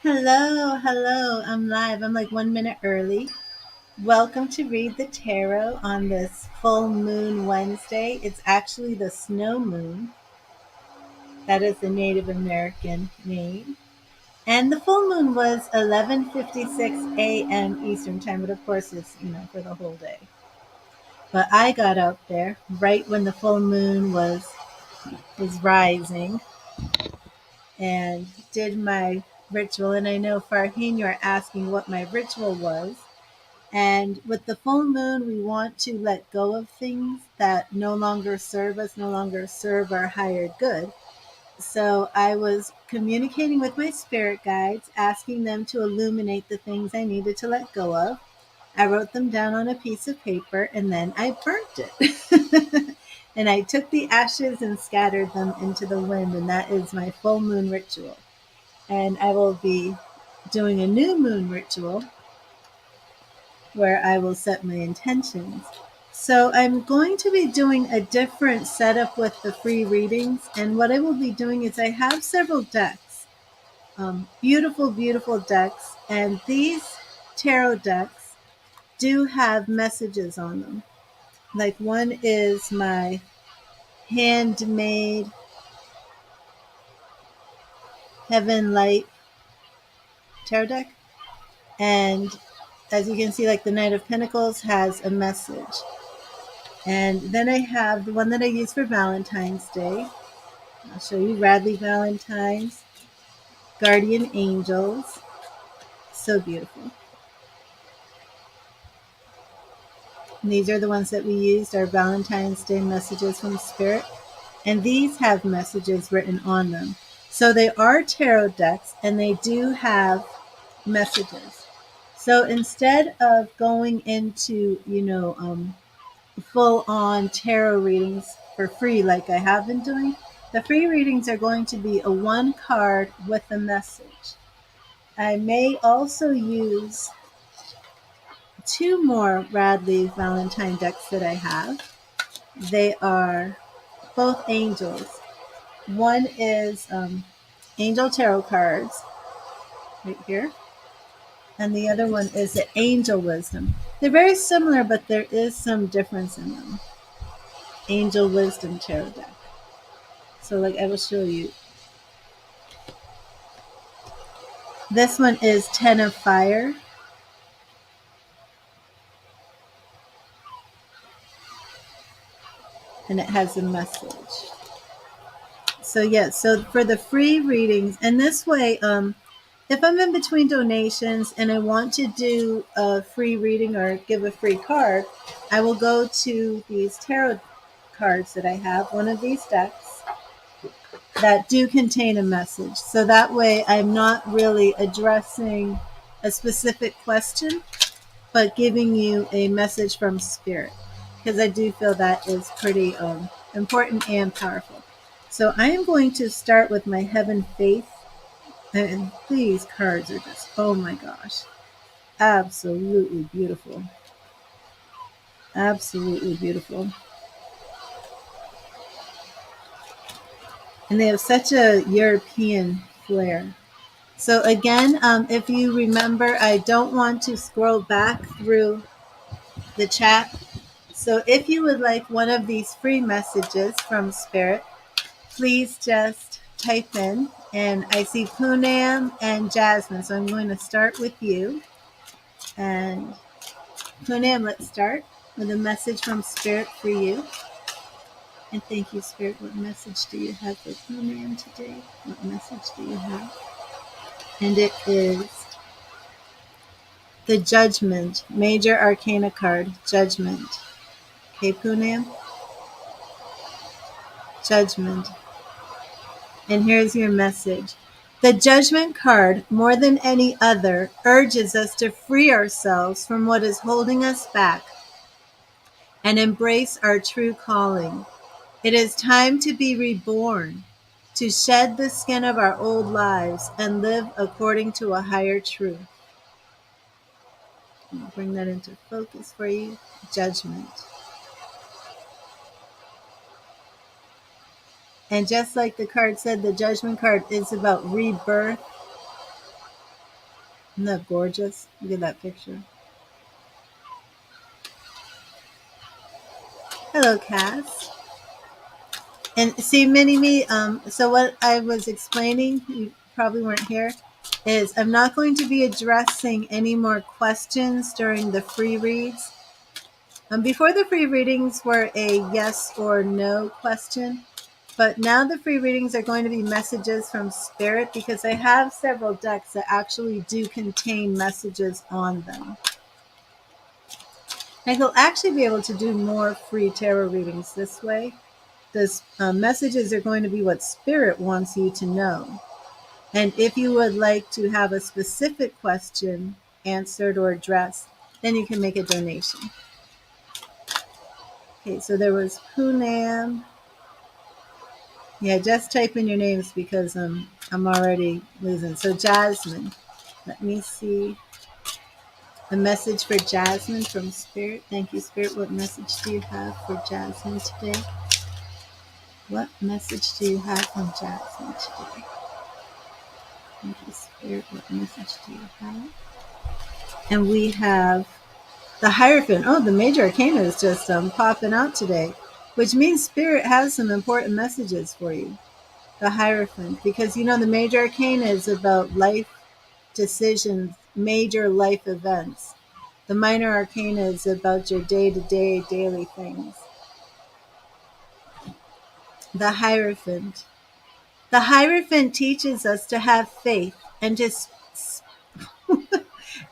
Hello, hello. I'm live. I'm like 1 minute early. Welcome to Read the Tarot on this full moon Wednesday. It's actually the snow moon. That is the Native American name. And the full moon was 11:56 a.m. Eastern time, but of course it's, for the whole day. But I got out there right when the full moon was rising and did my ritual. And I know Farheen, you're asking what my ritual was. And with the full moon, we want to let go of things that no longer serve us, no longer serve our higher good. So I was communicating with my spirit guides, asking them to illuminate the things I needed to let go of. I wrote them down on a piece of paper and then I burnt it. And I took the ashes and scattered them into the wind. And that is my full moon ritual. And I will be doing a new moon ritual where I will set my intentions. So I'm going to be doing a different setup with the free readings. And what I will be doing is I have several decks, beautiful, beautiful decks. And these tarot decks do have messages on them. Like one is my handmade Heaven Light tarot deck. And as you can see, like the Knight of Pentacles has a message. And then I have the one that I use for Valentine's Day. I'll show you Radley Valentine's Guardian Angels. So beautiful. And these are the ones that we used, our Valentine's Day messages from Spirit. And these have messages written on them. So they are tarot decks and they do have messages. So instead of going into, full on tarot readings for free like I have been doing, the free readings are going to be a one card with a message. I may also use two more Radley Valentine decks that I have. They are both angels. One is angel tarot cards right here, and the other one is the angel wisdom. They're very similar, but there is some difference in them. Angel wisdom tarot deck. So like I will show you. This one is 10 of Fire. And it has a message. So yeah, so for the free readings, and this way, if I'm in between donations and I want to do a free reading or give a free card, I will go to these tarot cards that I have, one of these decks, that do contain a message. So that way I'm not really addressing a specific question, but giving you a message from Spirit, because I do feel that is pretty important and powerful. So I am going to start with my Heaven Faith. And these cards are just, oh my gosh, absolutely beautiful. Absolutely beautiful. And they have such a European flair. So again, if you remember, I don't want to scroll back through the chat. So if you would like one of these free messages from Spirit, please just type in. And I see Poonam and Jasmine. So I'm going to start with you. And Poonam, let's start with a message from Spirit for you. And thank you, Spirit. What message do you have for Poonam today? What message do you have? And it is the Judgment, Major Arcana card, Judgment. Okay, Poonam? Judgment. And here's your message. The Judgment card, more than any other, urges us to free ourselves from what is holding us back and embrace our true calling. It is time to be reborn, to shed the skin of our old lives and live according to a higher truth. I'll bring that into focus for you. Judgment. And just like the card said, the Judgment card is about rebirth. Isn't that gorgeous? Look at that picture. Hello, Cass. And see, Mini Me, so what I was explaining, you probably weren't here, is I'm not going to be addressing any more questions during the free reads. Before the free readings were a yes or no question, but now the free readings are going to be messages from Spirit because I have several decks that actually do contain messages on them. And you'll actually be able to do more free tarot readings this way. The messages are going to be what Spirit wants you to know. And if you would like to have a specific question answered or addressed, then you can make a donation. Okay, so there was Poonam. Yeah, just type in your names because I'm already losing. So Jasmine, let me see. A message for Jasmine from Spirit. Thank you, Spirit. What message do you have for Jasmine today? What message do you have from Jasmine today? Thank you, Spirit. What message do you have? And we have the Hierophant. Oh, the Major Arcana is just popping out today, which means Spirit has some important messages for you. The Hierophant, because you know the Major Arcana is about life decisions, major life events. The Minor Arcana is about your day-to-day, daily things. The Hierophant. The Hierophant teaches us to have faith and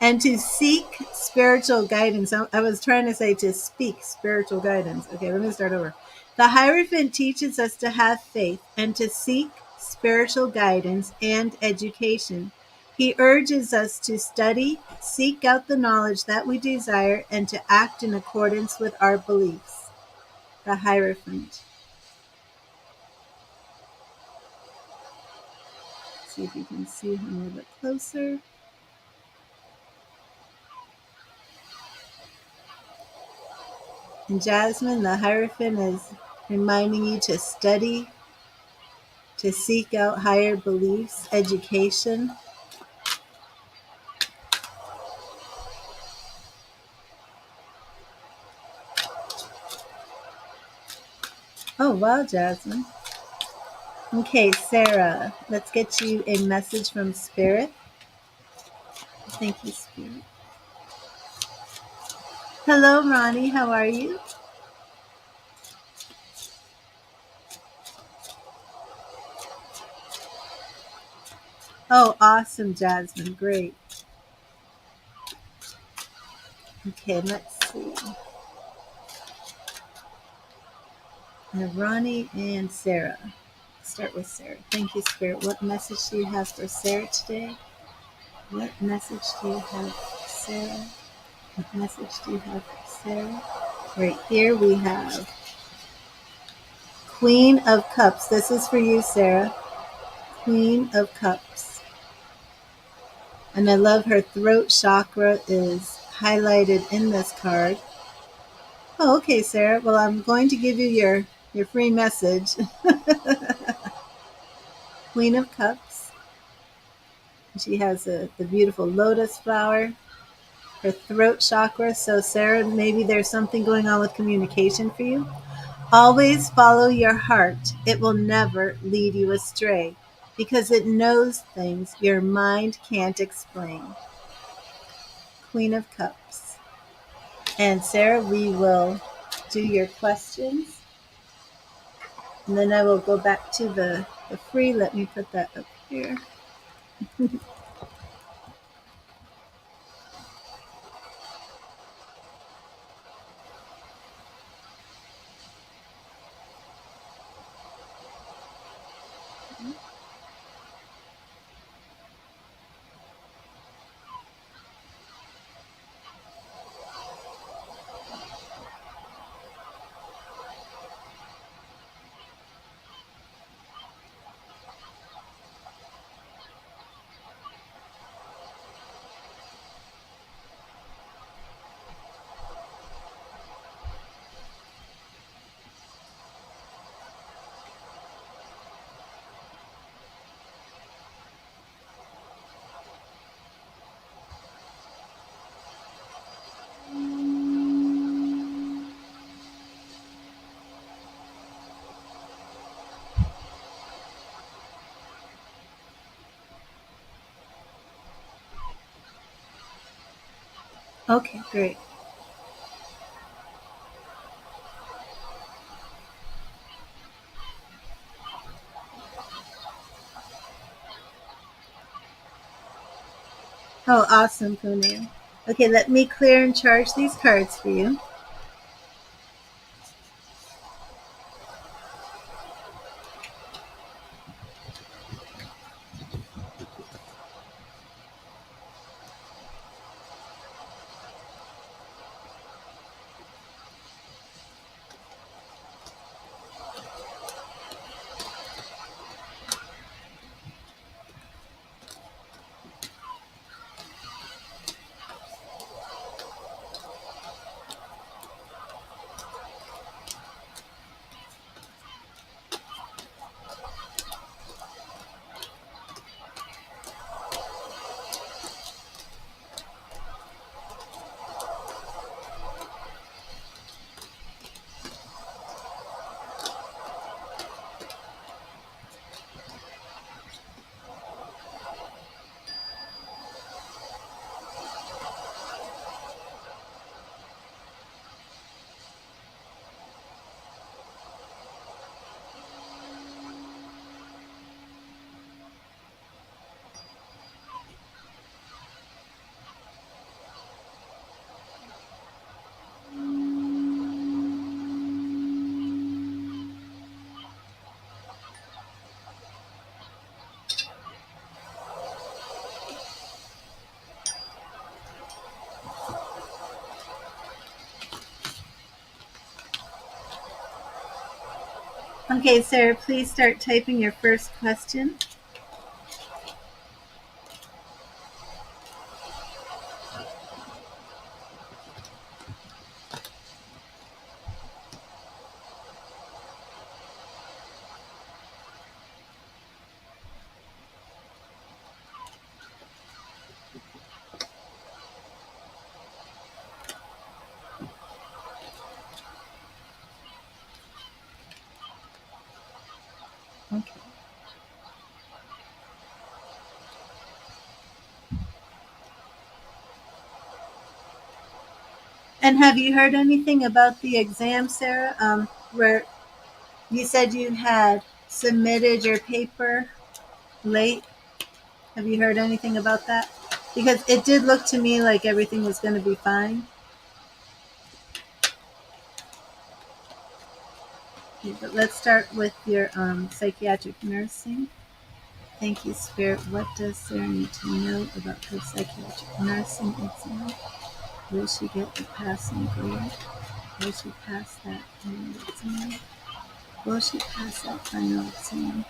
and to seek spiritual guidance. I was trying to say to speak spiritual guidance. Okay, let me start over. The Hierophant teaches us to have faith and to seek spiritual guidance and education. He urges us to study, seek out the knowledge that we desire, and to act in accordance with our beliefs. The Hierophant. See if you can see him a little bit closer. And Jasmine, the Hierophant, is reminding you to study, to seek out higher beliefs, education. Oh, wow, Jasmine. Okay, Sarah, let's get you a message from Spirit. Thank you, Spirit. Hello, Ronnie. How are you? Oh, awesome, Jasmine. Great. Okay, let's see. Ronnie and Sarah. Start with Sarah. Thank you, Spirit. What message do you have for Sarah today? What message do you have for Sarah? What message do you have for Sarah? Right here we have Queen of Cups. This is for you, Sarah. Queen of Cups. And I love her throat chakra is highlighted in this card. Oh, okay, Sarah. Well, I'm going to give you your free message. Queen of Cups. She has the beautiful lotus flower. Her throat chakra. So, Sarah, maybe there's something going on with communication for you. Always follow your heart. It will never lead you astray because it knows things your mind can't explain. Queen of Cups. And Sarah, we will do your questions. And then I will go back to the free. Let me put that up here. Okay, great. Oh, awesome, Pune. Okay, let me clear and charge these cards for you. Okay, Sarah, please start typing your first question. Okay. And have you heard anything about the exam, Sarah? Where you said you had submitted your paper late. Have you heard anything about that? Because it did look to me like everything was going to be fine. Okay, but let's start with your psychiatric nursing. Thank you, Spirit. What does Sarah need to know about her psychiatric nursing exam? Will she get a passing grade? Will she pass that final exam? Will she pass that final exam?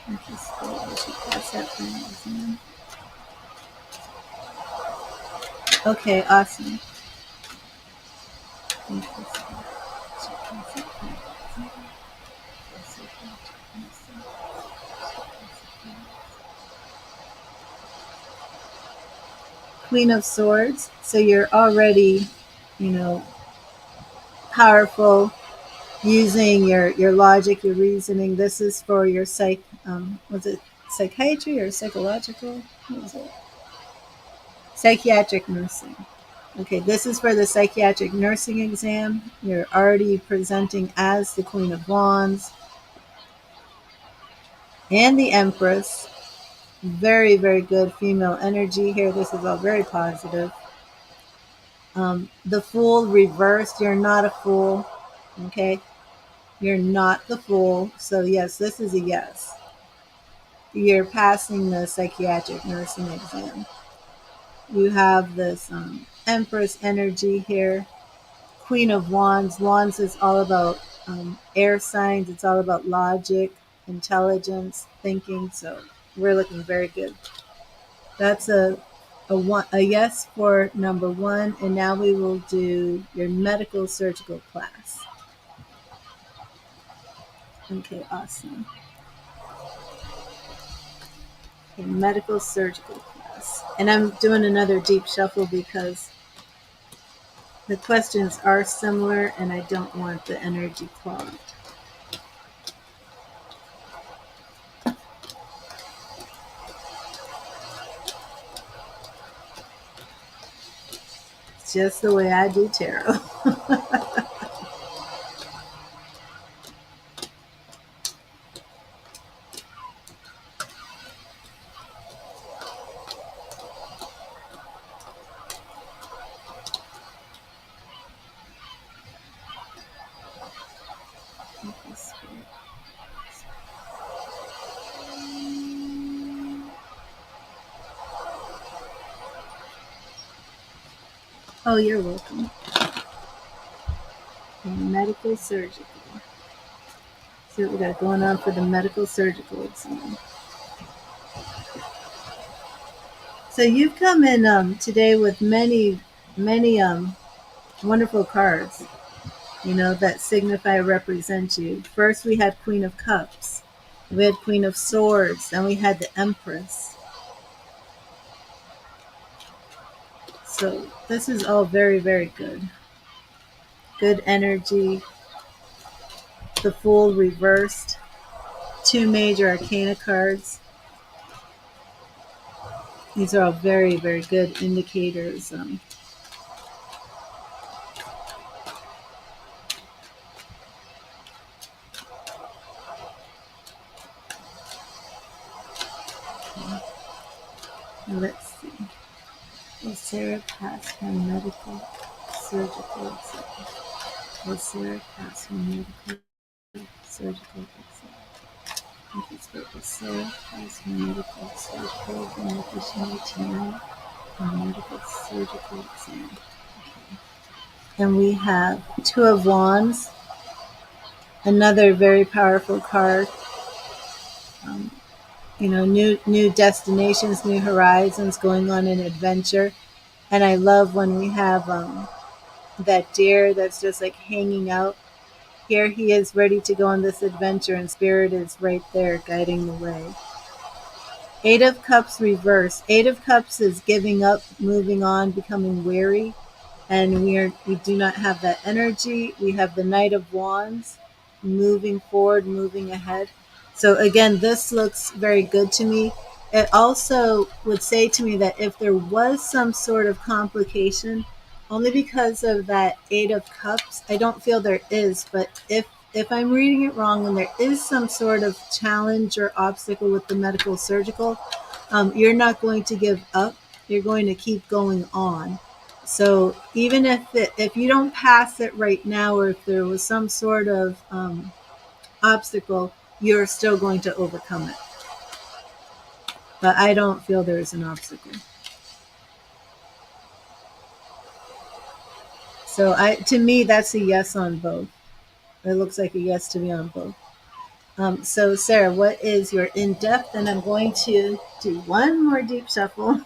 Thank you, Spirit. Will she pass that final exam? Okay, awesome. Thank you, Spirit. She pass that final exam. Queen of Swords. So you're already, you know, powerful, using your logic, your reasoning. This is for your was it psychiatry or psychological? What was it? Psychiatric nursing. Okay, this is for the psychiatric nursing exam. You're already presenting as the Queen of Wands and the Empress. Very, very good female energy here. This is all very positive. The Fool reversed. You're not a fool. Okay, you're not the fool. So yes, this is a yes. You're passing the psychiatric nursing exam. You have this Empress energy here. Queen of Wands. Wands is all about air signs. It's all about logic, intelligence, thinking. So we're looking very good. That's a yes for number one. And now we will do your medical surgical class. Okay, awesome. Okay, medical surgical class. And I'm doing another deep shuffle because the questions are similar and I don't want the energy clogged. just the way I do tarot. Oh, you're welcome. And medical surgical. See what we got going on for the medical surgical exam. So you've come in today with many wonderful cards, that signify represent you. First we had Queen of Cups, we had Queen of Swords, then we had the Empress. So this is all very, very good. Good energy. The Fool reversed. 2 major arcana cards. These are all very, very good indicators. Let's see. Will Sarah pass her medical surgical exam? Will Sarah pass her medical surgical exam? Will Sarah pass her medical surgical exam? What does she need to know? Her medical surgical exam. Okay. And we have 2 of Wands, another very powerful card. New destinations, new horizons, going on an adventure. And I love when we have that deer that's just like hanging out. Here he is ready to go on this adventure, and Spirit is right there guiding the way. 8 of Cups reverse. 8 of Cups is giving up, moving on, becoming weary. And we do not have that energy. We have the Knight of Wands, moving forward, moving ahead. So again, this looks very good to me. It also would say to me that if there was some sort of complication, only because of that 8 of Cups, I don't feel there is, but if I'm reading it wrong and there is some sort of challenge or obstacle with the medical surgical, you're not going to give up. You're going to keep going on. So even if you don't pass it right now, or if there was some sort of obstacle, you're still going to overcome it. But I don't feel there is an obstacle. So to me, that's a yes on both. It looks like a yes to me on both. So Sarah, what is your in-depth? And I'm going to do one more deep shuffle.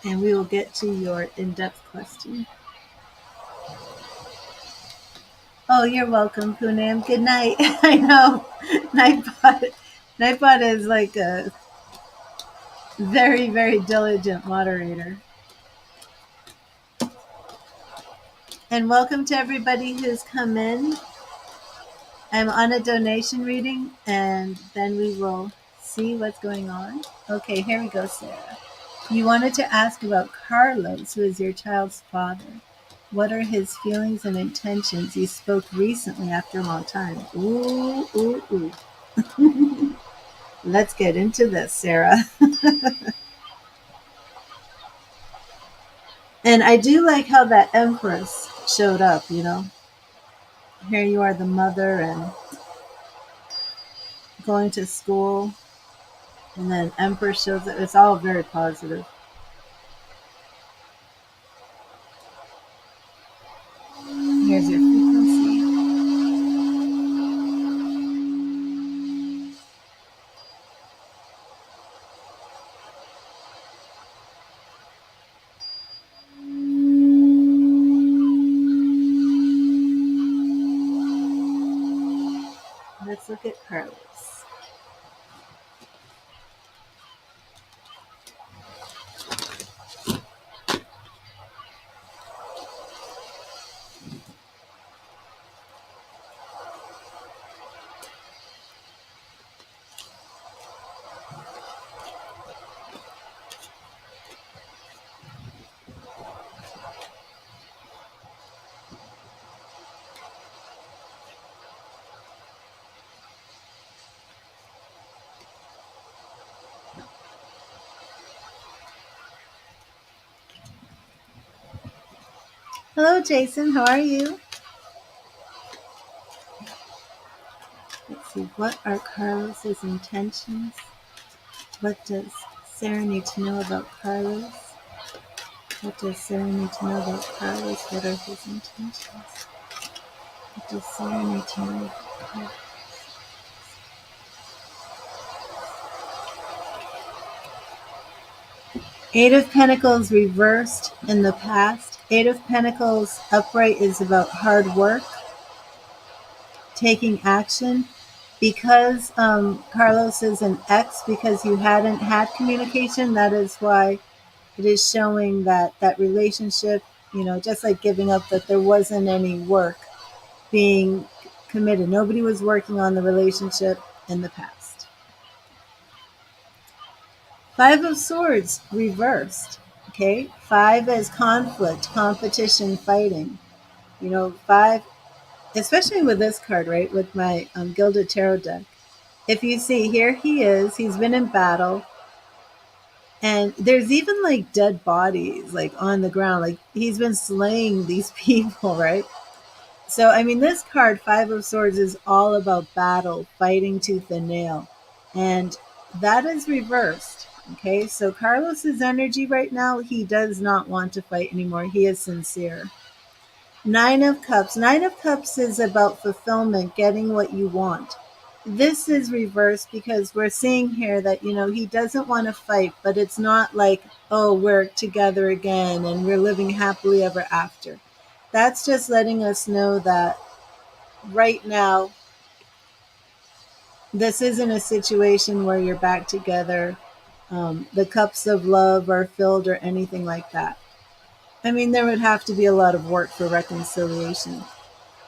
And we will get to your in-depth question. Oh, you're welcome, Poonam. Good night. I know. Nightbot is like a very, very diligent moderator. And welcome to everybody who's come in. I'm on a donation reading, and then we will see what's going on. Okay, here we go, Sarah. You wanted to ask about Carlos, who is your child's father. What are his feelings and intentions? He spoke recently after a long time. Ooh, ooh, ooh. Let's get into this, Sarah. And I do like how that Empress showed up, Here you are, the mother, and going to school. And then Empress shows up. It's all very positive. Here's your frequency. Let's look at Carlos. Hello, Jason. How are you? Let's see. What are Carlos's intentions? What does Sarah need to know about Carlos? What does Sarah need to know about Carlos? What are his intentions? What does Sarah need to know about Carlos? Eight of Pentacles reversed in the past. Eight of Pentacles upright is about hard work, taking action. Because Carlos is an ex, because you hadn't had communication, that is why it is showing that relationship, just like giving up, that there wasn't any work being committed. Nobody was working on the relationship in the past. Five of Swords reversed. Okay, five is conflict, competition, fighting. Five, especially with this card, right? With my Gilded Tarot deck. If you see here, he's been in battle, and there's even like dead bodies like on the ground. Like he's been slaying these people, right? So, I mean, this card, Five of Swords, is all about battle, fighting tooth and nail. And that is reversed. Okay, so Carlos's energy right now, he does not want to fight anymore. He is sincere. Nine of Cups. Nine of Cups is about fulfillment, getting what you want. This is reversed because we're seeing here that, he doesn't want to fight, but it's not like, oh, we're together again and we're living happily ever after. That's just letting us know that right now, this isn't a situation where you're back together. The cups of love are filled or anything like that. I mean, there would have to be a lot of work for reconciliation.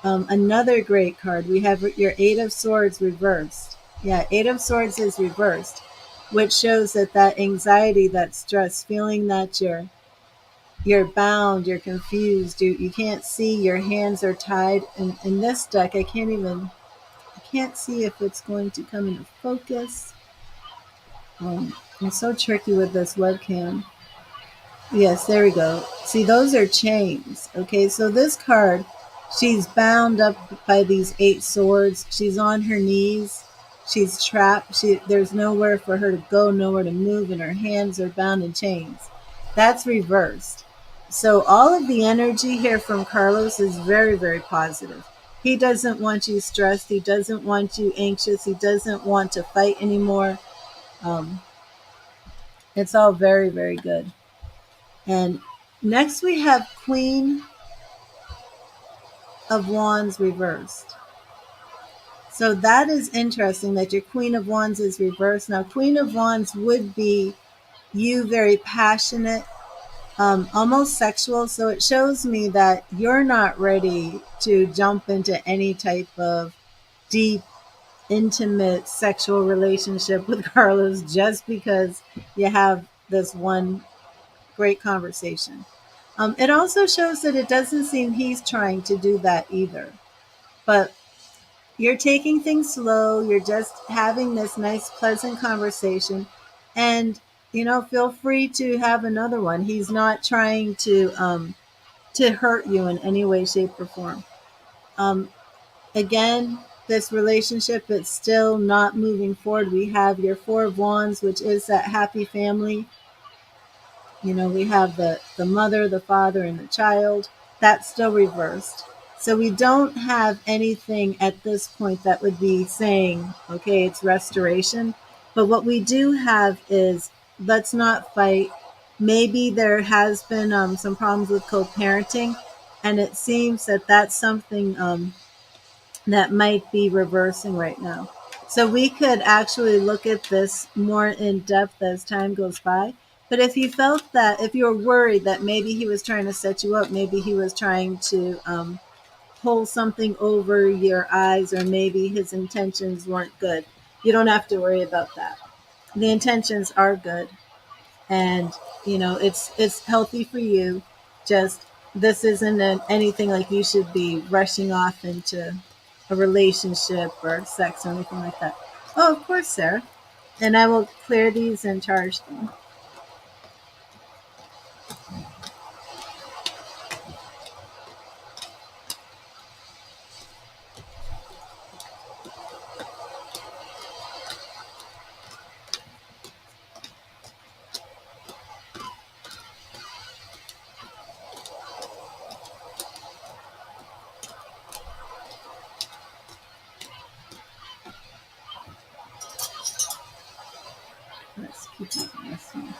Another great card, we have your Eight of Swords reversed. Yeah, Eight of Swords is reversed, which shows that anxiety, that stress, feeling that you're bound, you're confused, you can't see, your hands are tied. In this deck, I can't see if it's going to come into focus. It's so tricky with this webcam. Yes, there we go. See, those are chains. Okay, so this card, she's bound up by these eight swords. She's on her knees. She's trapped. There's nowhere for her to go, nowhere to move, and her hands are bound in chains. That's reversed. So all of the energy here from Carlos is very, very positive. He doesn't want you stressed. He doesn't want you anxious. He doesn't want to fight anymore. It's all very, very good. And next we have Queen of Wands reversed. So that is interesting that your Queen of Wands is reversed. Now, Queen of Wands would be you, very passionate, almost sexual. So it shows me that you're not ready to jump into any type of deep, intimate sexual relationship with Carlos just because you have this one great conversation. It also shows that it doesn't seem he's trying to do that either. But you're taking things slow. You're just having this nice, pleasant conversation. And, feel free to have another one. He's not trying to hurt you in any way, shape, or form. Again, this relationship is still not moving forward. We have your Four of Wands, which is that happy family. We have the mother, the father, and the child. That's still reversed. So we don't have anything at this point that would be saying, okay, it's restoration. But what we do have is, let's not fight. Maybe there has been some problems with co-parenting, and it seems that that's something that might be reversing right now. So we could actually look at this more in depth as time goes by. But if you felt that, if you're worried that maybe he was trying to set you up, maybe he was trying to pull something over your eyes, or maybe his intentions weren't good, you don't have to worry about that. The intentions are good, and it's healthy for you. Just, this isn't anything like you should be rushing off into a relationship or sex or anything like that. Oh, of course, Sarah. And I will clear these and charge them. Keep using this one.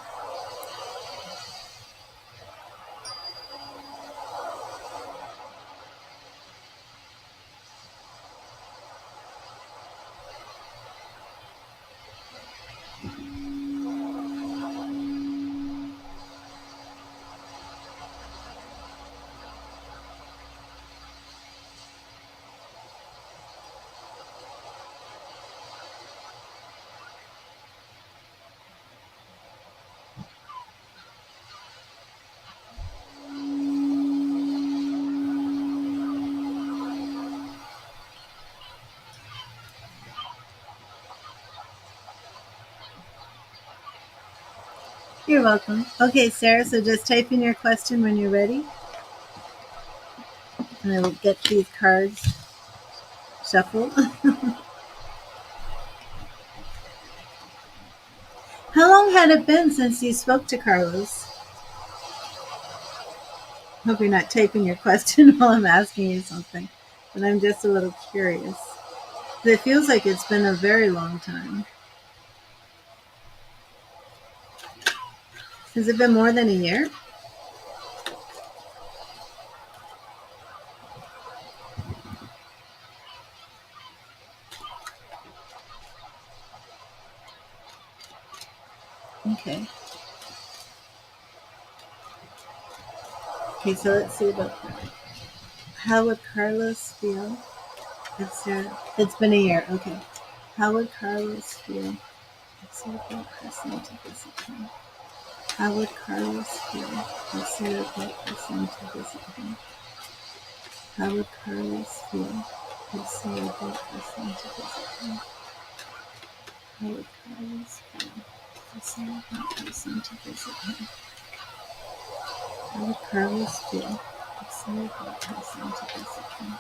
You're welcome. Okay, Sarah, so just type in your question when you're ready, and I will get these cards shuffled. How long had it been since you spoke to Carlos? Hope you're not typing your question while I'm asking you something, but I'm just a little curious. It feels like it's been a very long time. Has it been more than a year? Okay. Okay, so let's see about that. How would Carlos feel if Sarah... It's been a year, okay. How would Carlos feel if Sarah brought Kristen to visit him? How would Carlos feel if Sarah brought Kristen to visit him? How would Carlos feel if Sarah brought Kristen to visit him? How would Carlos feel if Sarah brought Kristen to visit him? How would Carlos feel if Sarah brought Kristen to visit him?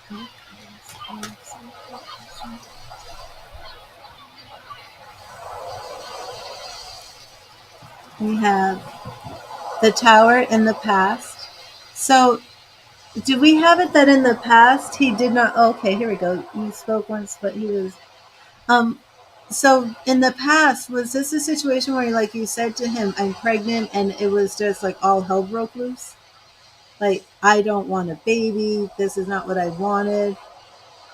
How would Carlos feel if Sarah brought Kristen to... We have the Tower in the past. So, do we have it that in the past he did not... Okay, here we go. You spoke once, but he was... So in the past, was this a situation where, like, you said to him, "I'm pregnant," and it was just like all hell broke loose? Like, I don't want a baby. This is not what I wanted.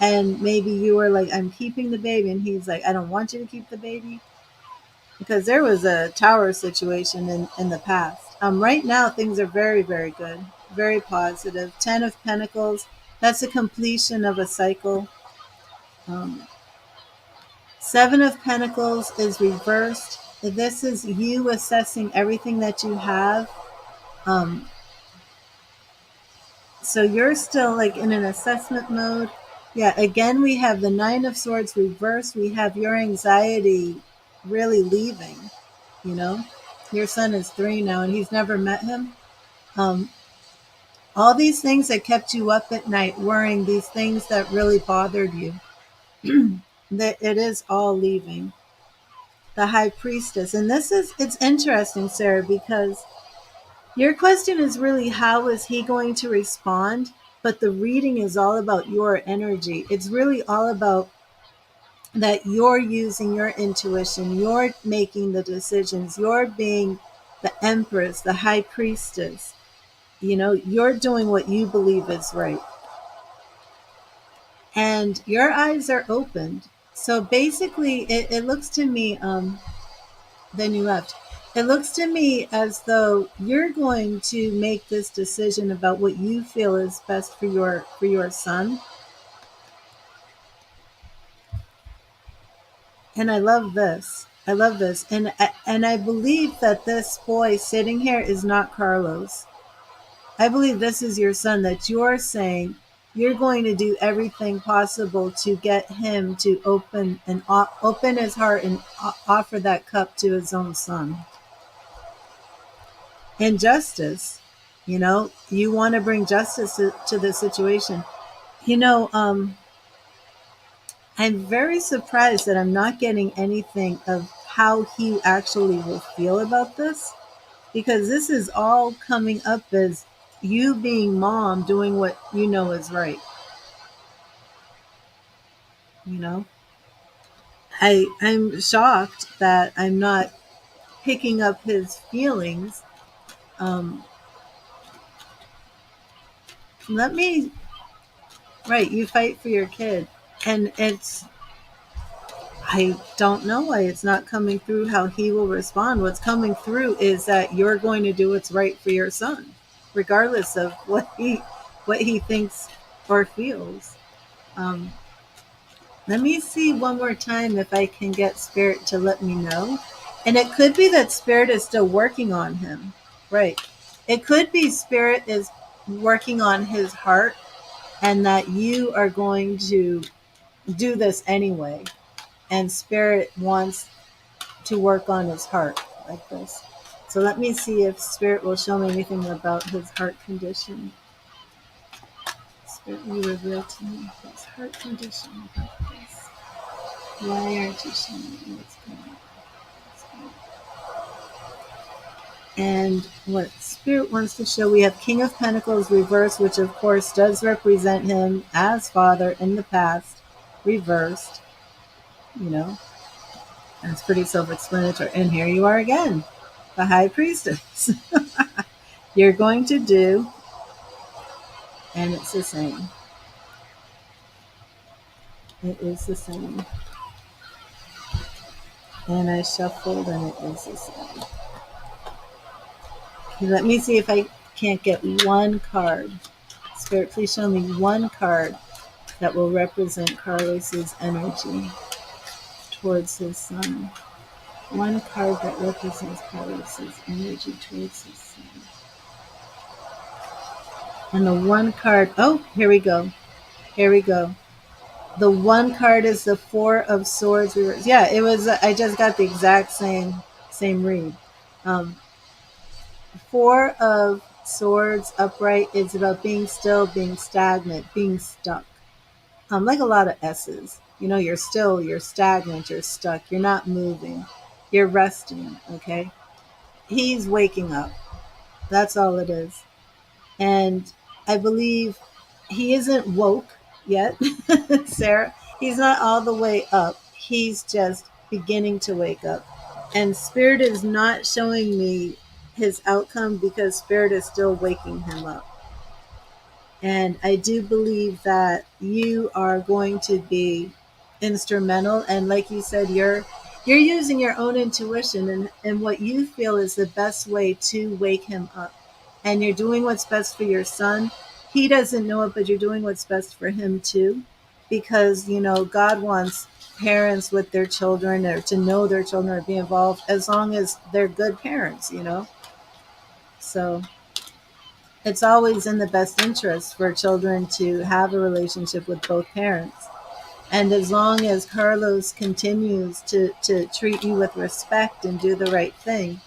And maybe you were like, "I'm keeping the baby," and he's like, "I don't want you to keep the baby." Because there was a tower situation in the past. Right now, things are very, very good, very positive. 10 of Pentacles, that's a completion of a cycle. 7 of Pentacles is reversed. This is you assessing everything that you have. Um, so you're still like in an assessment mode. Yeah, again, we have the 9 of Swords reversed. We have your anxiety really leaving, you know. Your son is 3 now and he's never met him. Um, all these things that kept you up at night worrying, these things that really bothered you, that it is all leaving. The High Priestess. And it's interesting, Sarah, because your question is really how is he going to respond? But the reading is all about your energy. It's really all about that you're using your intuition, you're making the decisions, you're being the Empress, the High Priestess. You know, you're doing what you believe is right. And your eyes are opened. So basically, it looks to me, then you left. It looks to me as though you're going to make this decision about what you feel is best for your son. And I love this. I love this. And I believe that this boy sitting here is not Carlos. I believe this is your son, that you're saying you're going to do everything possible to get him to open his heart and offer that cup to his own son. And justice, you know, you want to bring justice to the situation. You know, I'm very surprised that I'm not getting anything of how he actually will feel about this, because this is all coming up as you being mom doing what you know is right, you know. I'm shocked that I'm not picking up his feelings. Um, let me, right, you fight for your kid. And I don't know why it's not coming through how he will respond. What's coming through is that you're going to do what's right for your son, regardless of what he thinks or feels. Um, Let me see one more time if I can get Spirit to let me know. And it could be that Spirit is still working on him. Right. It could be Spirit is working on his heart and that you are going to do this anyway. And Spirit wants to work on his heart like this. So let me see if Spirit will show me anything about his heart condition. Spirit, you reveal to me his heart condition about this. Why aren't you showing me what's going on? And what Spirit wants to show, we have King of Pentacles reversed, which of course does represent him as father in the past, reversed. You know, that's pretty self-explanatory. And here you are again, the High Priestess. You're going to do, and it's the same. It is the same. And I shuffled, and it is the same. Okay, let me see if I can't get one card. Spirit, please show me one card that will represent Carlos's energy towards his son. One card that represents Carlos's energy towards his son. And the one card, oh, here we go. Here we go. The one card is the Four of Swords reverse. Yeah, it was, I just got the exact same read. Four of Swords upright is about being still, being stagnant, being stuck. Like a lot of S's. You know, you're still, you're stagnant, you're stuck, you're not moving, you're resting, okay? He's waking up. That's all it is. And I believe he isn't woke yet, Sarah. He's not all the way up. He's just beginning to wake up. And Spirit is not showing me his outcome because Spirit is still waking him up. And I do believe that you are going to be instrumental. And like you said, you're using your own intuition and what you feel is the best way to wake him up. And you're doing what's best for your son. He doesn't know it, but you're doing what's best for him too. Because, you know, God wants parents with their children or to know their children or be involved as long as they're good parents, you know. So it's always in the best interest for children to have a relationship with both parents. And as long as Carlos continues to treat you with respect and do the right thing,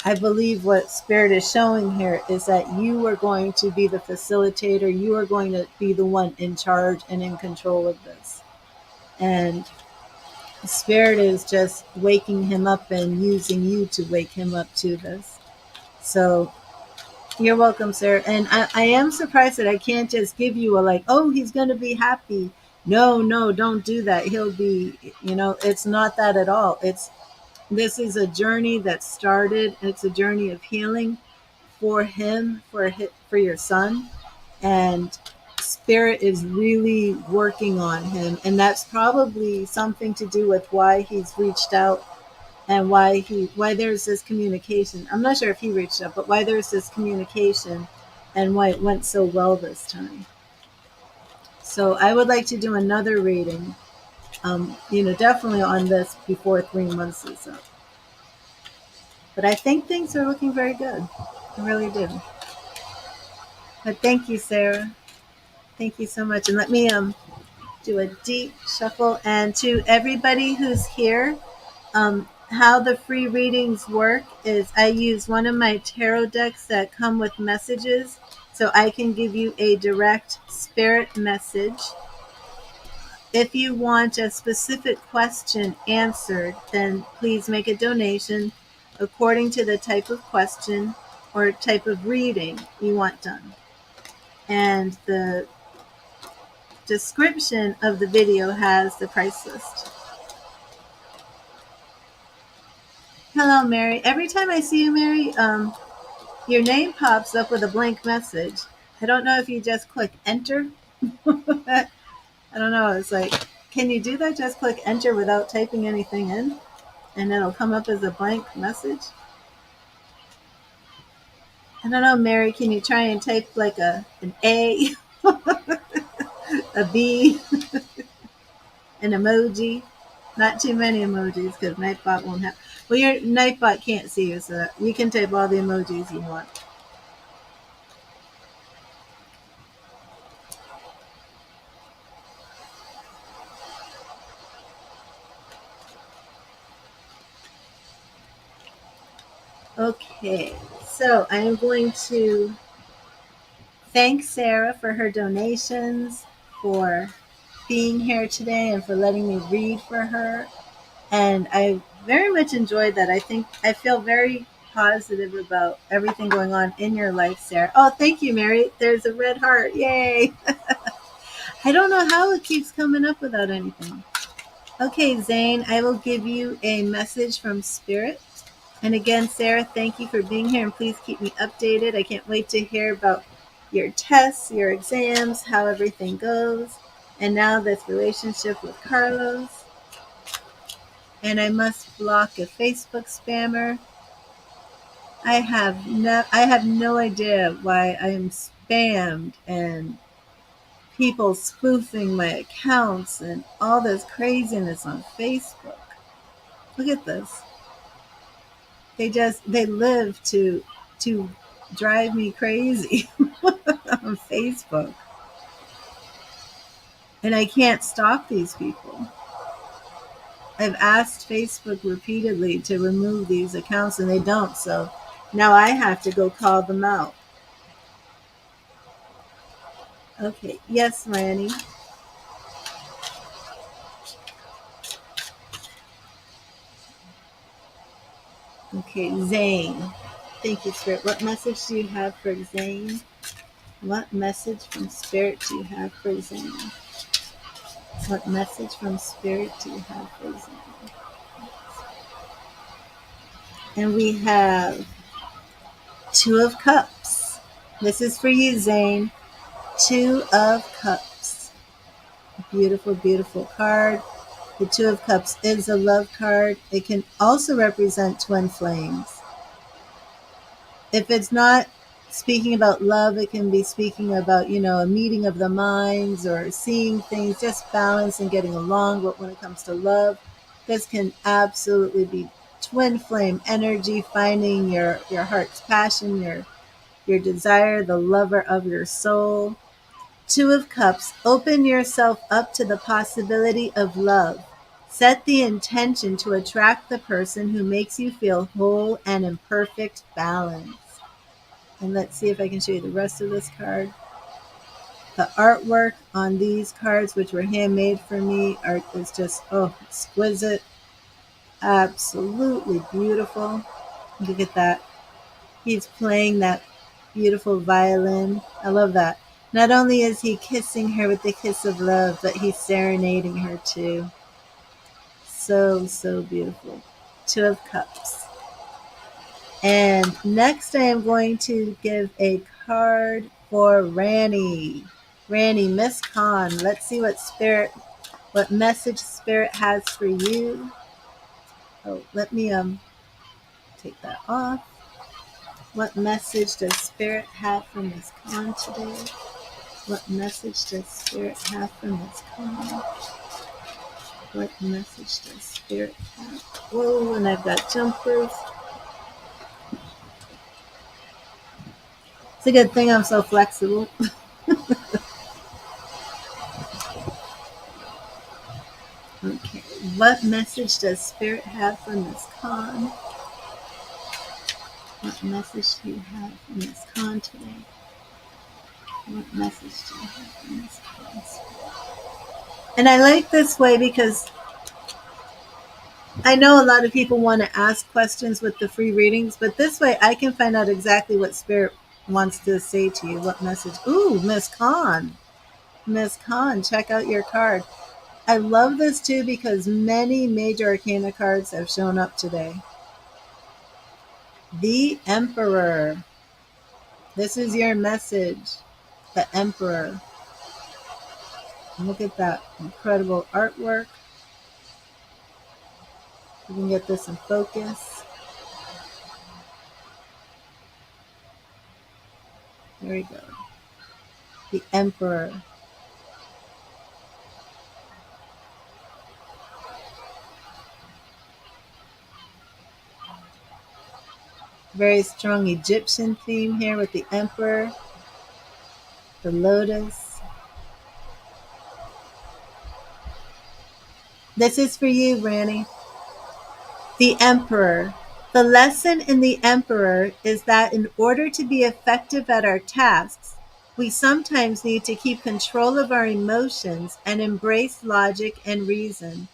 I believe what Spirit is showing here is that you are going to be the facilitator. You are going to be the one in charge and in control of this. And Spirit is just waking him up and using you to wake him up to this. So you're welcome, sir. And I am surprised that I can't just give you a like, oh, he's going to be happy. No, don't do that. He'll be, you know, it's not that at all. This is a journey that started. It's a journey of healing for him, for your son. And Spirit is really working on him. And that's probably something to do with why he's reached out and why there's this communication. I'm not sure if he reached out, but why there's this communication and why it went so well this time. So I would like to do another reading, you know, definitely on this before 3 months is up. But I think things are looking very good. I really do. But thank you, Sarah. Thank you so much. And let me do a deep shuffle. And to everybody who's here, how the free readings work is I use one of my tarot decks that come with messages so I can give you a direct spirit message. If you want a specific question answered, then please make a donation according to the type of question or type of reading you want done. And the description of the video has the price list. Hello, Mary. Every time I see you, Mary, your name pops up with a blank message. I don't know if you just click enter. I don't know. It's like, can you do that? Just click enter without typing anything in, and it'll come up as a blank message. I don't know, Mary. Can you try and type like an A, a B, an emoji? Not too many emojis because Nightbot won't have. Well, your Nightbot can't see you, so you can type all the emojis you want. Okay, so I am going to thank Sarah for her donations, for being here today, and for letting me read for her. And I very much enjoyed that. I feel very positive about everything going on in your life, Sarah. Oh, thank you, Mary. There's a red heart. Yay. I don't know how it keeps coming up without anything. Okay, Zane, I will give you a message from Spirit. And again, Sarah, thank you for being here, and please keep me updated. I can't wait to hear about your tests, your exams, how everything goes. And now this relationship with Carlos. And I must block a Facebook spammer. I have no idea why I am spammed and people spoofing my accounts and all this craziness on Facebook. Look at this. They live to drive me crazy on Facebook. And I can't stop these people. I've asked Facebook repeatedly to remove these accounts and they don't. So now I have to go call them out. Okay. Yes, Lanny. Okay, Zane. Thank you, Spirit. What message do you have for Zane? What message from Spirit do you have for Zane? What message from Spirit do you have for Zane? And we have Two of Cups. This is for you, Zane. Two of Cups. Beautiful, beautiful card. The Two of Cups is a love card. It can also represent twin flames. If it's not speaking about love, it can be speaking about, a meeting of the minds or seeing things, just balance and getting along. But when it comes to love, this can absolutely be twin flame energy, finding your heart's passion, your desire, the lover of your soul. Two of Cups, open yourself up to the possibility of love. Set the intention to attract the person who makes you feel whole and in perfect balance. And let's see if I can show you the rest of this card. The artwork on these cards, which were handmade for me, is just, exquisite. Absolutely beautiful. Look at that. He's playing that beautiful violin. I love that. Not only is he kissing her with the kiss of love, but he's serenading her too. So, so beautiful. Two of Cups. And next I am going to give a card for Rani. Rani, Miss Khan. Let's see what message Spirit has for you. Oh, let me take that off. What message does Spirit have for Miss Khan today? What message does Spirit have for Miss Khan? What message does Spirit have? Whoa, and I've got jumpers. It's a good thing I'm so flexible. Okay, what message does Spirit have for Miss Khan? What message do you have for Miss Khan today? What message do you have for Miss Khan? And I like this way because I know a lot of people want to ask questions with the free readings, but this way I can find out exactly what Spirit wants to say to you. What message? Ooh, Miss Khan. Miss Khan, check out your card. I love this too because many major arcana cards have shown up today. The Emperor. This is your message. The Emperor. Look at that incredible artwork. We can get this in focus. There we go. The Emperor. Very strong Egyptian theme here with the Emperor, the Lotus. This is for you, Ranny. The Emperor. The lesson in the Emperor is that in order to be effective at our tasks, we sometimes need to keep control of our emotions and embrace logic and reason.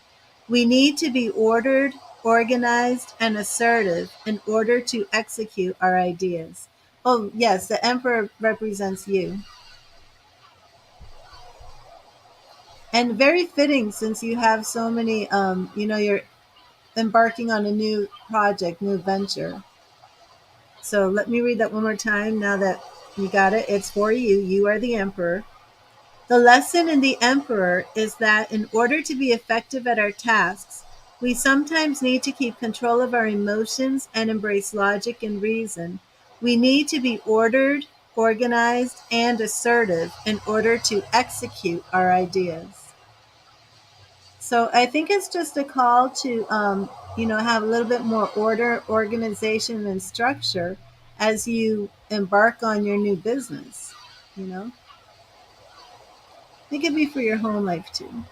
We need to be ordered, organized, and assertive in order to execute our ideas. Oh, yes, the Emperor represents you. And very fitting since you have so many, you're embarking on a new project, new venture. So let me read that one more time now that you got it. It's for you. You are the Emperor. The lesson in the Emperor is that in order to be effective at our tasks, we sometimes need to keep control of our emotions and embrace logic and reason. We need to be ordered, organized, and assertive in order to execute our ideas. So I think it's just a call to, have a little bit more order, organization, and structure as you embark on your new business. You know, it could be for your home life too.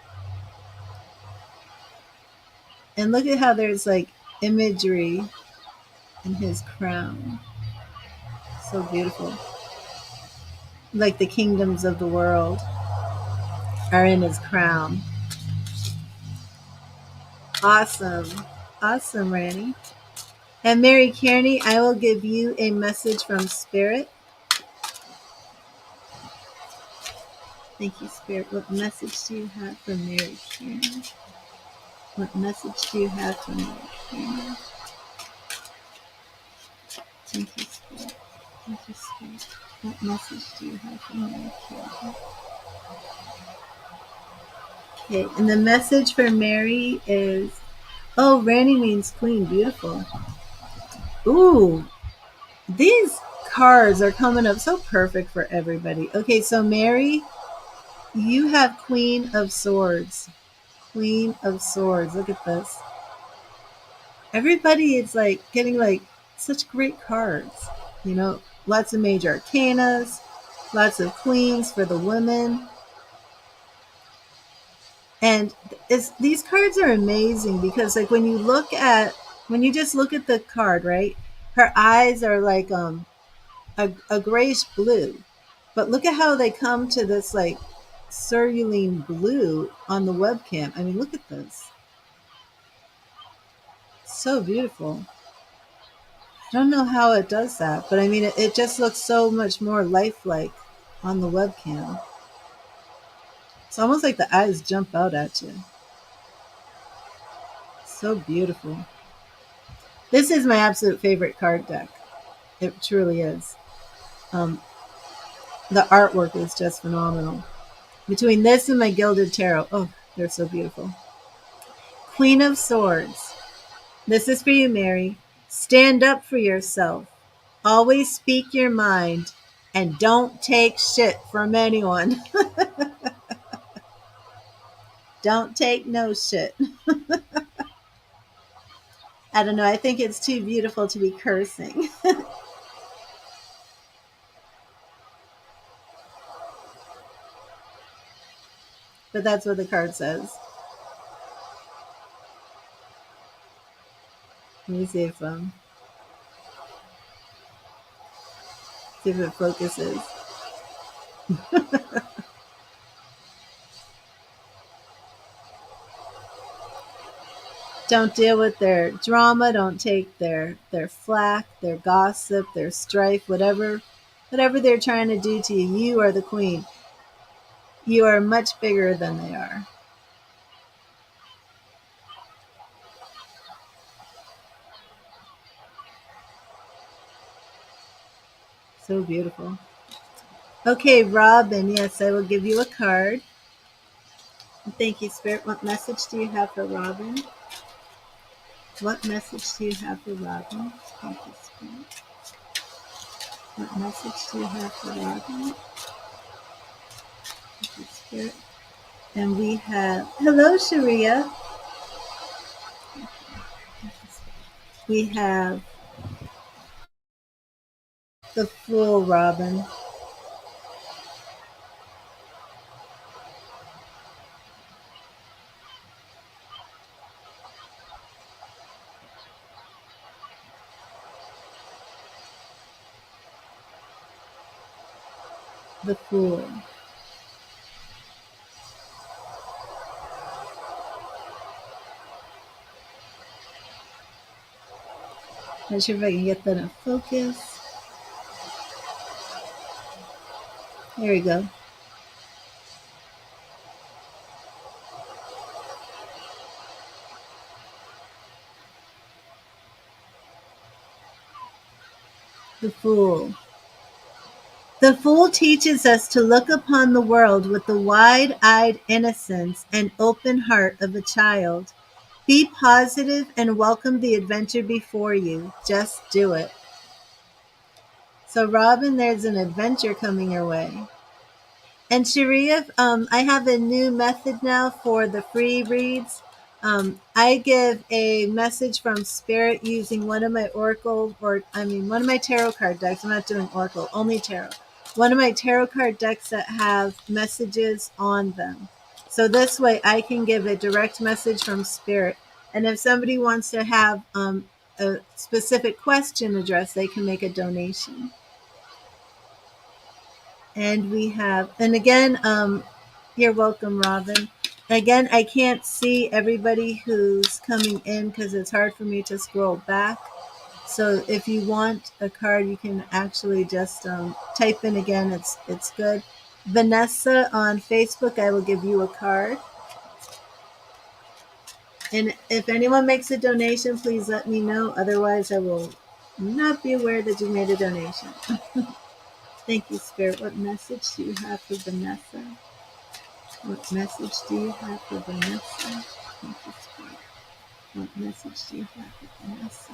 And look at how there's like imagery in his crown. So beautiful. Like the kingdoms of the world are in his crown. Awesome. Awesome, Ranny. And Mary Kearney, I will give you a message from Spirit. Thank you, Spirit. What message do you have for Mary Kearney? What message do you have for Mary Kearney? Thank you, Spirit. Thank you, Spirit. What message do you have for Mary Kearney? Okay, and the message for Mary is, oh, Ranny means queen. Beautiful. Ooh, these cards are coming up so perfect for everybody. Okay, so Mary, you have Queen of Swords. Queen of Swords. Look at this. Everybody is like getting like such great cards. Lots of major arcanas, lots of queens for the women. And these cards are amazing because like when you just look at the card, right? Her eyes are like a grayish blue. But look at how they come to this like cerulean blue on the webcam. I mean, look at this. So beautiful. I don't know how it does that, but I mean, it just looks so much more lifelike on the webcam. It's almost like the eyes jump out at you. So beautiful. This is my absolute favorite card deck. It truly is. Um, the artwork is just phenomenal. Between this and my Gilded Tarot, oh, they're so beautiful. Queen of Swords. This is for you, Mary. Stand up for yourself. Always speak your mind. And don't take shit from anyone. Don't take no shit. I don't know. I think it's too beautiful to be cursing. But that's what the card says. Let me see if it focuses. Don't deal with their drama. Don't take their flack, their gossip, their strife, whatever they're trying to do to you. You are the queen. You are much bigger than they are. So beautiful. Okay, Robin, yes, I will give you a card. Thank you, Spirit. What message do you have for Robin? What message do you have for Robin? Thank you, Spirit. What message do you have for Robin? Thank you, Spirit. And we have, hello, Sharia. We have the Fool, Robin. The Fool. Not sure if I can get that in focus. There we go. The Fool. The Fool teaches us to look upon the world with the wide-eyed innocence and open heart of a child. Be positive and welcome the adventure before you. Just do it. So, Robin, there's an adventure coming your way. And Sharia, I have a new method now for the free reads. I give a message from Spirit using one of my Oracle, one of my tarot card decks. I'm not doing Oracle, only tarot. One of my tarot card decks that have messages on them. So this way I can give a direct message from Spirit. And if somebody wants to have a specific question addressed, they can make a donation. And we have, and again, you're welcome, Robin. Again, I can't see everybody who's coming in because it's hard for me to scroll back. So if you want a card, you can actually just type in again. It's good. Vanessa on Facebook, I will give you a card. And if anyone makes a donation, please let me know. Otherwise, I will not be aware that you made a donation. Thank you, Spirit. What message do you have for Vanessa? What message do you have for Vanessa? Thank you, Spirit. What message do you have for Vanessa?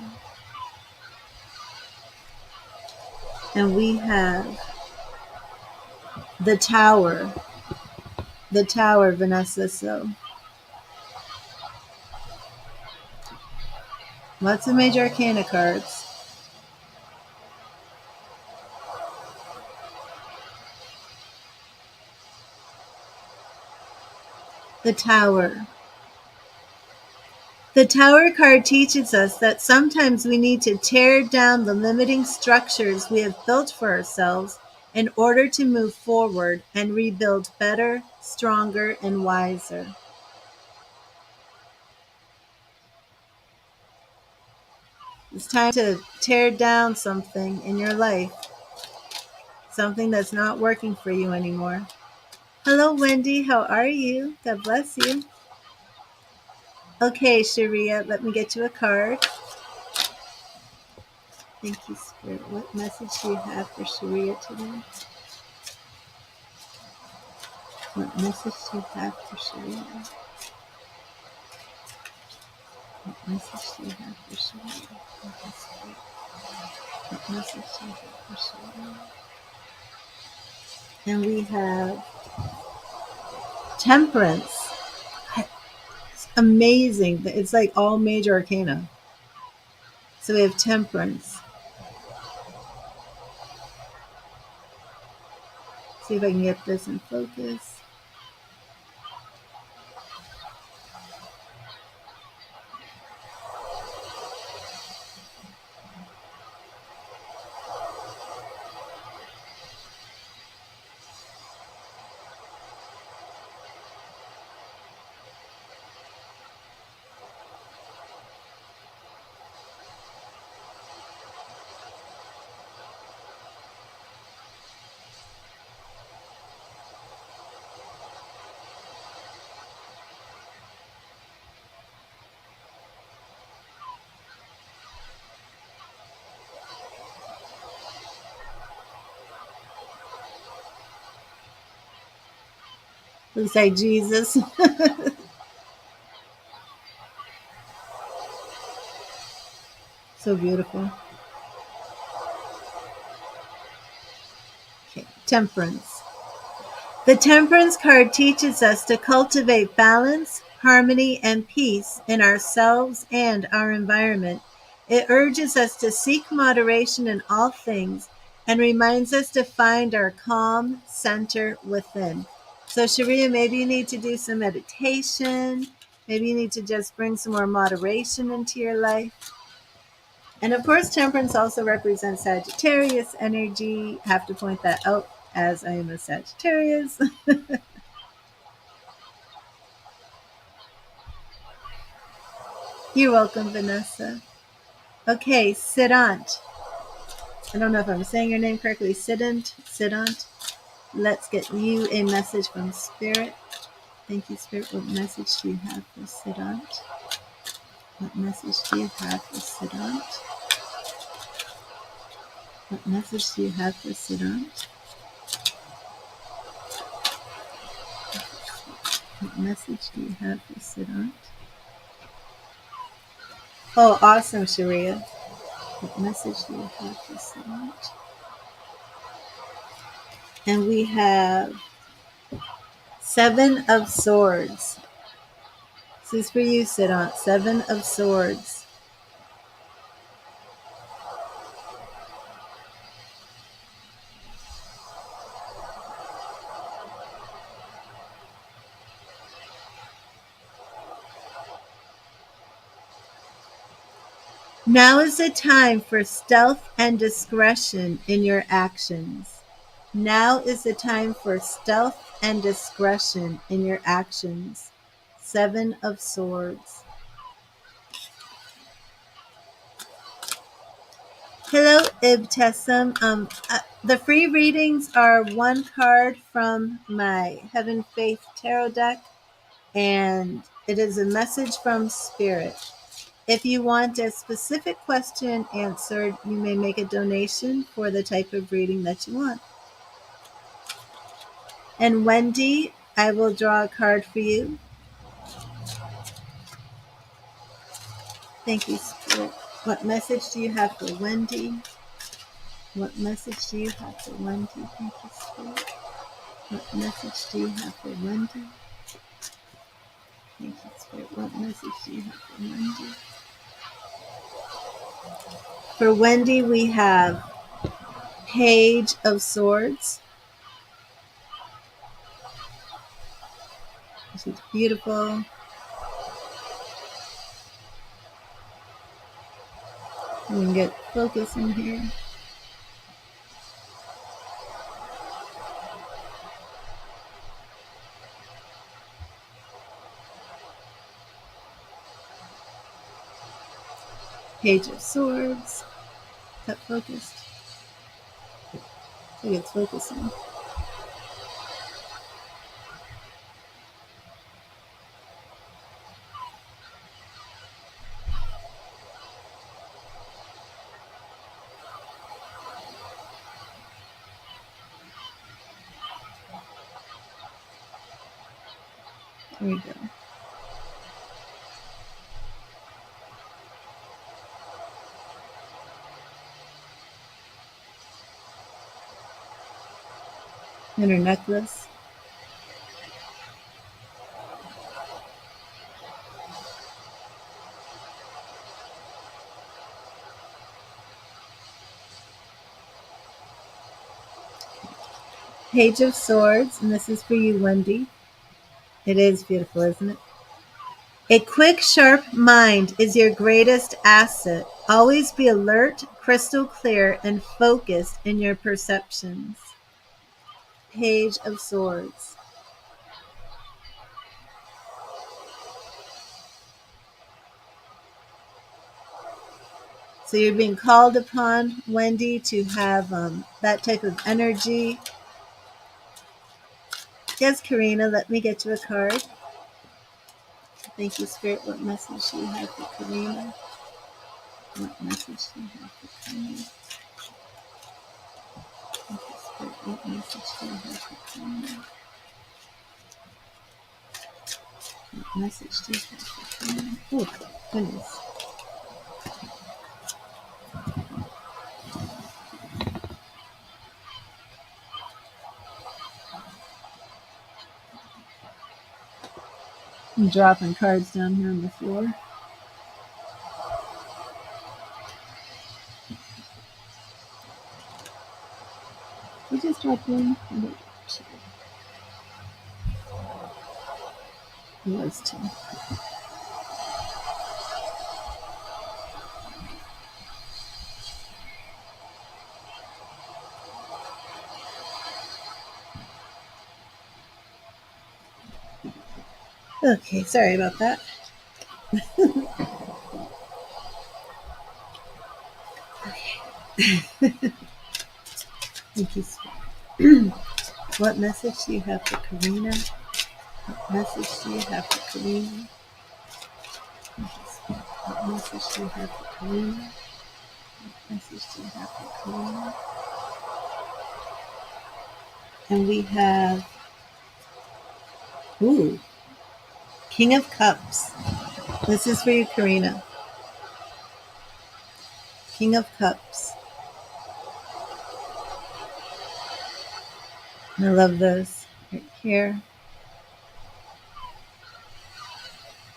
And we have the Tower. The Tower, Vanessa. So lots of major arcana cards. The Tower. The Tower card teaches us that sometimes we need to tear down the limiting structures we have built for ourselves in order to move forward and rebuild better, stronger, and wiser. It's time to tear down something in your life, something that's not working for you anymore. Hello, Wendy. How are you? God bless you. Okay, Sharia, let me get you a card. Thank you, Spirit. What message do you have for Sharia today? What message do you have for Sharia? What message do you have for Sharia? What message do you have for Sharia? And we have Temperance. It's amazing. It's like all major arcana. So we have Temperance. See if I can get this in focus. Looks like Jesus. So beautiful. Okay. Temperance. The Temperance card teaches us to cultivate balance, harmony, and peace in ourselves and our environment. It urges us to seek moderation in all things and reminds us to find our calm center within. So, Sharia, maybe you need to do some meditation. Maybe you need to just bring some more moderation into your life. And of course, Temperance also represents Sagittarius energy. I have to point that out as I am a Sagittarius. You're welcome, Vanessa. Okay, Siddhant. I don't know if I'm saying your name correctly. Siddhant. Let's get you a message from Spirit. Thank you, Spirit. What message do you have for Siddhant? What message do you have for Siddhant? What message do you have for Siddhant? What message do you have for Siddhant? Oh, awesome, Sharia. What message do you have for Siddhant? And we have Seven of Swords. This is for you, Siddhant. Seven of Swords. Now is the time for stealth and discretion in your actions. Now is the time for stealth and discretion in your actions. Seven of Swords. Hello, Ibtesam. The free readings are one card from my Heaven Faith Tarot deck, and it is a message from Spirit. If you want a specific question answered, you may make a donation for the type of reading that you want. And Wendy, I will draw a card for you. Thank you, Spirit. What message do you have for Wendy? What message do you have for Wendy? Thank you, Spirit. What message do you have for Wendy? Thank you, Spirit. What message do you have for Wendy? For Wendy, we have Page of Swords. This is beautiful. We can get focus in here. Page of Swords. Is that focused? I think it's focusing. There we go. And her necklace. Page of Swords, and this is for you, Wendy. It is beautiful, isn't it? A quick, sharp mind is your greatest asset. Always be alert, crystal clear, and focused in your perceptions. Page of Swords. So you're being called upon, Wendy, to have that type of energy. Yes, Karina, let me get you a card. Thank you, Spirit. What message do you have for Karina? What message do you have for Karina? Thank you, Spirit. What message do you have for Karina? What message do you have for Karina? Oh, goodness. I'm dropping cards down here on the floor. We just dropped one. It was two. Okay, sorry about that. Thank you. What message do you have for Karina? What message do you have for Karina? What message do you have for Karina? What message do you have for Karina? And we have, ooh, King of Cups. This is for you, Karina. King of Cups. I love those right here.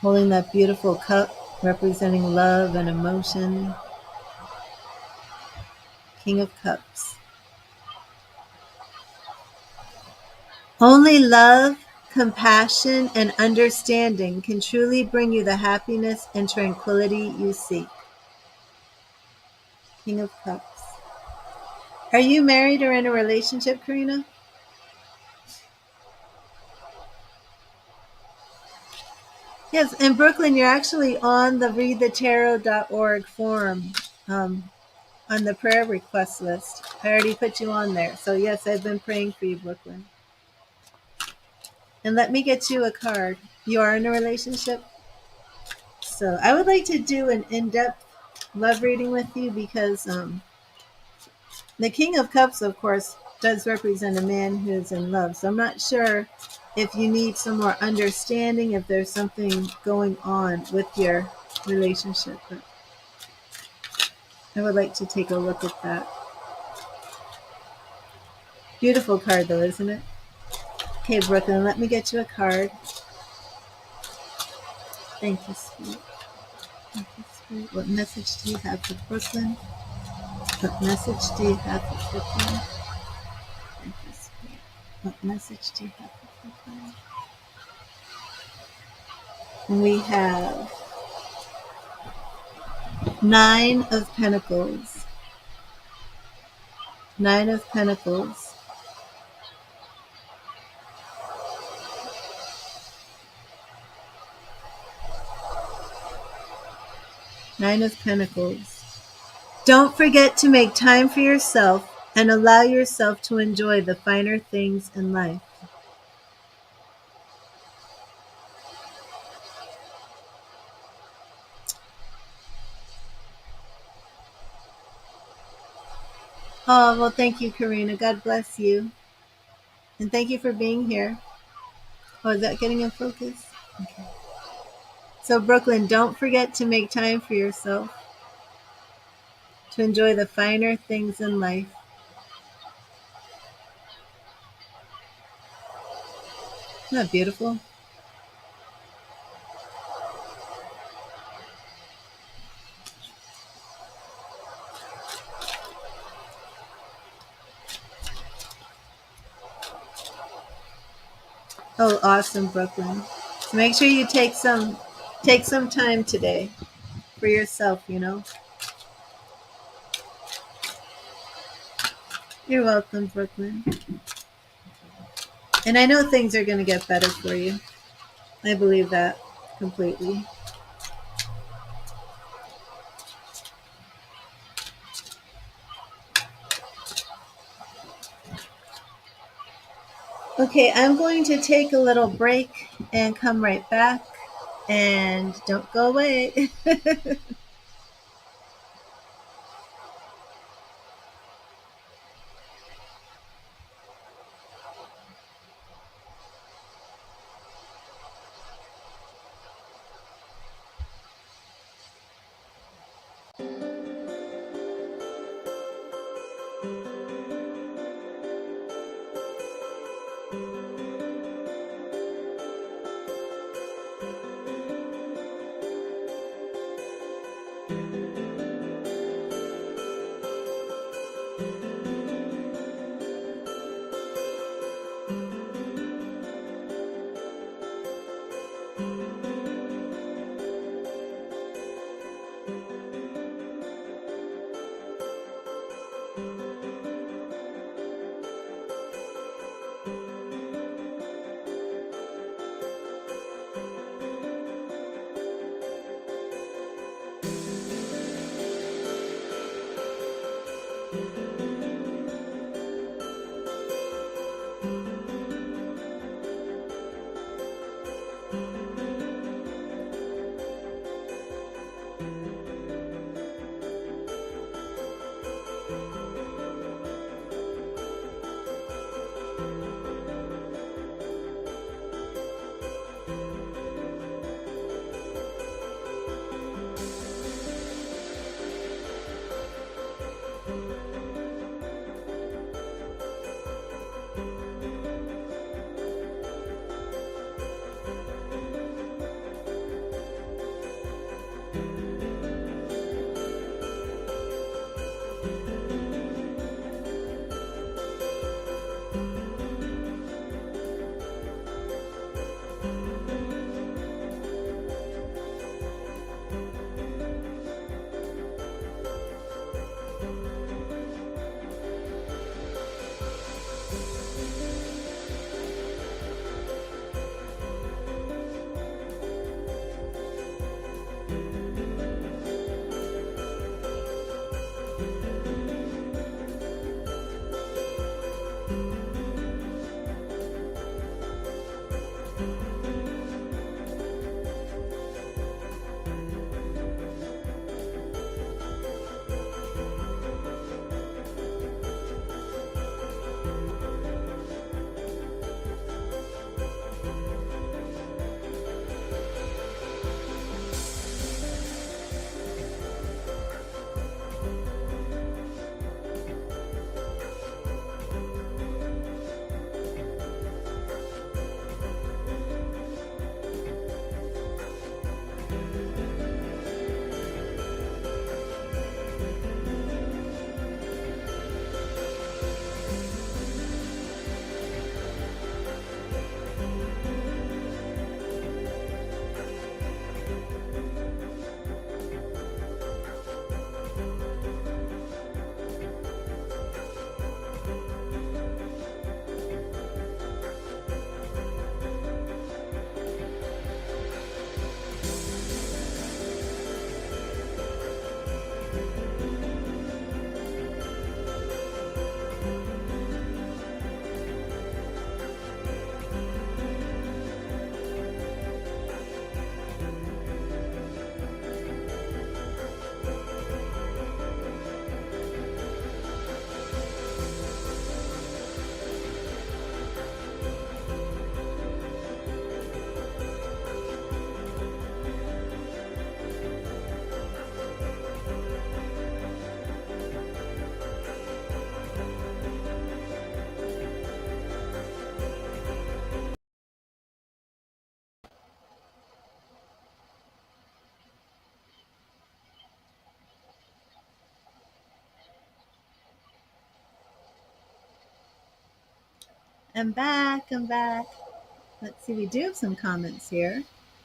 Holding that beautiful cup representing love and emotion. King of Cups. Only love, compassion, and understanding can truly bring you the happiness and tranquility you seek. King of Cups. Are you married or in a relationship, Karina? Yes, in Brooklyn, you're actually on the readthetarot.org forum on the prayer request list. I already put you on there. So, yes, I've been praying for you, Brooklyn. And let me get you a card. You are in a relationship? So, I would like to do an in-depth love reading with you because the King of Cups, of course, does represent a man who's in love. So I'm not sure if you need some more understanding, if there's something going on with your relationship. But I would like to take a look at that. Beautiful card, though, isn't it? Okay, Brooklyn, let me get you a card. Thank you, sweet. Thank you, sweet. What message do you have for Brooklyn? What message do you have for Brooklyn? Thank you, sweet. What message do you have for Brooklyn? And we have Nine of Pentacles. Nine of Pentacles. Nine of Pentacles. Don't forget to make time for yourself and allow yourself to enjoy the finer things in life. Oh, well, thank you, Karina. God bless you. And thank you for being here. Oh, is that getting in focus? Okay. So, Brooklyn, don't forget to make time for yourself to enjoy the finer things in life. Isn't that beautiful? Oh, awesome, Brooklyn. So make sure you take some time today for yourself, you know. You're welcome, Brooklyn. And I know things are going to get better for you. I believe that completely. Okay, I'm going to take a little break and come right back. And don't go away. I'm back. I'm back. Let's see. We do have some comments here.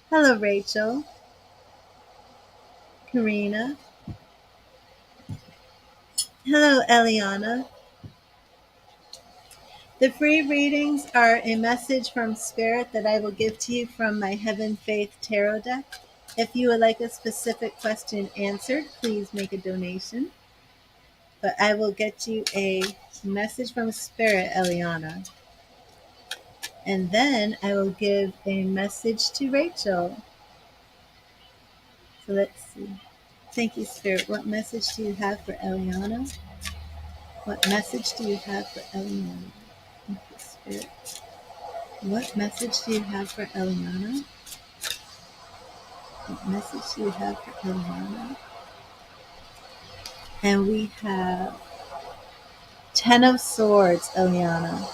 Hello, Rachel. Karina. Hello, Eliana. The free readings are a message from Spirit that I will give to you from my Heaven Faith Tarot deck. If you would like a specific question answered, please make a donation. But I will get you a message from Spirit, Eliana. And then I will give a message to Rachel. So let's see. Thank you, Spirit. What message do you have for Eliana? What message do you have for Eliana? Thank you, Spirit. What message do you have for Eliana? What message do you have for Eliana? And we have Ten of Swords, Eliana.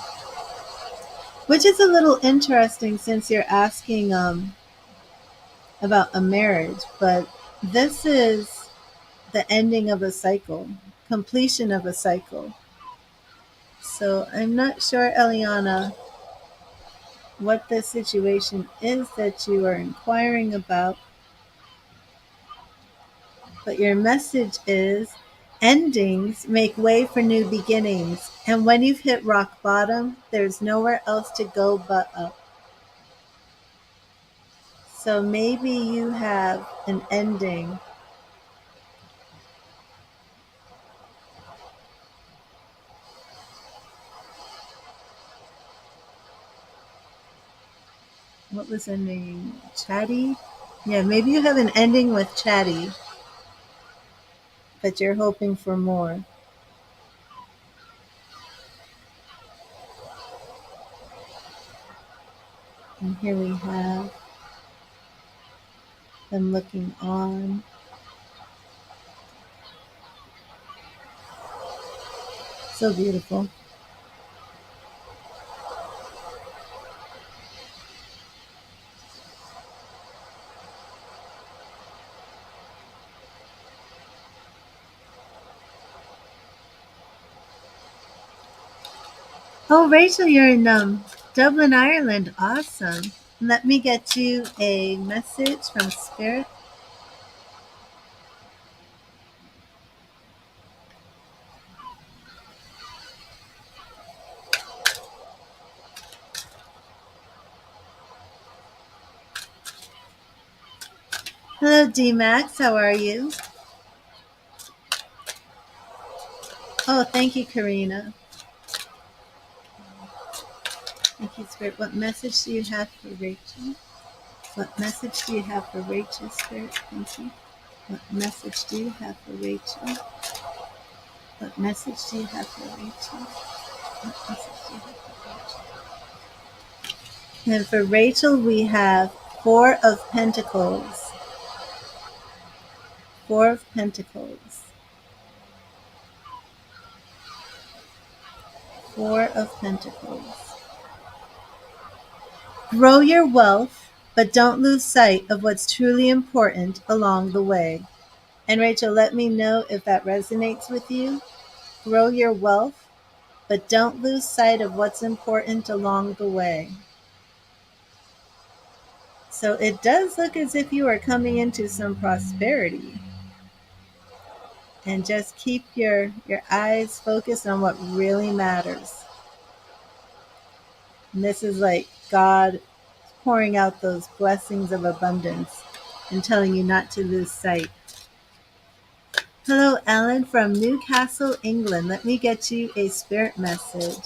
Which is a little interesting since you're asking about a marriage, but this is the ending of a cycle, completion of a cycle. So I'm not sure, Eliana, what the situation is that you are inquiring about. But your message is endings make way for new beginnings. And when you've hit rock bottom, there's nowhere else to go but up. So maybe you have an ending. What was her name? Chatty? Yeah, maybe you have an ending with Chatty, but you're hoping for more. And here we have them looking on. So beautiful. Oh, Rachel, you're in Dublin, Ireland. Awesome. Let me get you a message from Spirit. Hello, D-Max. How are you? Oh, thank you, Karina. Thank you, Spirit. What message do you have for Rachel? What message do you have for Rachel, Spirit? Thank you. What message do you have for Rachel? What message do you have for Rachel? What message do you have for Rachel? And for Rachel, we have Four of Pentacles. Four of Pentacles. Four of Pentacles. Grow your wealth, but don't lose sight of what's truly important along the way. And Rachel, let me know if that resonates with you. Grow your wealth, but don't lose sight of what's important along the way. So it does look as if you are coming into some prosperity. And just keep your eyes focused on what really matters. And this is like God pouring out those blessings of abundance and telling you not to lose sight. Hello, Ellen from Newcastle, England. Let me get you a spirit message.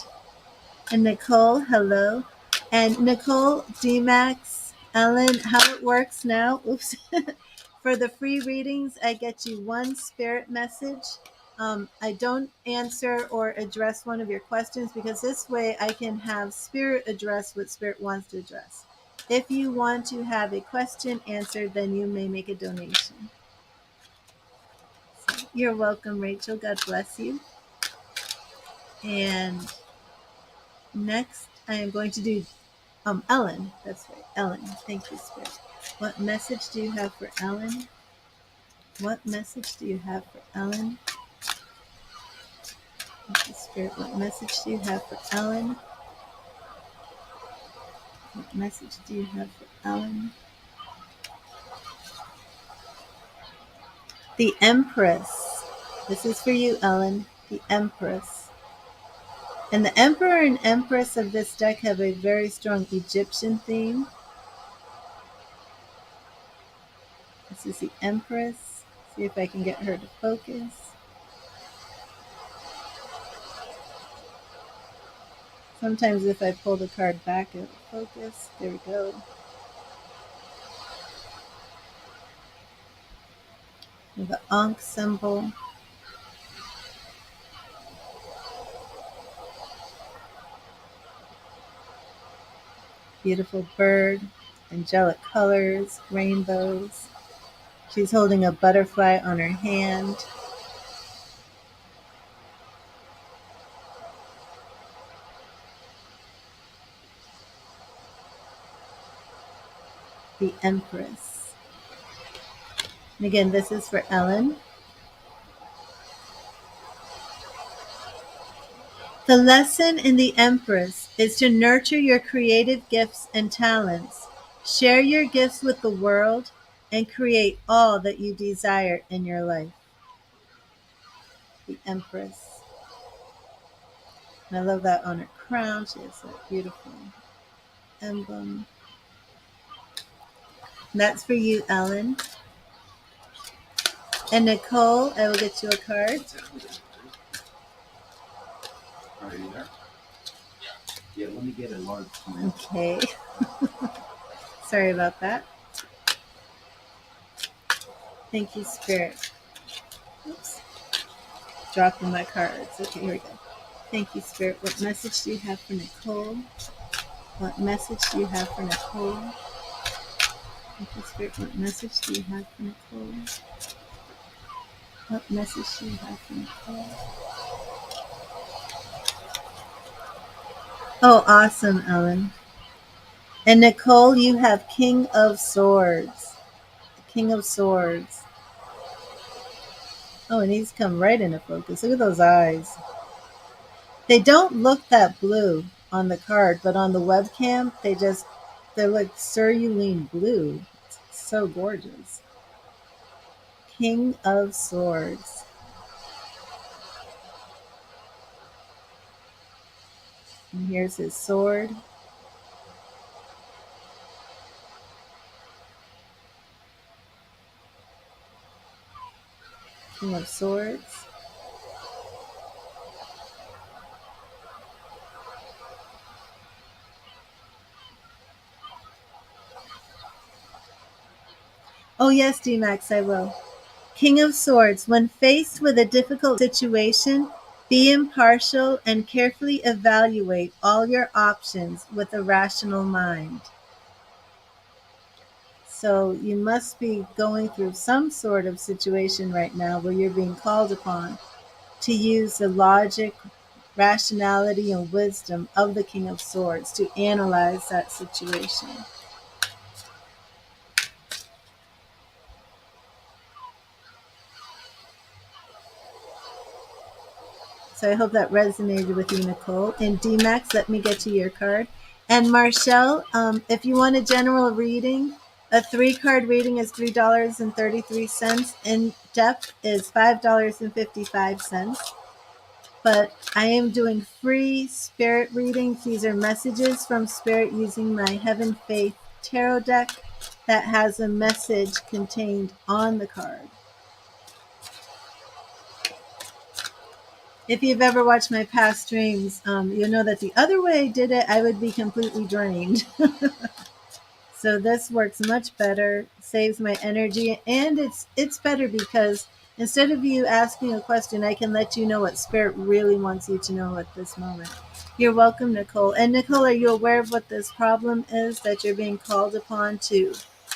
And Nicole, hello. And Nicole, D-Max, Ellen, how it works now. Oops. For the free readings, I get you one spirit message. I don't answer or address one of your questions because this way I can have spirit address what spirit wants to address. If you want to have a question answered, then you may make a donation. So you're welcome, Rachel. God bless you. And next, I am going to do Ellen. That's right, Ellen. Thank you, Spirit. What message do you have for Ellen? What message do you have for Ellen? Thank you, Spirit. What message do you have for Ellen? What message do you have for Ellen? The Empress. This is for you, Ellen. The Empress. And the Emperor and Empress of this deck have a very strong Egyptian theme. This is the Empress. See if I can get her to focus. Sometimes if I pull the card back, it will focus. There we go. The Ankh symbol. Beautiful bird. Angelic colors. Rainbows. She's holding a butterfly on her hand. The Empress. And again, this is for Ellen. The lesson in the Empress is to nurture your creative gifts and talents. Share your gifts with the world. and create all that you desire in your life. The Empress. And I love that on her crown. She has that beautiful emblem. And that's for you, Ellen. And Nicole, I will get you a card. Are you there? Yeah, let me get a large one. Okay. Sorry about that. Thank you, Spirit. Oops. Dropping my cards. Okay, here we go. Thank you, Spirit. What message do you have for Nicole? What message do you have for Nicole? Thank you, Spirit. What message do you have for Nicole? What message do you have for Nicole? Oh, awesome, Ellen. And Nicole, you have King of Swords. King of Swords. Oh, and he's come right into focus. Look at those eyes. They don't look that blue on the card, but on the webcam, they're like cerulean blue. It's so gorgeous. King of Swords. And here's his sword. King of Swords. Oh, yes, D-Max, I will. King of Swords. When faced with a difficult situation, be impartial and carefully evaluate all your options with a rational mind. So you must be going through some sort of situation right now where you're being called upon to use the logic, rationality, and wisdom of the King of Swords to analyze that situation. So I hope that resonated with you, Nicole. And D-Max, let me get to your card. And Marshall, if you want a general reading, a 3-card reading is $3.33. In depth is $5.55. But I am doing free spirit readings. These are messages from Spirit using my Heaven Faith Tarot deck that has a message contained on the card. If you've ever watched my past streams, you'll know that the other way I did it, I would be completely drained. So this works much better, saves my energy, and it's better because instead of you asking a question, I can let you know what Spirit really wants you to know at this moment. You're welcome, Nicole. And Nicole, are you aware of what this problem is that you're being called upon to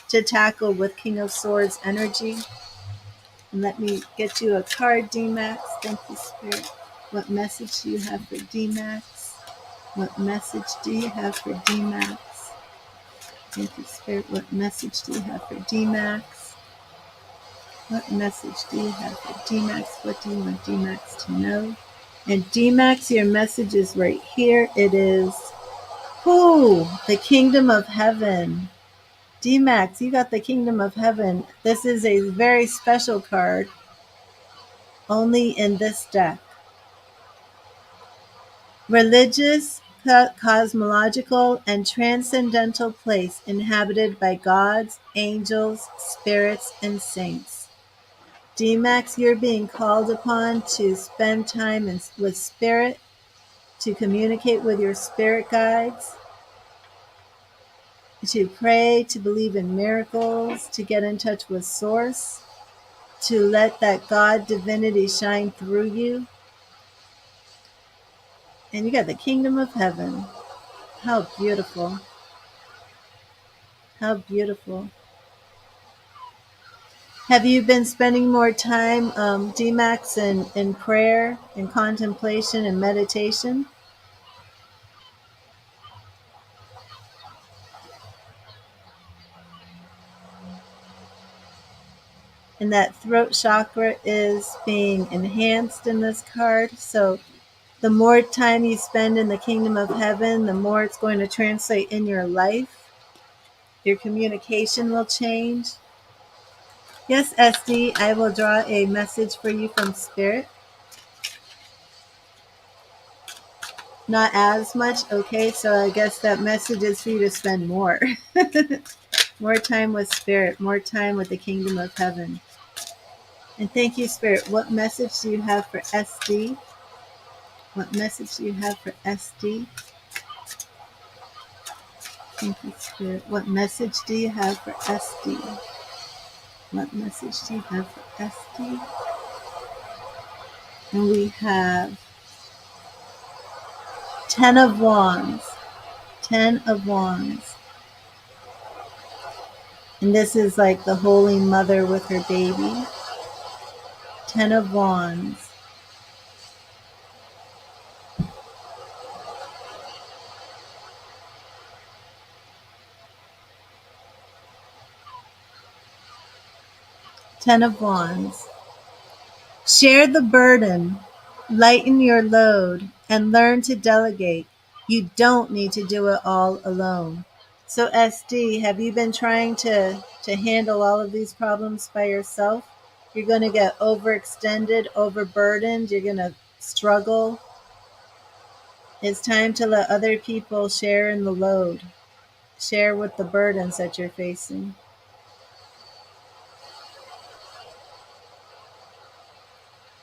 tackle with King of Swords energy? And let me get you a card, D-Max. Thank you, Spirit. What message do you have for D-Max? What message do you have for D-Max? Thank you, Spirit. What message do you have for D-Max? What message do you have for D-Max? What do you want D-Max to know? And D-Max, your message is right here. It is, the Kingdom of Heaven. D-Max, you got the Kingdom of Heaven. This is a very special card, only in this deck. Religious, cosmological, and transcendental place inhabited by gods, angels, spirits, and saints. D-Max, you're being called upon to spend time with Spirit, to communicate with your spirit guides, to pray, to believe in miracles, to get in touch with Source, to let that God divinity shine through you. And you got the Kingdom of Heaven. How beautiful. How beautiful. Have you been spending more time, D-Max, in prayer and contemplation and meditation? And that throat chakra is being enhanced in this card. So the more time you spend in the Kingdom of Heaven, the more it's going to translate in your life. Your communication will change. Yes, SD, I will draw a message for you from Spirit. Not as much. Okay, so I guess that message is for you to spend more. More time with Spirit, more time with the kingdom of heaven. And thank you, Spirit. What message do you have for SD? What message do you have for SD? Thank you, Spirit. What message do you have for SD? What message do you have for SD? And we have 10 of Wands. 10 of Wands. And this is like the Holy Mother with her baby. 10 of Wands. Ten of Wands. Share the burden, lighten your load, and learn to delegate. You don't need to do it all alone. So SD, have you been trying to handle all of these problems by yourself? You're going to get overextended, overburdened. You're going to struggle. It's time to let other people share in the load, share with the burdens that you're facing.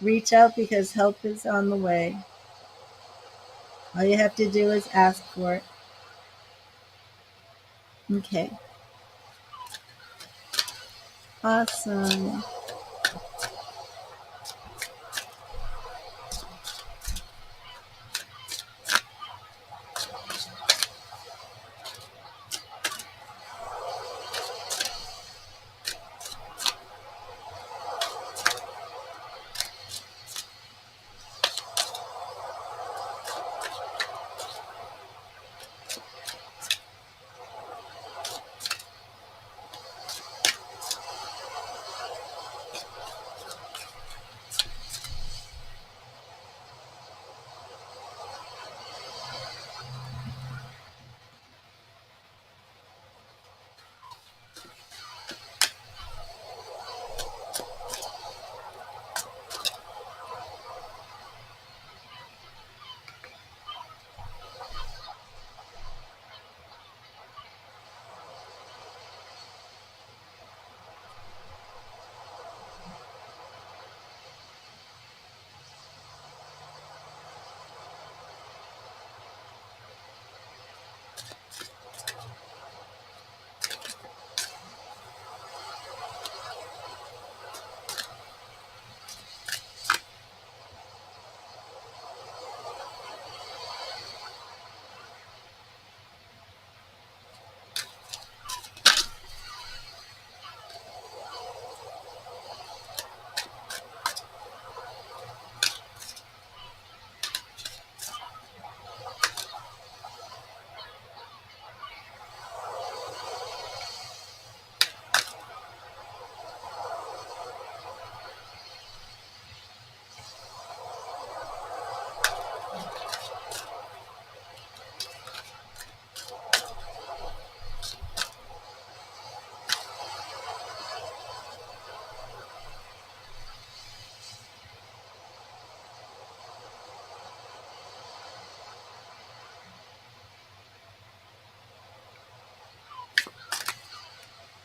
Reach out because help is on the way. All you have to do is ask for it. Okay. Awesome.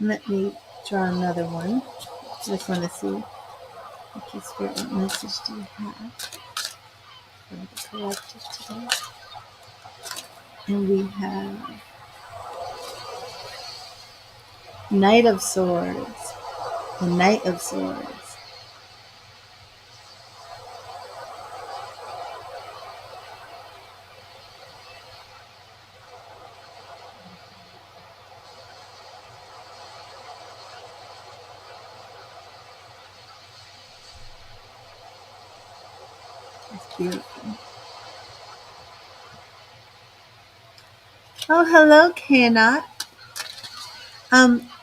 Let me draw another one. Just want to see. Okay, Spirit, what message do you have for the collective today? And we have Knight of Swords. The Knight of Swords. It's beautiful. Oh, hello, Cannot.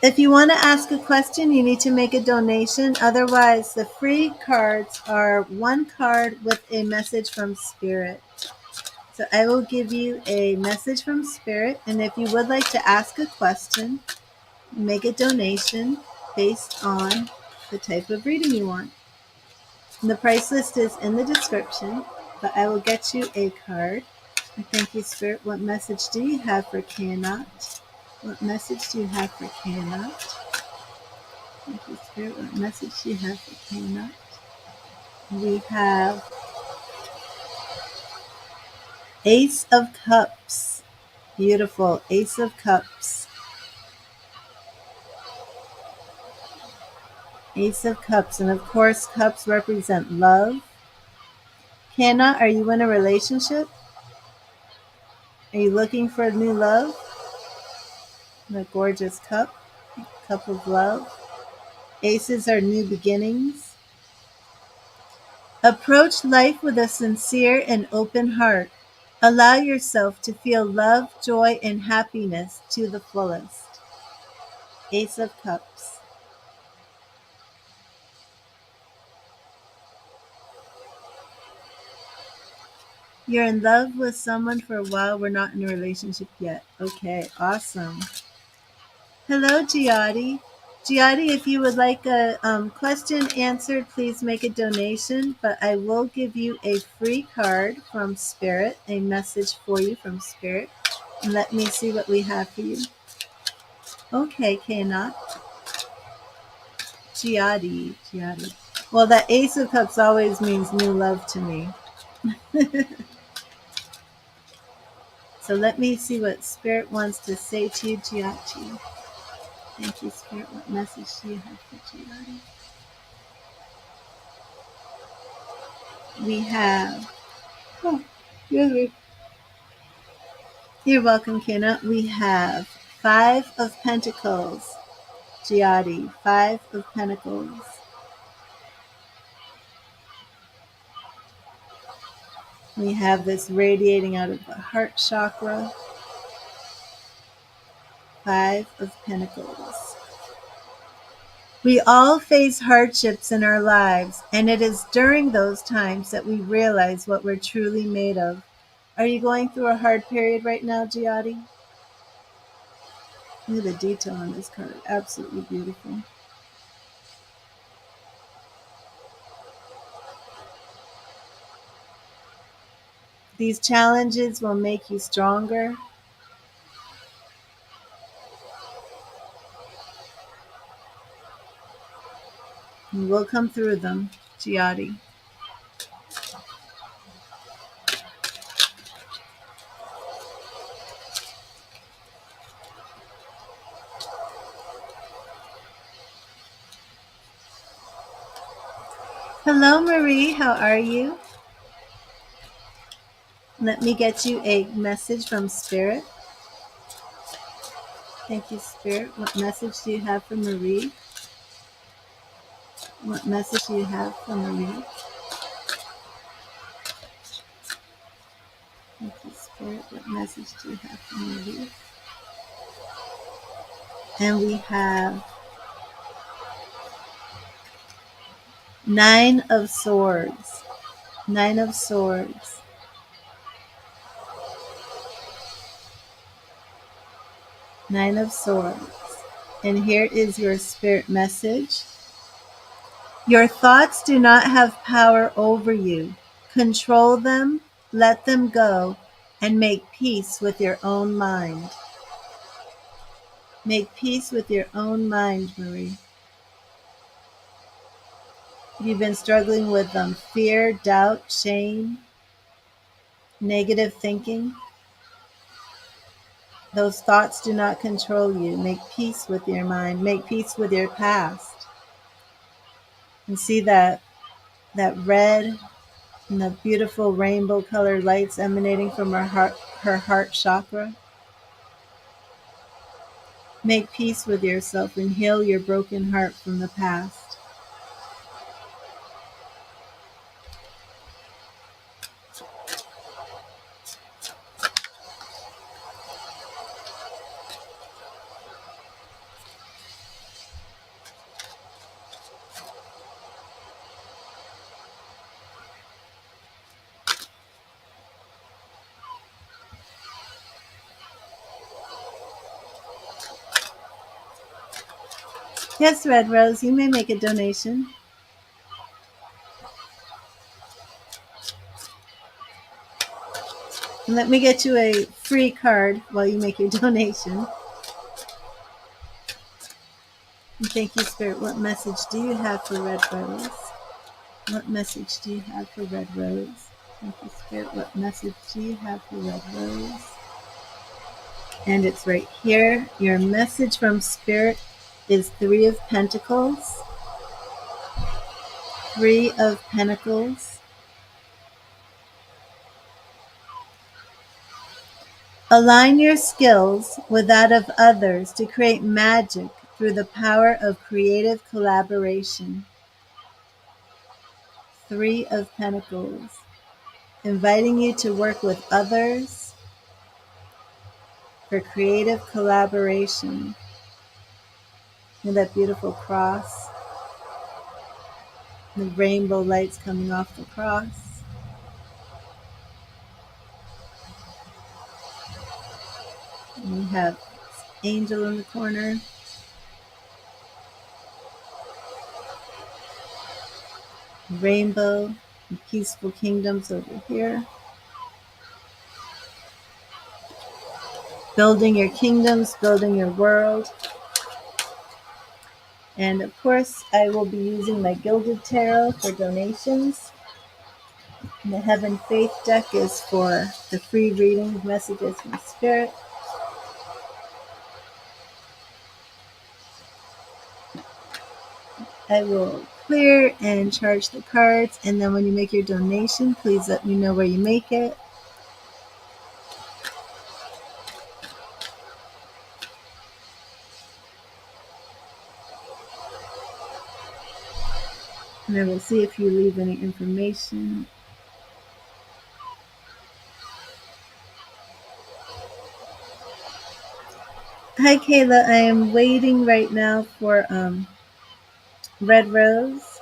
If you want to ask a question, you need to make a donation. Otherwise, the free cards are one card with a message from Spirit. So I will give you a message from Spirit, and if you would like to ask a question, make a donation based on the type of reading you want. And the price list is in the description, but I will get you a card. And thank you, Spirit. What message do you have for cannot? What message do you have for cannot? Thank you, Spirit. What message do you have for cannot? We have Ace of Cups. Beautiful. Ace of Cups. Ace of Cups. And of course, cups represent love. Cannot, are you in a relationship? Are you looking for a new love? The gorgeous cup. Cup of love. Aces are new beginnings. Approach life with a sincere and open heart. Allow yourself to feel love, joy, and happiness to the fullest. Ace of Cups. You're in love with someone for a while. We're not in a relationship yet. Okay, awesome. Hello, Giadi. Giadi, if you would like a question answered, please make a donation, but I will give you a free card from Spirit, a message for you from Spirit. And let me see what we have for you. Okay, Kana. Giadi. Well, that Ace of Cups always means new love to me. So let me see what Spirit wants to say to you, Giadi. Thank you, Spirit. What message do you have for Giadi? We have... Oh, really? You're welcome, Kenna. We have Five of Pentacles. Giadi, Five of Pentacles. We have this radiating out of the heart chakra. Five of Pentacles. We all face hardships in our lives, and it is during those times that we realize what we're truly made of. Are you going through a hard period right now, Giadi? Look at the detail on this card. Absolutely beautiful. These challenges will make you stronger. You will come through them, Giadi. Hello, Marie. How are you? Let me get you a message from Spirit. Thank you, Spirit. What message do you have for Marie? What message do you have for Marie? Thank you, Spirit. What message do you have for Marie? And we have Nine of Swords. Nine of Swords. Nine of Swords. And here is your Spirit message. Your thoughts do not have power over you. Control them, let them go, and make peace with your own mind. Make peace with your own mind, Marie. You've been struggling with fear, doubt, shame, negative thinking. Those thoughts do not control you. Make peace with your mind. Make peace with your past. And see that red and the beautiful rainbow colored lights emanating from her heart chakra. Make peace with yourself and heal your broken heart from the past. Yes, Red Rose, you may make a donation. And let me get you a free card while you make your donation. And thank you, Spirit. What message do you have for Red Rose? What message do you have for Red Rose? Thank you, Spirit. What message do you have for Red Rose? And it's right here. Your message from Spirit is Three of Pentacles. Three of Pentacles. Align your skills with that of others to create magic through the power of creative collaboration. Three of Pentacles. Inviting you to work with others for creative collaboration. And that beautiful cross. The rainbow lights coming off the cross. And we have angel in the corner. Rainbow and peaceful kingdoms over here. Building your kingdoms, building your world. And of course, I will be using my Gilded Tarot for donations. And the Heaven Faith deck is for the free reading messages from Spirit. I will clear and charge the cards, and then when you make your donation, please let me know where you make it. And I will see if you leave any information. Hi, Kayla. I am waiting right now for Red Rose.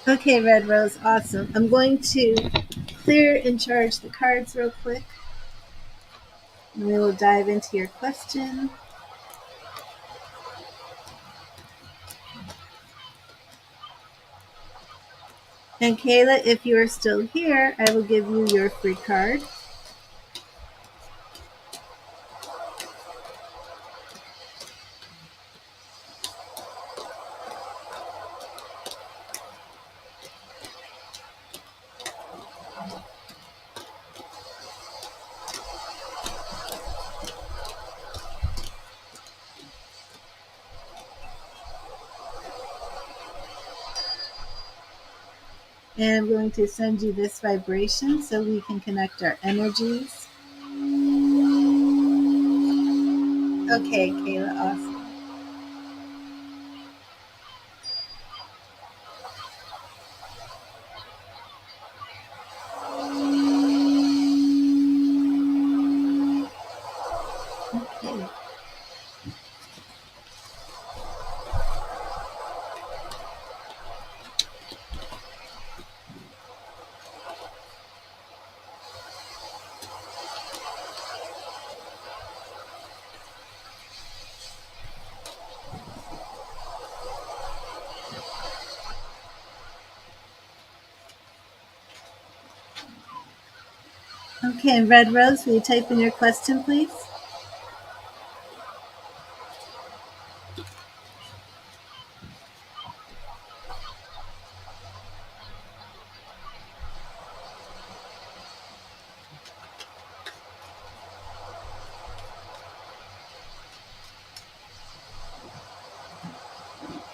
Okay, Red Rose, awesome. I'm going to clear and charge the cards real quick. And we will dive into your question. And Kayla, if you are still here, I will give you your free card. And I'm going to send you this vibration so we can connect our energies. Okay, Kayla, awesome. Okay. Okay, and Red Rose, will you type in your question, please?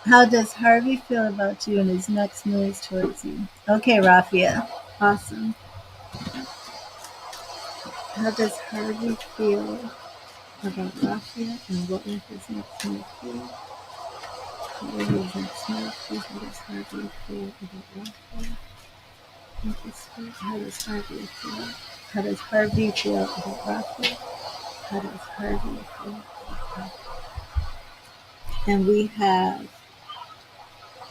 How does Harvey feel about you and his next moves towards you? Okay, Rafia. Awesome. How does Harvey feel about Rafia and what will his next move be? What will his next move be? How does Harvey feel about Rafia? How does Harvey feel? How does Harvey feel about Rafia? How does Harvey feel about Rafia? And we have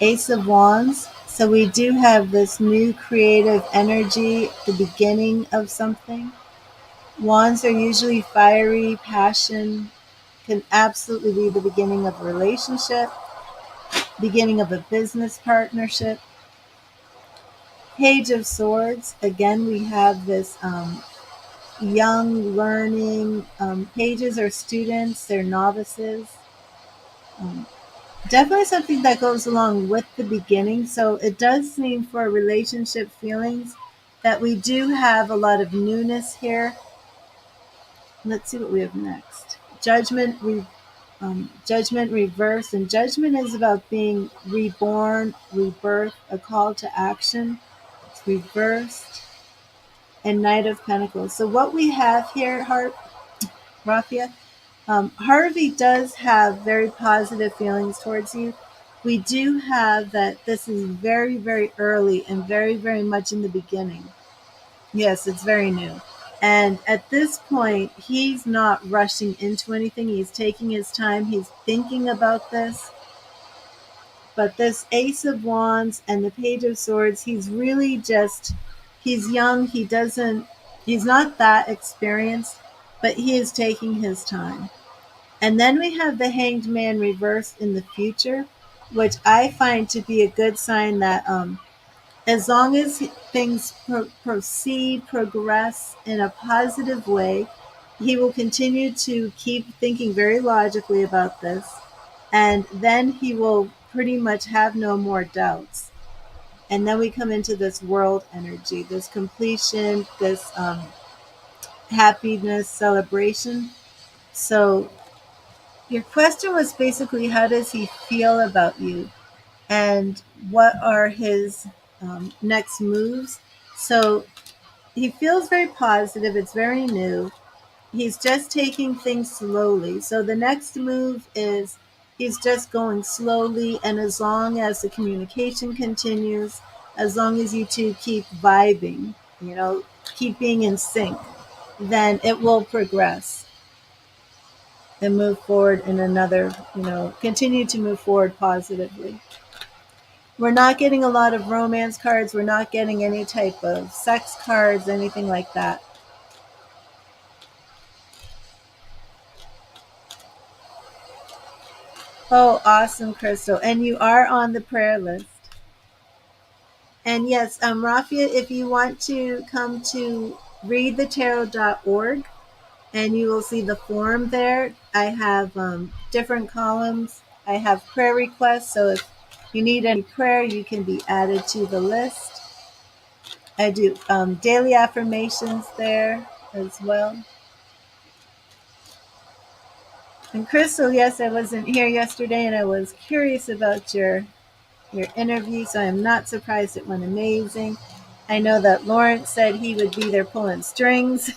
Ace of Wands. So we do have this new creative energy, the beginning of something. Wands are usually fiery, passion, can absolutely be the beginning of a relationship, beginning of a business partnership. Page of Swords, again, we have this young learning. Pages are students, they're novices. Um, Definitely something that goes along with the beginning. So it does seem for relationship feelings that we do have a lot of newness here. Let's see what we have next. Judgment reverse, and judgment is about being reborn, rebirth, a call to action. It's reversed, and Knight of Pentacles. So what we have here, Rafia, Harvey does have very positive feelings towards you. We do have that this is very, very early and very, very much in the beginning. Yes, it's very new. And at this point, he's not rushing into anything. He's taking his time. He's thinking about this. But this Ace of Wands and the Page of Swords, he's really just, he's young. He's not that experienced, but he is taking his time. And then we have the Hanged Man reversed in the future, which I find to be a good sign that as long as things proceed, progress in a positive way, he will continue to keep thinking very logically about this. And then he will pretty much have no more doubts. And then we come into this world energy, this completion, this happiness, celebration. So your question was basically how does he feel about you and what are his next moves? So he feels very positive. It's very new. He's just taking things slowly. So the next move is he's just going slowly. And as long as the communication continues, as long as you two keep vibing, keep being in sync, then it will progress and move forward in another, continue to move forward positively. We're not getting a lot of romance cards. We're not getting any type of sex cards, anything like that. Oh, awesome, Crystal. And you are on the prayer list. And yes, Rafia, if you want to come to readthetarot.org and you will see the form there. I have different columns. I have prayer requests. So if you need any prayer, you can be added to the list. I do daily affirmations there as well. And Crystal, yes, I wasn't here yesterday and I was curious about your your interview, so I'm not surprised it went amazing. I know that Lawrence said he would be there pulling strings.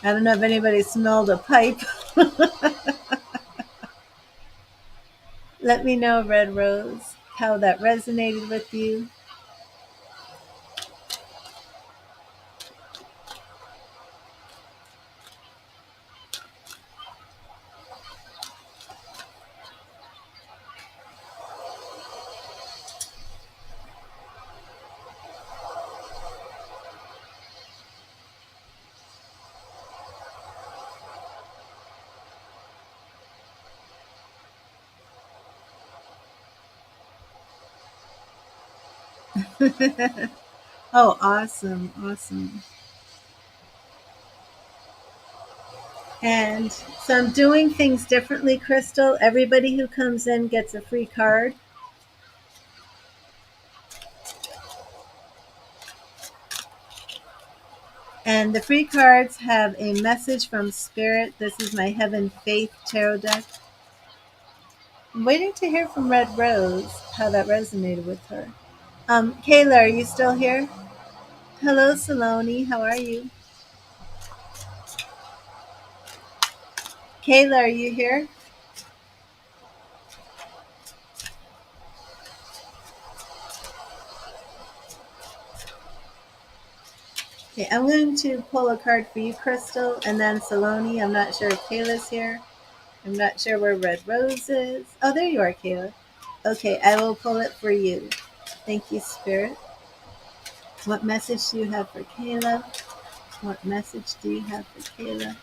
I don't know if anybody smelled a pipe. Let me know, Red Rose, how that resonated with you. Oh, awesome, awesome. And so I'm doing things differently, Crystal. Everybody who comes in gets a free card. And the free cards have a message from Spirit. This is my Heaven Faith Tarot deck. I'm waiting to hear from Red Rose how that resonated with her. Kayla, are you still here? Hello, Saloni. How are you? Kayla, are you here? Okay, I'm going to pull a card for you, Crystal, and then Saloni. I'm not sure if Kayla's here. I'm not sure where Red Rose is. Oh, there you are, Kayla. Okay, I will pull it for you. Thank you, Spirit. What message do you have for Kayla? What message do you have for Kayla?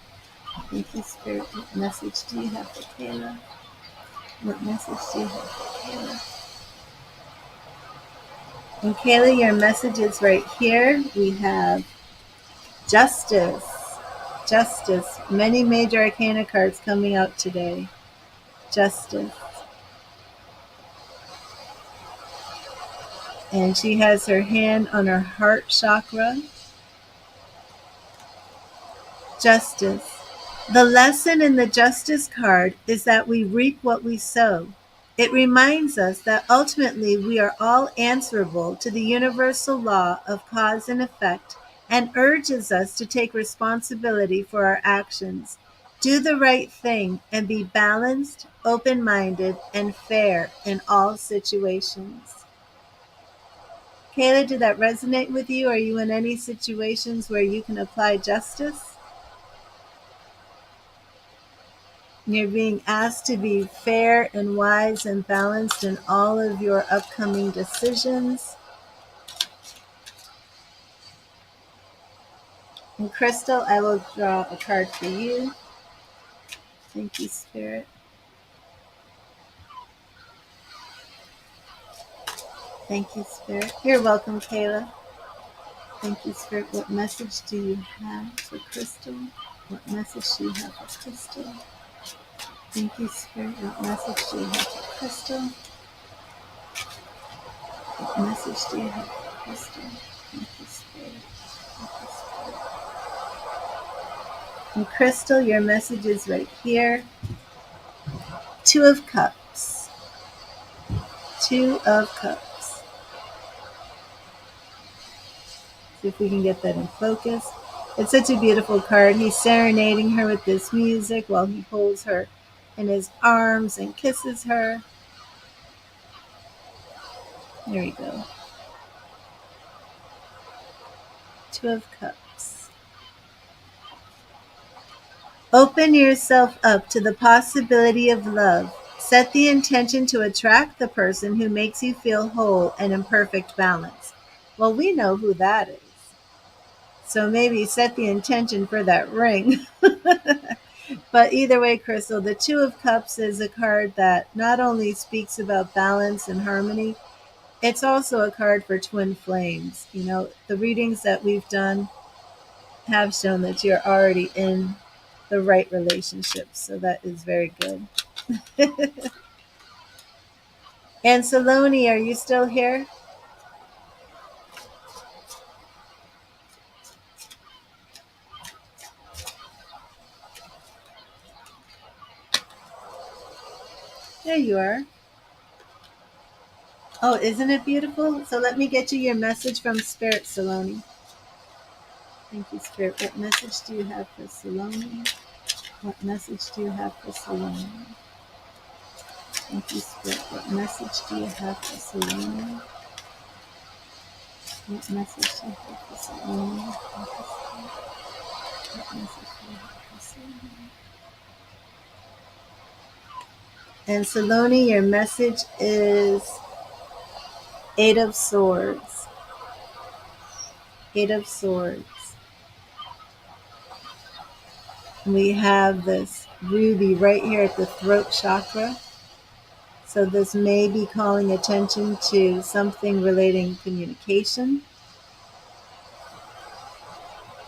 Thank you, Spirit. What message do you have for Kayla? What message do you have for Kayla? And Kayla, your message is right here. We have Justice. Justice. Many major arcana cards coming out today. Justice. And she has her hand on her heart chakra. Justice. The lesson in the Justice card is that we reap what we sow. It reminds us that ultimately we are all answerable to the universal law of cause and effect and urges us to take responsibility for our actions, do the right thing, and be balanced, open-minded, and fair in all situations. Kayla, did that resonate with you? Are you in any situations where you can apply justice? You're being asked to be fair and wise and balanced in all of your upcoming decisions. And Crystal, I will draw a card for you. Thank you, Spirit. Thank you, Spirit. You're welcome, Kayla. Thank you, Spirit. What message do you have for Crystal? What message do you have for Crystal? Thank you, Spirit. What message do you have for Crystal? What message do you have for Crystal? Thank you, Spirit. Thank you, Spirit. And Crystal, your message is right here. Two of Cups. Two of Cups. See if we can get that in focus. It's such a beautiful card. He's serenading her with this music while he holds her in his arms and kisses her. There we go. Two of Cups. Open yourself up to the possibility of love. Set the intention to attract the person who makes you feel whole and in perfect balance. Well, we know who that is. So maybe set the intention for that ring. But either way, Crystal, the Two of Cups is a card that not only speaks about balance and harmony, it's also a card for twin flames. You know, the readings that we've done have shown that you're already in the right relationship. So that is very good. And Saloni, are you still here? There you are. Oh, isn't it beautiful? So let me get you your message from Spirit, Saloni. Thank you, Spirit. What message do you have for Saloni? What message do you have for Saloni? Thank you, Spirit. What message do you have for Saloni? What message do you have for Saloni? What message do you have for Saloni? And Saloni, your message is Eight of Swords. Eight of Swords. We have this ruby right here at the throat chakra. So this may be calling attention to something relating communication.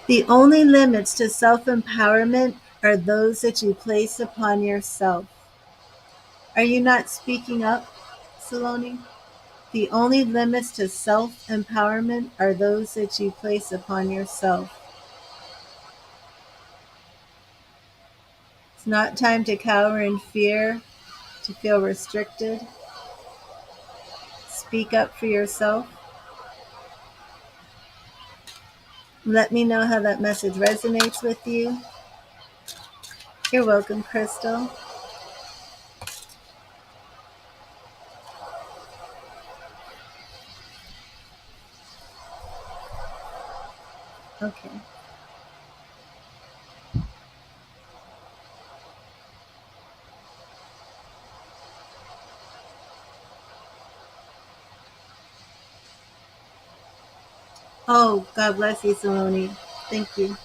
The only limits to self-empowerment are those that you place upon yourself. Are you not speaking up, Saloni? The only limits to self-empowerment are those that you place upon yourself. It's not time to cower in fear, to feel restricted. Speak up for yourself. Let me know how that message resonates with you. You're welcome, Crystal. Okay. Oh, God bless you, Saloni. Thank you.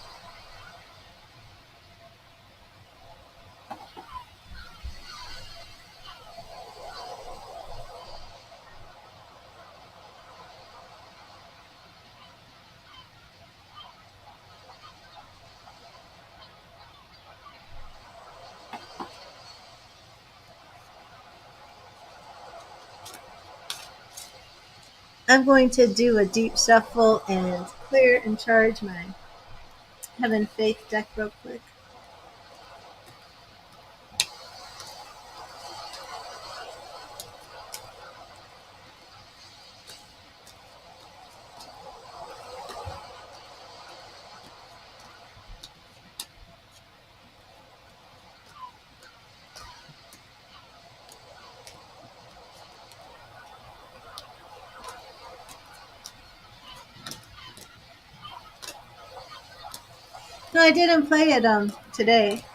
I'm going to do a deep shuffle and clear and charge my Heaven Faith deck real quick. No, I didn't play it today.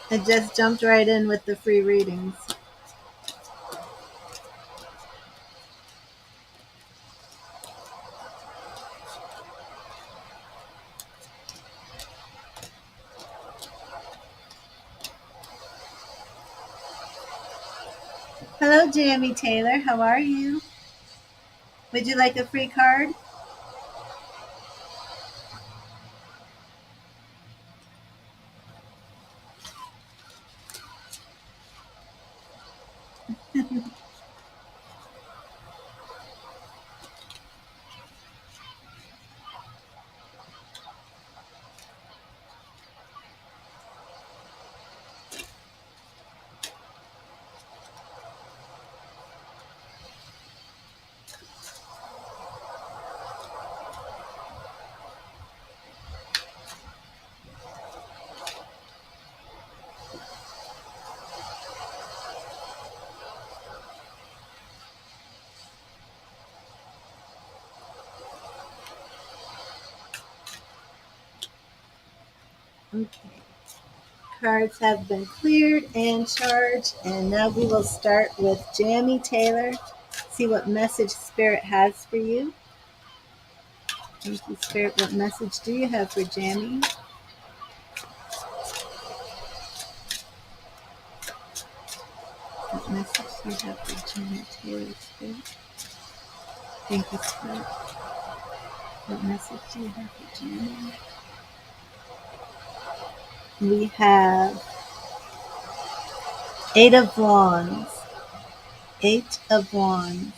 I just jumped right in with the free readings. Hello, Jamie Taylor. How are you? Would you like a free card? Okay. Cards have been cleared and charged, and now we will start with Jamie Taylor. See what message Spirit has for you. Thank you, Spirit. What message do you have for Jamie? What message do you have for Jamie Taylor, Spirit? Thank you, Spirit. What message do you have for Jamie? We have Eight of Wands. Eight of Wands.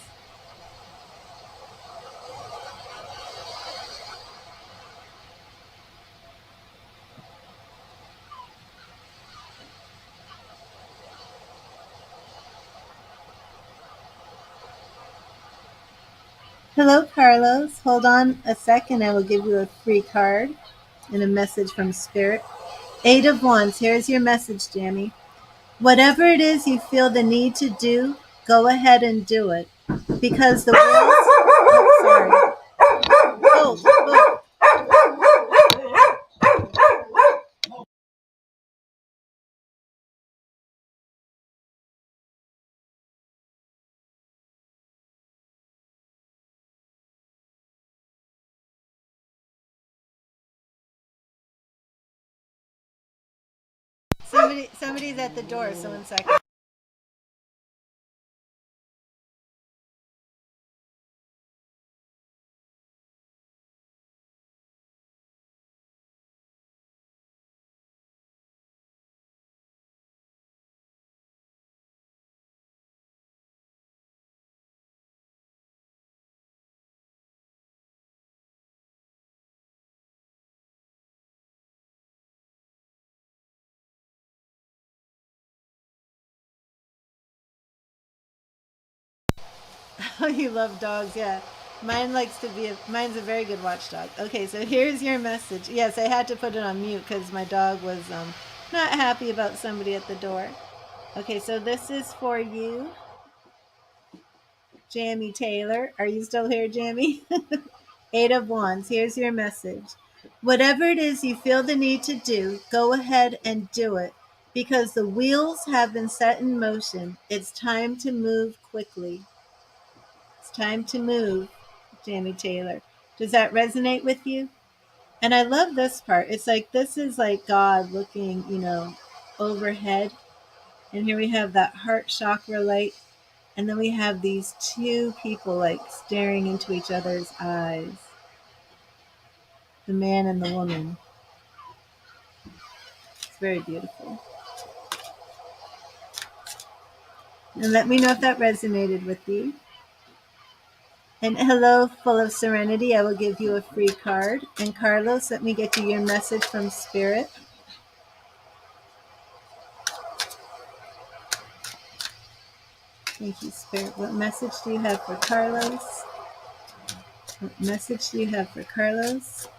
Hello, Carlos. Hold on a second. I will give you a free card and a message from Spirit. Eight of Wands. Here's your message, Jamie. Whatever it is you feel the need to do, go ahead and do it. Because the world. Oh, sorry. Oh. Somebody's at the door, so 1 second. Oh, you love dogs, yeah. Mine's a very good watchdog. Okay, so here's your message. Yes, I had to put it on mute because my dog was not happy about somebody at the door. Okay, so this is for you, Jamie Taylor. Are you still here, Jamie? Eight of Wands. Here's your message. Whatever it is you feel the need to do, go ahead and do it because the wheels have been set in motion. It's time to move quickly. It's time to move, Jamie Taylor. Does that resonate with you? And I love this part. It's like this is like God looking, overhead. And here we have that heart chakra light. And then we have these two people like staring into each other's eyes, the man and the woman. It's very beautiful. And let me know if that resonated with you. And hello, full of serenity. I will give you a free card. And Carlos, let me get you your message from Spirit. Thank you, Spirit. What message do you have for Carlos? What message do you have for Carlos?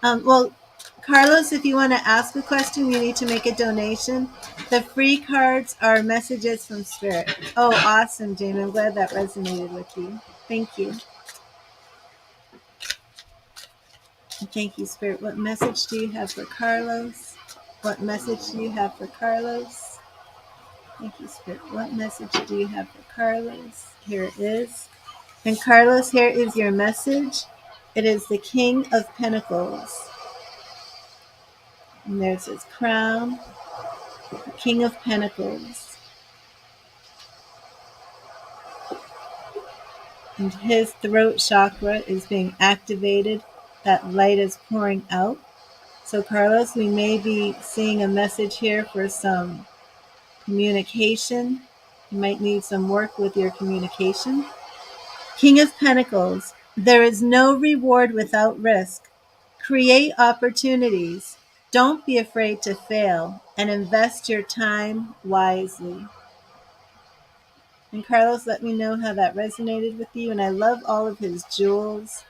Well, Carlos, if you want to ask a question, you need to make a donation. The free cards are messages from Spirit. Oh, awesome, Jamie. I'm glad that resonated with you. Thank you. Thank you, Spirit. What message do you have for Carlos? What message do you have for Carlos? Thank you, Spirit. What message do you have for Carlos? Here it is. And Carlos, here is your message. It is the King of Pentacles. And there's his crown, the King of Pentacles. And his throat chakra is being activated. That light is pouring out. So, Carlos, we may be seeing a message here for some communication. You might need some work with your communication. King of Pentacles, there is no reward without risk. Create opportunities. Don't be afraid to fail and invest your time wisely. And Carlos, let me know how that resonated with you. And I love all of his jewels.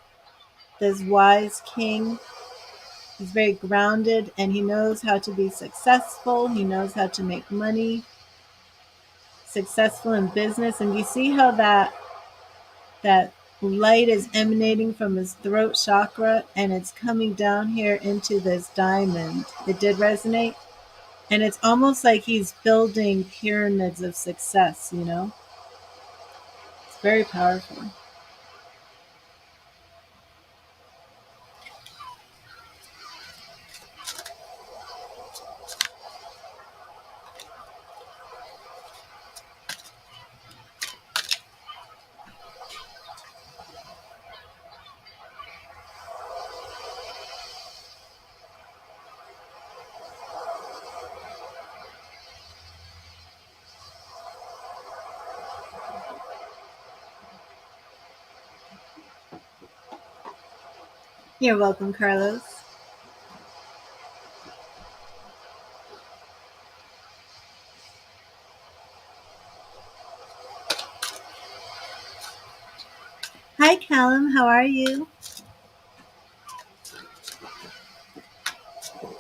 This wise king, he's very grounded and he knows how to be successful. He knows how to make money, successful in business. And you see how that light is emanating from his throat chakra and it's coming down here into this diamond. It did resonate. And it's almost like he's building pyramids of success, It's very powerful. You're welcome, Carlos. Hi, Callum. How are you?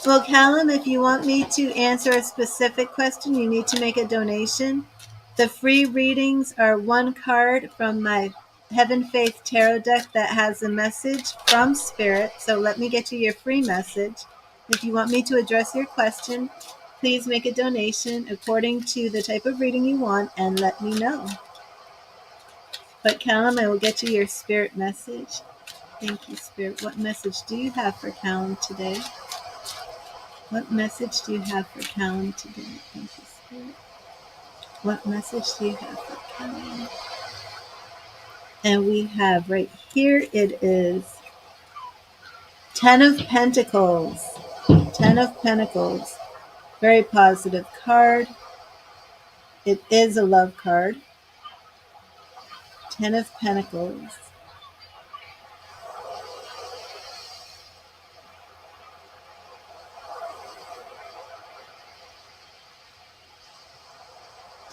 Well, Callum, if you want me to answer a specific question, you need to make a donation. The free readings are one card from my Heaven Faith Tarot deck that has a message from Spirit. So let me get you your free message. If you want me to address your question, please make a donation according to the type of reading you want and let me know. But Callum, I will get you your Spirit message. Thank you, Spirit. What message do you have for Callum today? What message do you have for Callum today? Thank you, Spirit. What message do you have for Callum? And we have right here, it is 10 of Pentacles. 10 of Pentacles. Very positive card. It is a love card. 10 of Pentacles.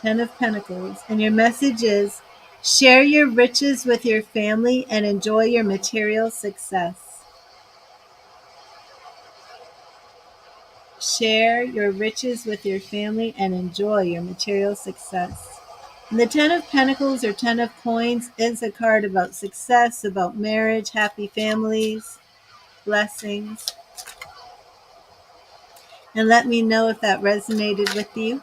Ten of Pentacles. And your message is, share your riches with your family and enjoy your material success. Share your riches with your family and enjoy your material success. And the Ten of Pentacles or 10 of Coins is a card about success, about marriage, happy families, blessings. And let me know if that resonated with you.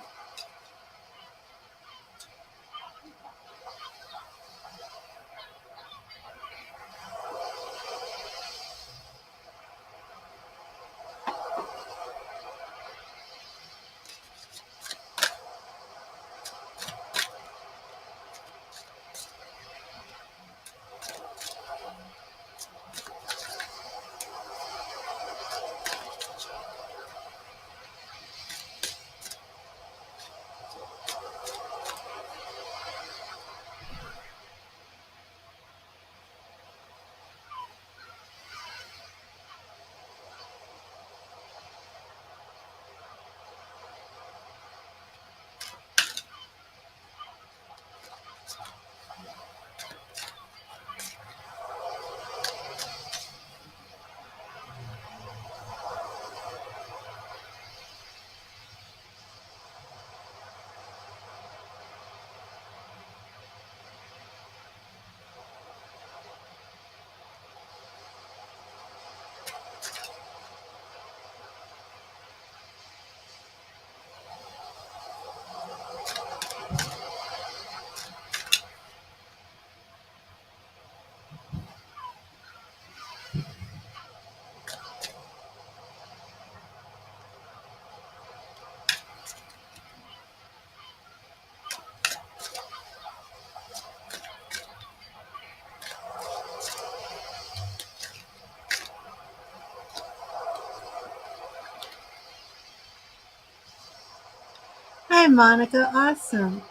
Hi, Monica. Awesome.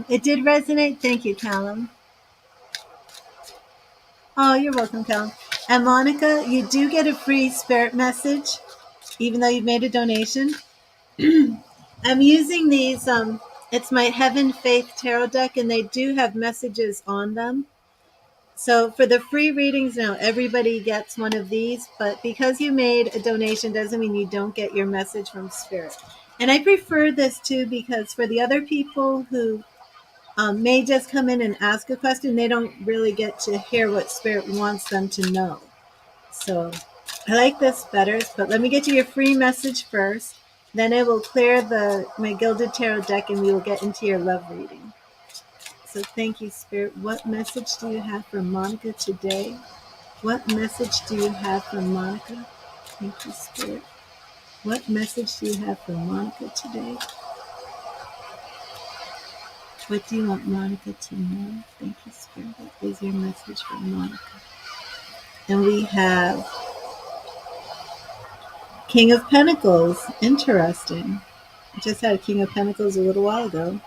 It did resonate. Thank you, Callum. Oh, you're welcome, Callum. And Monica, you do get a free spirit message, even though you've made a donation. I'm using these. It's my Heaven Faith Tarot deck, and they do have messages on them. So for the free readings now, everybody gets one of these, but because you made a donation doesn't mean you don't get your message from Spirit. And I prefer this too because for the other people who may just come in and ask a question, they don't really get to hear what Spirit wants them to know. So I like this better, but let me get you your free message first. Then I will clear my Gilded Tarot deck and we will get into your love reading. So thank you, Spirit. What message do you have for Monica today? What message do you have for Monica? Thank you, Spirit. What message do you have for Monica today? What do you want Monica to know? Thank you, Spirit. What is your message for Monica? And we have King of Pentacles. Interesting. I just had King of Pentacles a little while ago.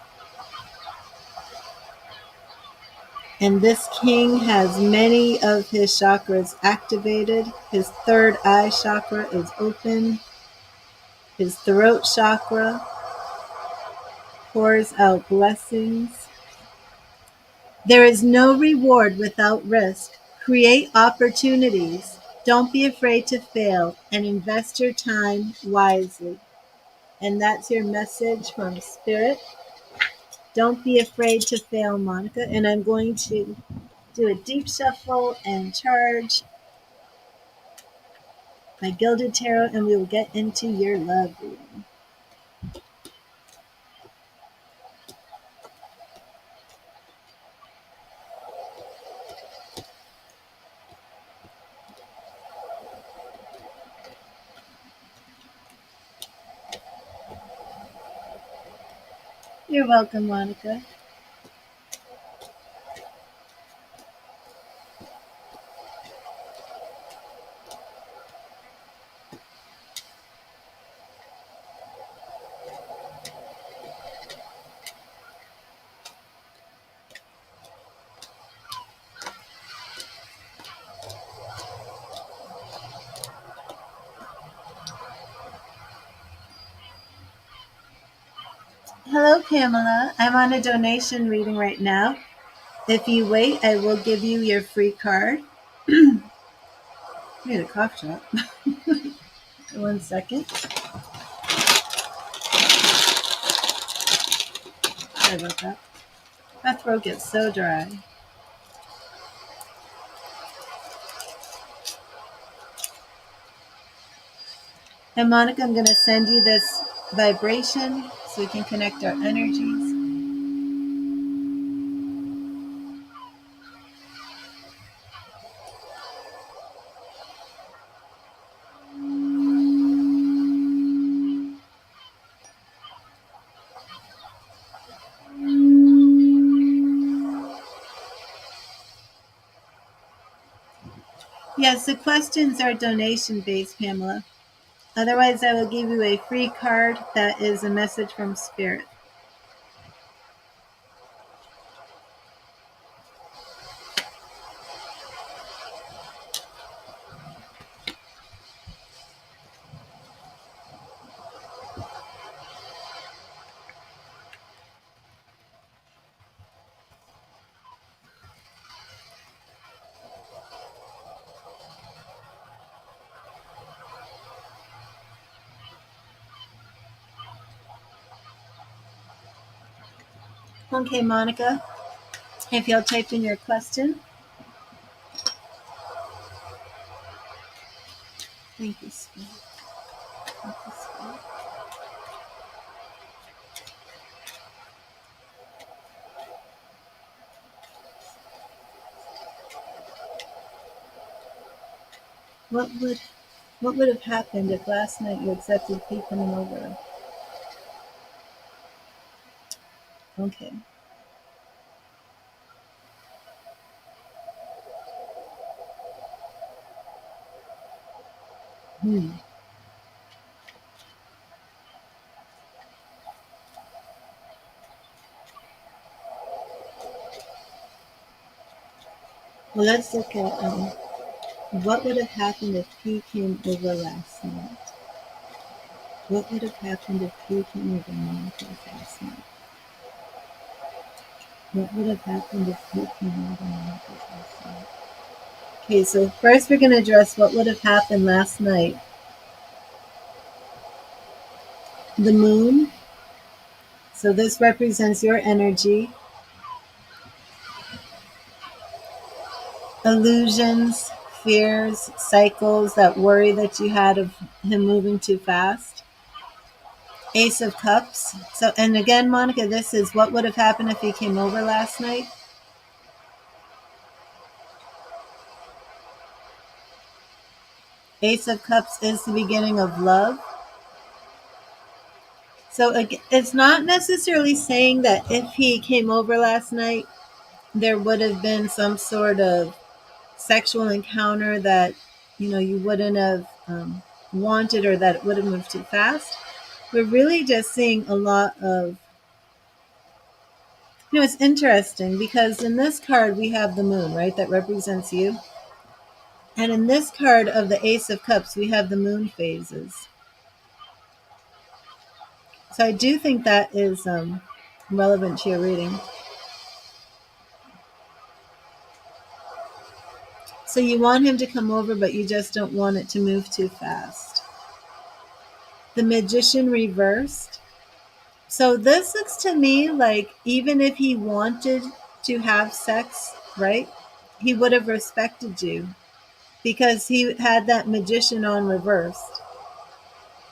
And this king has many of his chakras activated. His third eye chakra is open. His throat chakra pours out blessings. There is no reward without risk. Create opportunities. Don't be afraid to fail and invest your time wisely. And that's your message from Spirit. Don't be afraid to fail, Monica. And I'm going to do a deep shuffle and charge my Gilded Tarot, and we will get into your love reading. You're welcome, Monica. Hello, Pamela. I'm on a donation reading right now. If you wait, I will give you your free card. I had a cough drop. 1 second. Sorry about that. My throat gets so dry. And Monica, I'm going to send you this vibration so we can connect our energies. Yes, the questions are donation based, Pamela. Otherwise, I will give you a free card that is a message from Spirit. Okay, Monica, if you'll type in your question. Thank you, Spirit. Thank you, Spirit. What would have happened if last night you accepted P coming over? Okay. Well, let's look at what would have happened if P came over last night. What would have happened if P came over Monica's last night? What would have happened if P came over Monica's last night? Okay, so first we're going to address what would have happened last night. The moon. So this represents your energy. Illusions, fears, cycles, that worry that you had of him moving too fast. Ace of Cups. So, and again, Monica, this is what would have happened if he came over last night. Ace of Cups is the beginning of love. So it's not necessarily saying that if he came over last night, there would have been some sort of sexual encounter that, you wouldn't have wanted, or that it would have moved too fast. We're really just seeing a lot of, it's interesting because in this card we have the moon, right? That represents you. And in this card of the Ace of Cups, we have the moon phases. So I do think that is relevant to your reading. So you want him to come over, but you just don't want it to move too fast. The Magician reversed. So this looks to me like even if he wanted to have sex, right, he would have respected you because he had that Magician on reversed.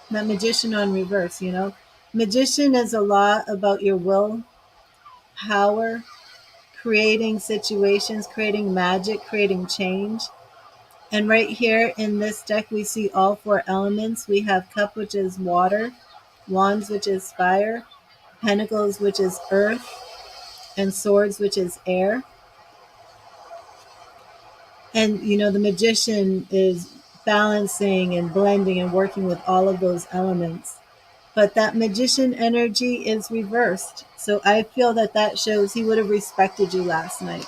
That Magician on reverse, you know. Magician is a lot about your will, power, creating situations, creating magic, creating change. And right here in this deck, we see all four elements. We have Cup, which is water, Wands, which is fire, Pentacles, which is earth, and Swords, which is air. And, you know, the Magician is balancing and blending and working with all of those elements. But that Magician energy is reversed. So I feel that that shows he would have respected you last night.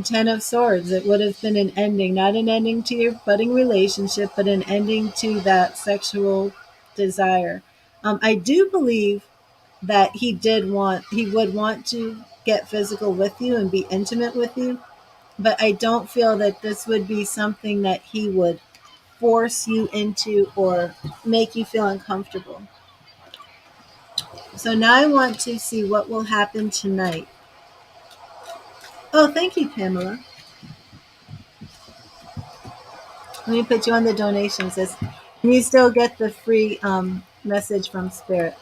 Ten of Swords, it would have been an ending, not an ending to your budding relationship, but an ending to that sexual desire. I do believe that he would want to get physical with you and be intimate with you, but I don't feel that this would be something that he would force you into or make you feel uncomfortable. So now I want to see what will happen tonight. Oh, thank you, Pamela. Let me put you on the donations list. And you still get the free message from Spirit.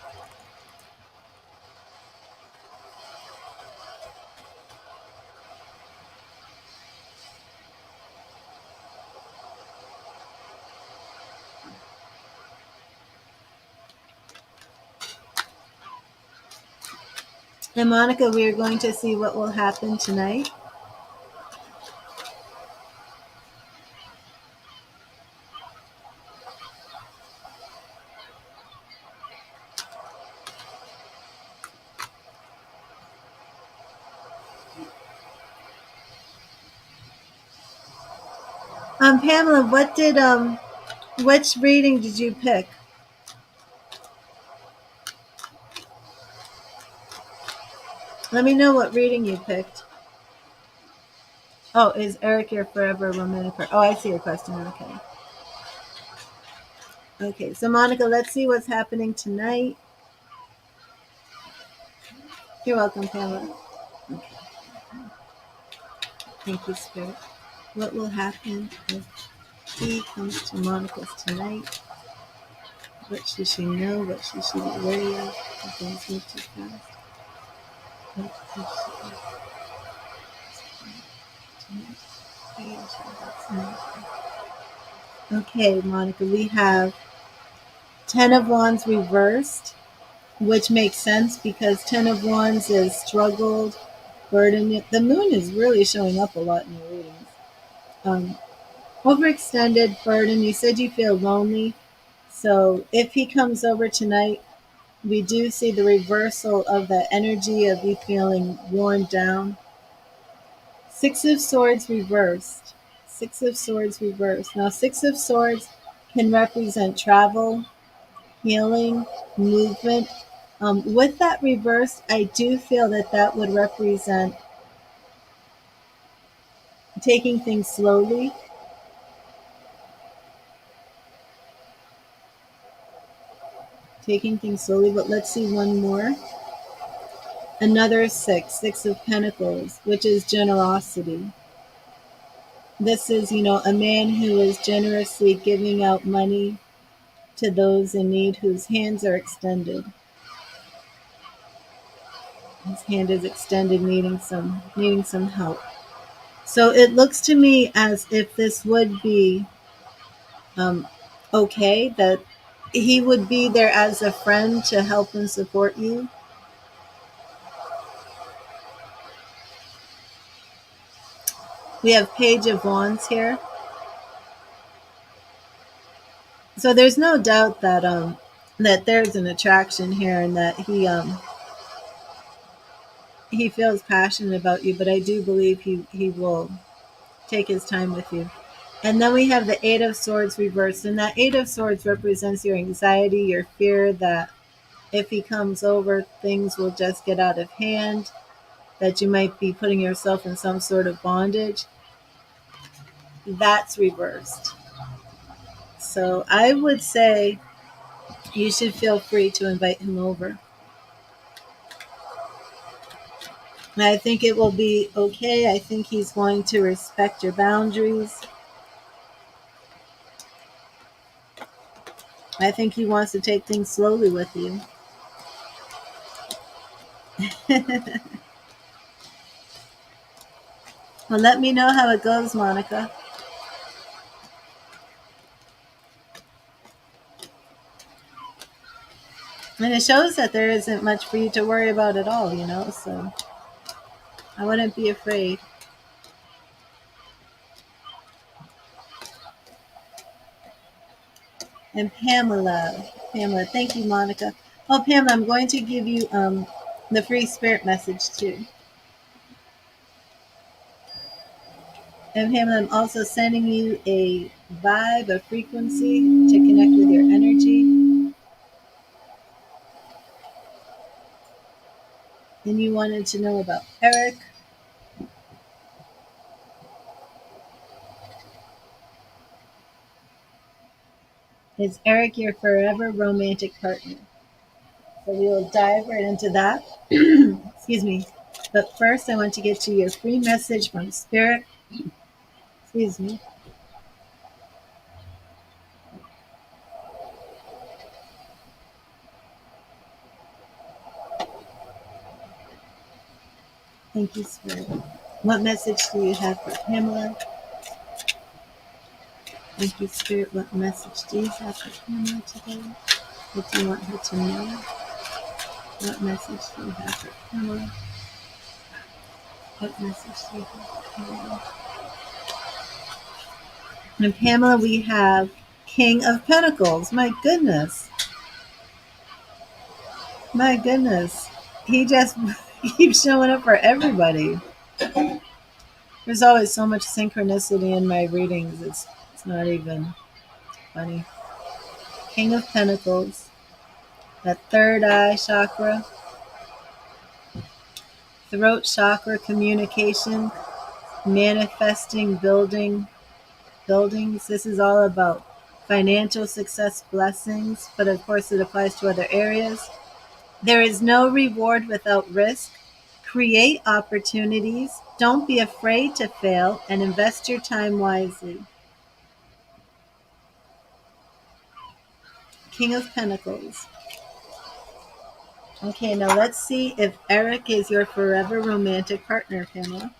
And Monica, we are going to see what will happen tonight. Pamela, which reading did you pick? Let me know what reading you picked. Oh, is Eric your forever romantic partner? Oh, I see your question. Okay. Okay, so Monica, let's see what's happening tonight. You're welcome, Pamela. Okay. Thank you, Spirit. What will happen if he comes to Monica's tonight? What should she know? What should she be wary of? If things move too fast. Okay, Monica, we have Ten of Wands reversed, which makes sense because Ten of Wands is struggled, burden. The moon is really showing up a lot in your readings. Overextended burden. You said you feel lonely. So if he comes over tonight, we do see the reversal of the energy of you feeling worn down. Six of Swords reversed. Six of Swords reversed. Now, Six of Swords can represent travel, healing, movement. With that reversed, I do feel that that would represent taking things slowly. Taking things slowly, but let's see one more. Another six, Six of Pentacles, which is generosity. This is, you know, a man who is generously giving out money to those in need whose hands are extended. His hand is extended, needing some help. So it looks to me as if this would be um, okay, that he would be there as a friend to help and support you. We have Page of Wands here. So there's no doubt that that there's an attraction here and that he feels passionate about you, but I do believe he will take his time with you. And then we have the Eight of Swords reversed, and that Eight of Swords represents your anxiety, your fear that if he comes over, things will just get out of hand, that you might be putting yourself in some sort of bondage. That's reversed. So I would say you should feel free to invite him over. And I think it will be okay. I think he's going to respect your boundaries. I think he wants to take things slowly with you. Well, let me know how it goes, Monica. And it shows that there isn't much for you to worry about at all, so I wouldn't be afraid. And Pamela, thank you, Monica. Oh, Pamela, I'm going to give you the free spirit message too. And Pamela, I'm also sending you a vibe, a frequency to connect with your energy. And you wanted to know about Eric. Is Eric your forever romantic partner? So we will dive right into that. Excuse me. But first, I want to get to your free message from Spirit. Excuse me. Thank you, Spirit. What message do you have for Pamela? Thank you, Spirit. What message do you have for Pamela today? What do you want her to know? What message do you have for Pamela? What message do you have for Pamela? And Pamela, we have King of Pentacles. My goodness. My goodness. He just keeps showing up for everybody. There's always so much synchronicity in my readings. It's not even funny. King of Pentacles, that third eye chakra, throat chakra, communication, manifesting, buildings. This is all about financial success, blessings, but of course it applies to other areas. There is no reward without risk. Create opportunities. Don't be afraid to fail and invest your time wisely. King of Pentacles. Okay, now let's see if Eric is your forever romantic partner, Pamela.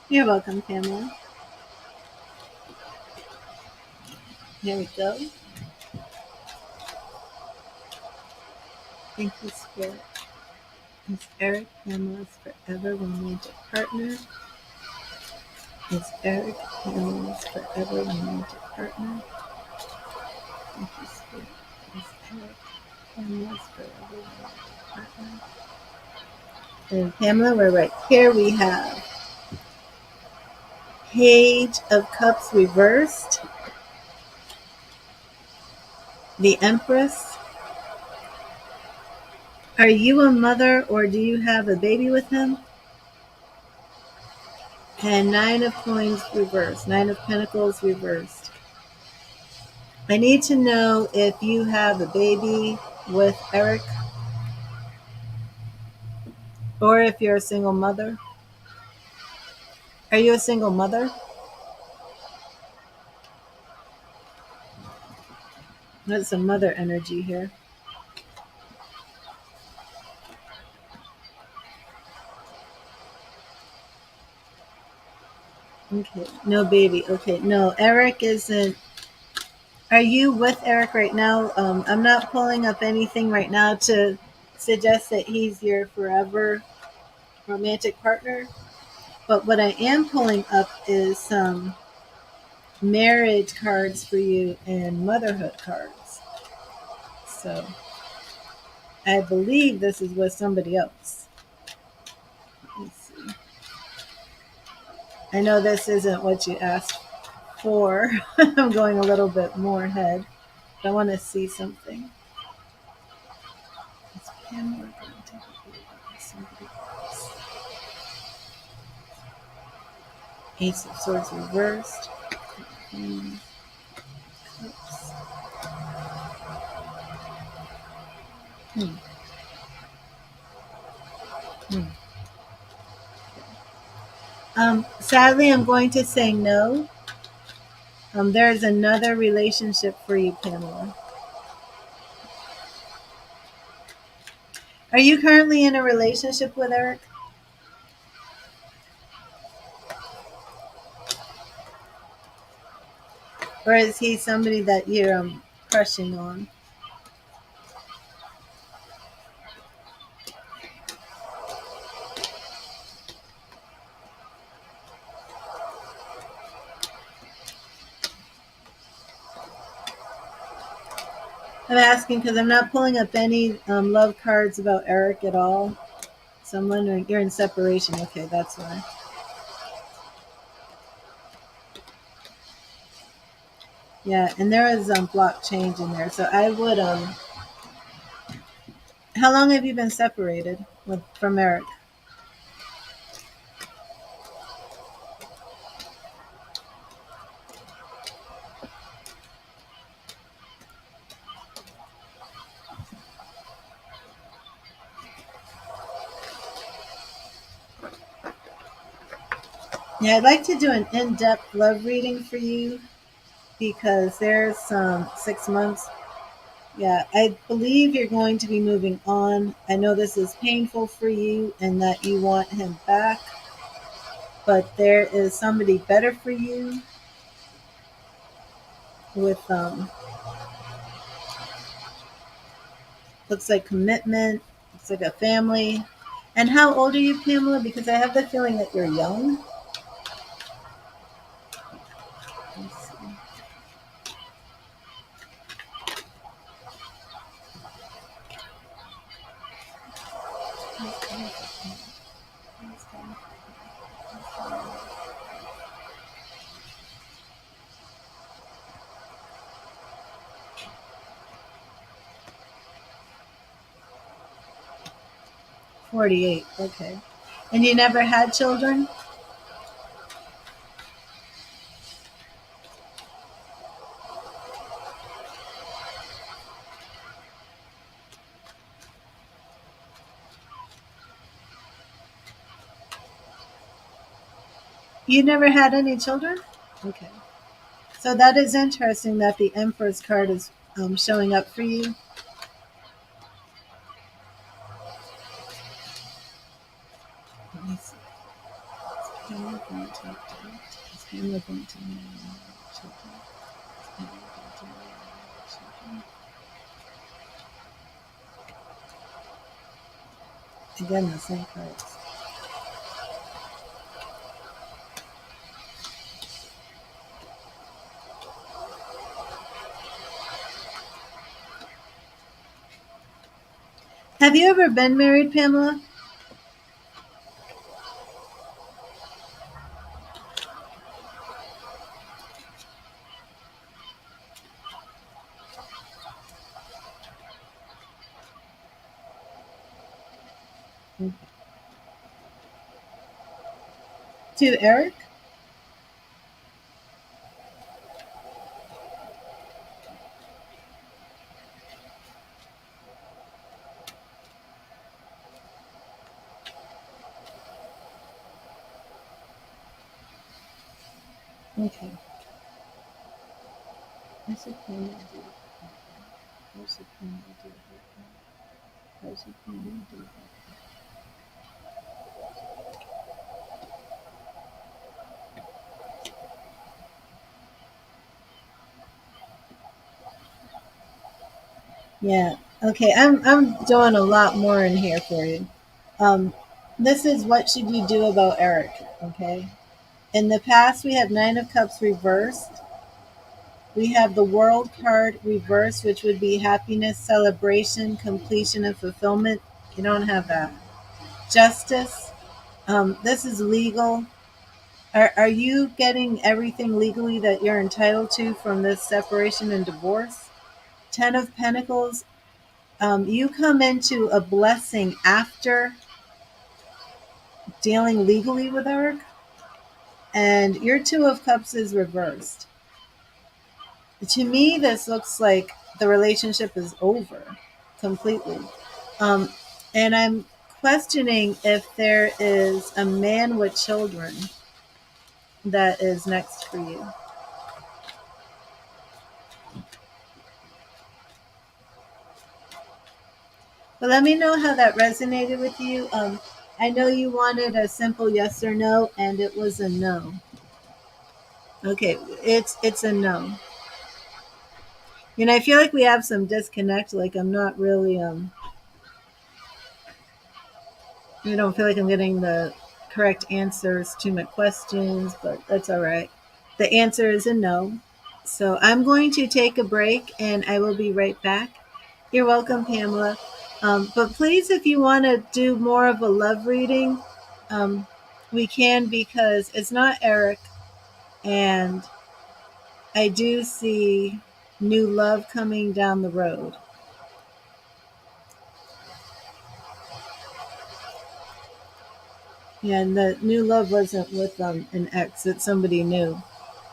You're welcome, Pamela. Here we go. Thank you, Spirit. Is Eric Pamela's forever romantic partner? Is Eric Pamela's forever romantic partner? Thank you, Spirit. Is Eric Pamela's forever romantic partner? And Pamela, we're right here. We have Page of Cups reversed, the Empress. Are you a mother or do you have a baby with him? And Nine of Coins reversed, Nine of Pentacles reversed. I need to know if you have a baby with Eric or if you're a single mother. Are you a single mother? That's some mother energy here. Okay, no baby. Okay, no, Eric isn't. Are you with Eric right now? I'm not pulling up anything right now to suggest that he's your forever romantic partner. But what I am pulling up is some marriage cards for you and motherhood cards. So I believe this is with somebody else. Let's see. I know this isn't what you asked for. I'm going a little bit more ahead. But I want to see something. Is Pamela going to be with somebody else? Ace of Swords reversed. Queen of Cups. Hmm. Hmm. Sadly, I'm going to say no. There's another relationship for you, Pamela. Are you currently in a relationship with Eric? Or is he somebody that you're crushing on? I'm asking because I'm not pulling up any love cards about Eric at all. So I'm wondering, you're in separation. Okay, that's why. Yeah, and there is block change in there. So I would how long have you been separated from Eric? Yeah, I'd like to do an in-depth love reading for you because there's 6 months. Yeah, I believe you're going to be moving on. I know this is painful for you and that you want him back, but there is somebody better for you with looks like commitment, looks like a family. And how old are you, Pamela? Because I have the feeling that you're young. Let's see. Okay. 48. Okay. And you never had children? You never had any children? Okay. So that is interesting that the Empress card is showing up for you. Let me see. Is Pamela going to adopt? Is Pamela going to marry children? Is Pamela going to marry children? Again, the same cards. Have you ever been married, Pamela? Okay. To Eric? Okay. I should Pamela do it. How should Pamela do it? How should Pamela do it? Yeah. Okay. I'm doing a lot more in here for you. Um, this is what should you do about Eric? Okay. In the past, we have Nine of Cups reversed. We have the World card reversed, which would be happiness, celebration, completion, and fulfillment. You don't have that. Justice. This is legal. Are you getting everything legally that you're entitled to from this separation and divorce? Ten of Pentacles. You come into a blessing after dealing legally with her, and your Two of Cups is reversed. To me, this looks like the relationship is over completely. Um, and I'm questioning if there is a man with children that is next for you. But let me know how that resonated with you. I know you wanted a simple yes or no, and it was a no. Okay, it's a no. I feel like we have some disconnect. Like I'm not really I don't feel like I'm getting the correct answers to my questions, but that's all right. The answer is a no. So I'm going to take a break and I will be right back. You're welcome, Pamela. But please, if you want to do more of a love reading, we can, because it's not Eric. And I do see new love coming down the road. And the new love wasn't with an ex, it's somebody new.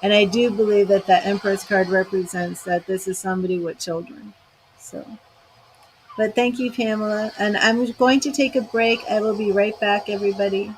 And I do believe that the Empress card represents that this is somebody with children. So, but thank you, Pamela. And I'm going to take a break. I will be right back, everybody.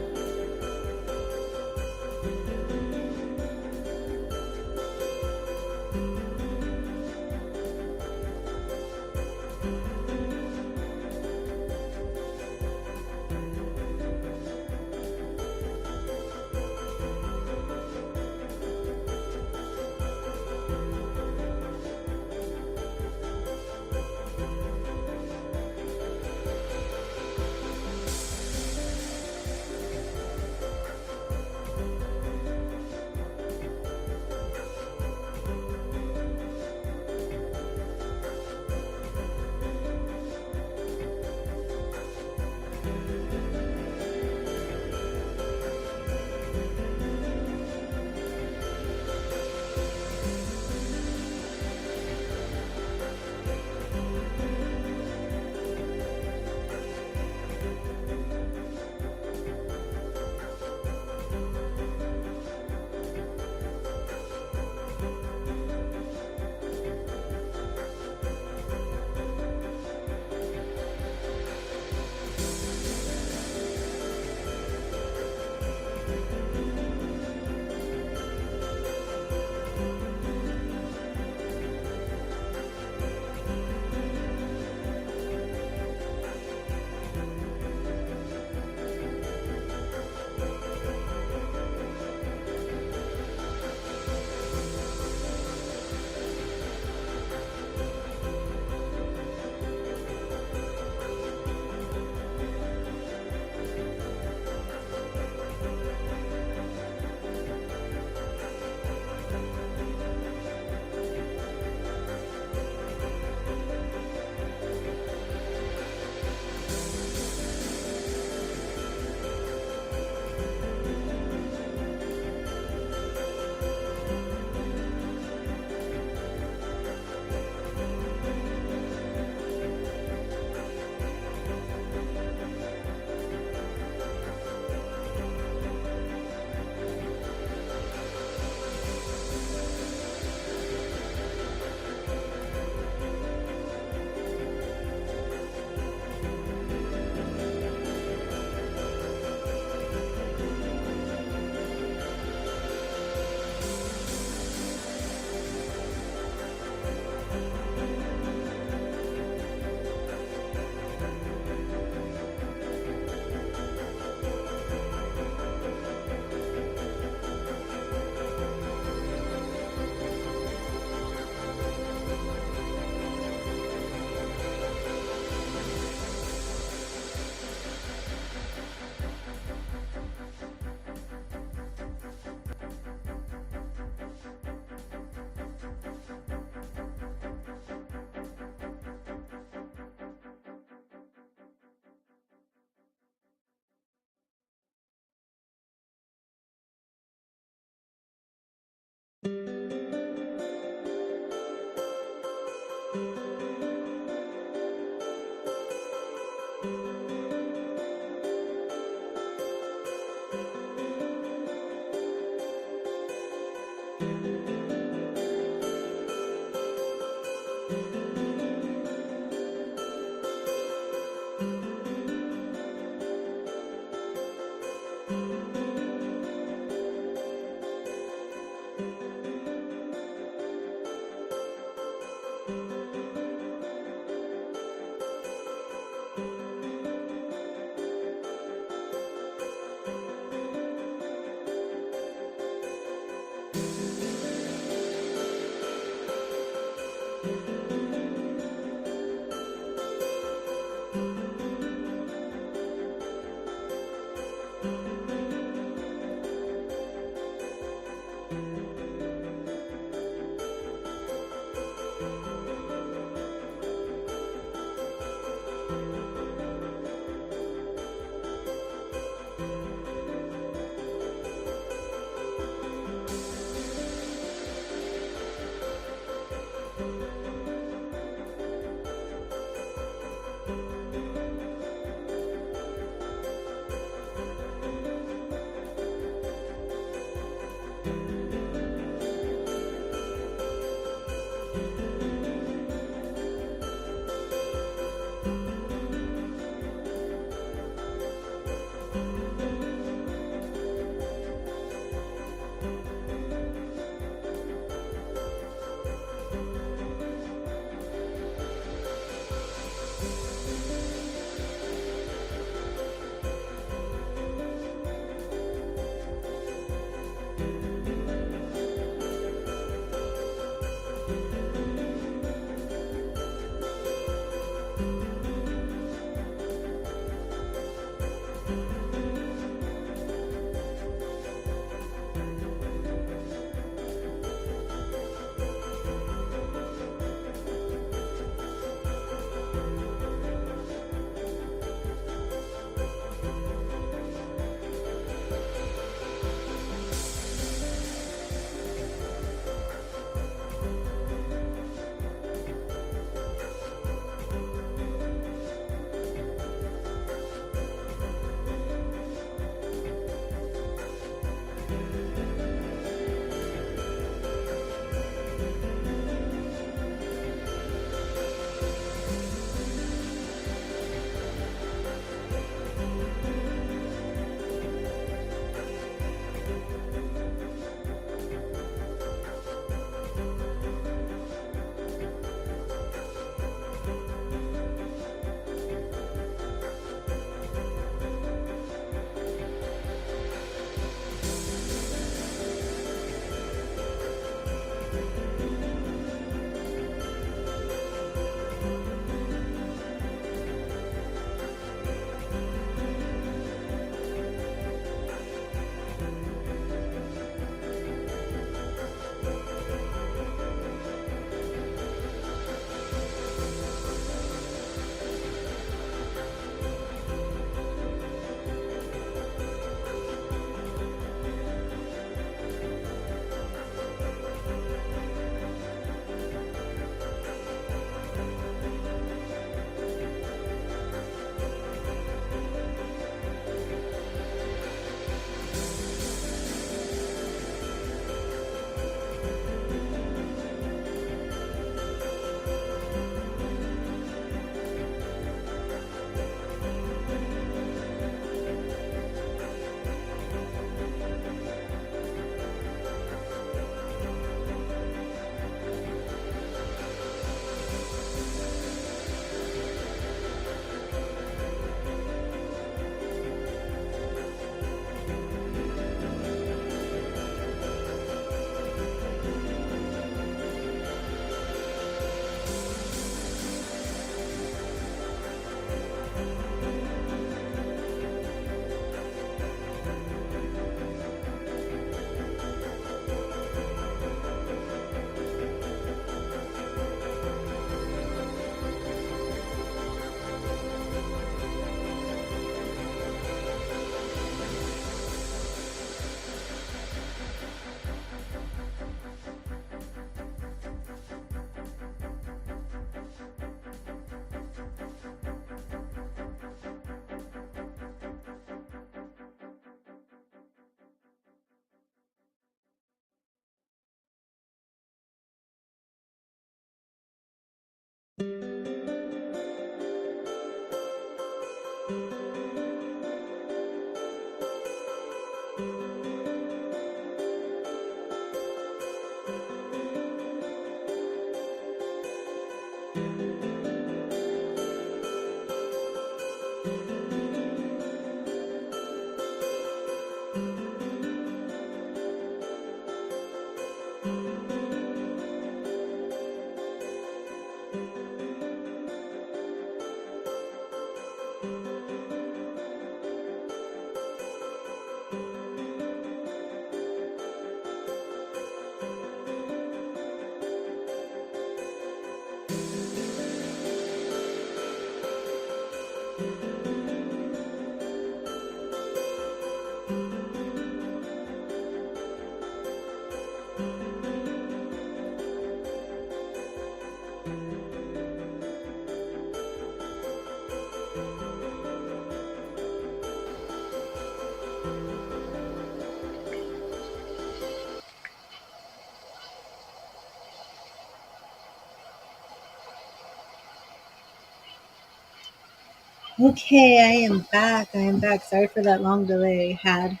Okay, I am back. I am back. Sorry for that long delay. I had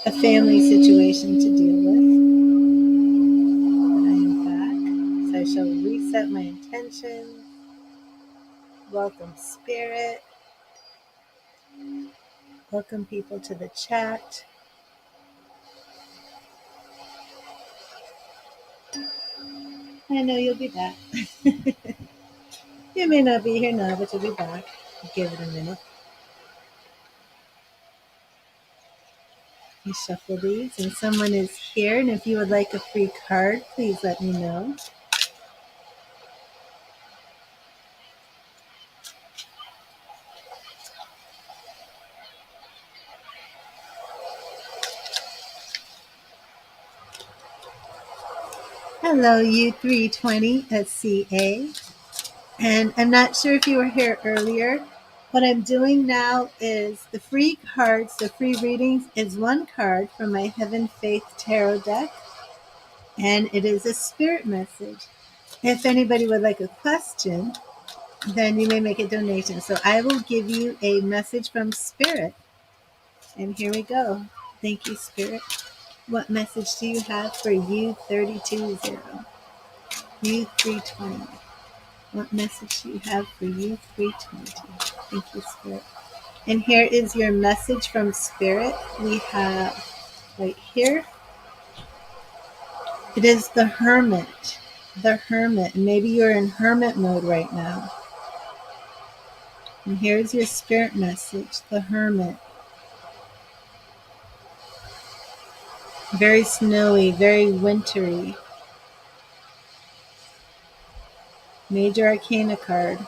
a family situation to deal with, but I am back. So I shall reset my intentions. Welcome, Spirit. Welcome, people, to the chat. I know you'll be back. You may not be here now, but you'll be back. Give it a minute. You shuffle these, and someone is here. And if you would like a free card, please let me know. Hello, U320 SCA. And I'm not sure if you were here earlier. What I'm doing now is the free cards, the free readings is one card from my Heaven Faith Tarot deck, and it is a spirit message. If anybody would like a question, then you may make a donation. So I will give you a message from Spirit. And here we go. Thank you, Spirit. What message do you have for U320? U320. What message do you have for U320? Thank you, Spirit. And here is your message from Spirit. We have right here. It is the Hermit. The Hermit. Maybe you're in hermit mode right now. And here's your Spirit message. The Hermit. Very snowy, very wintry. Major Arcana card.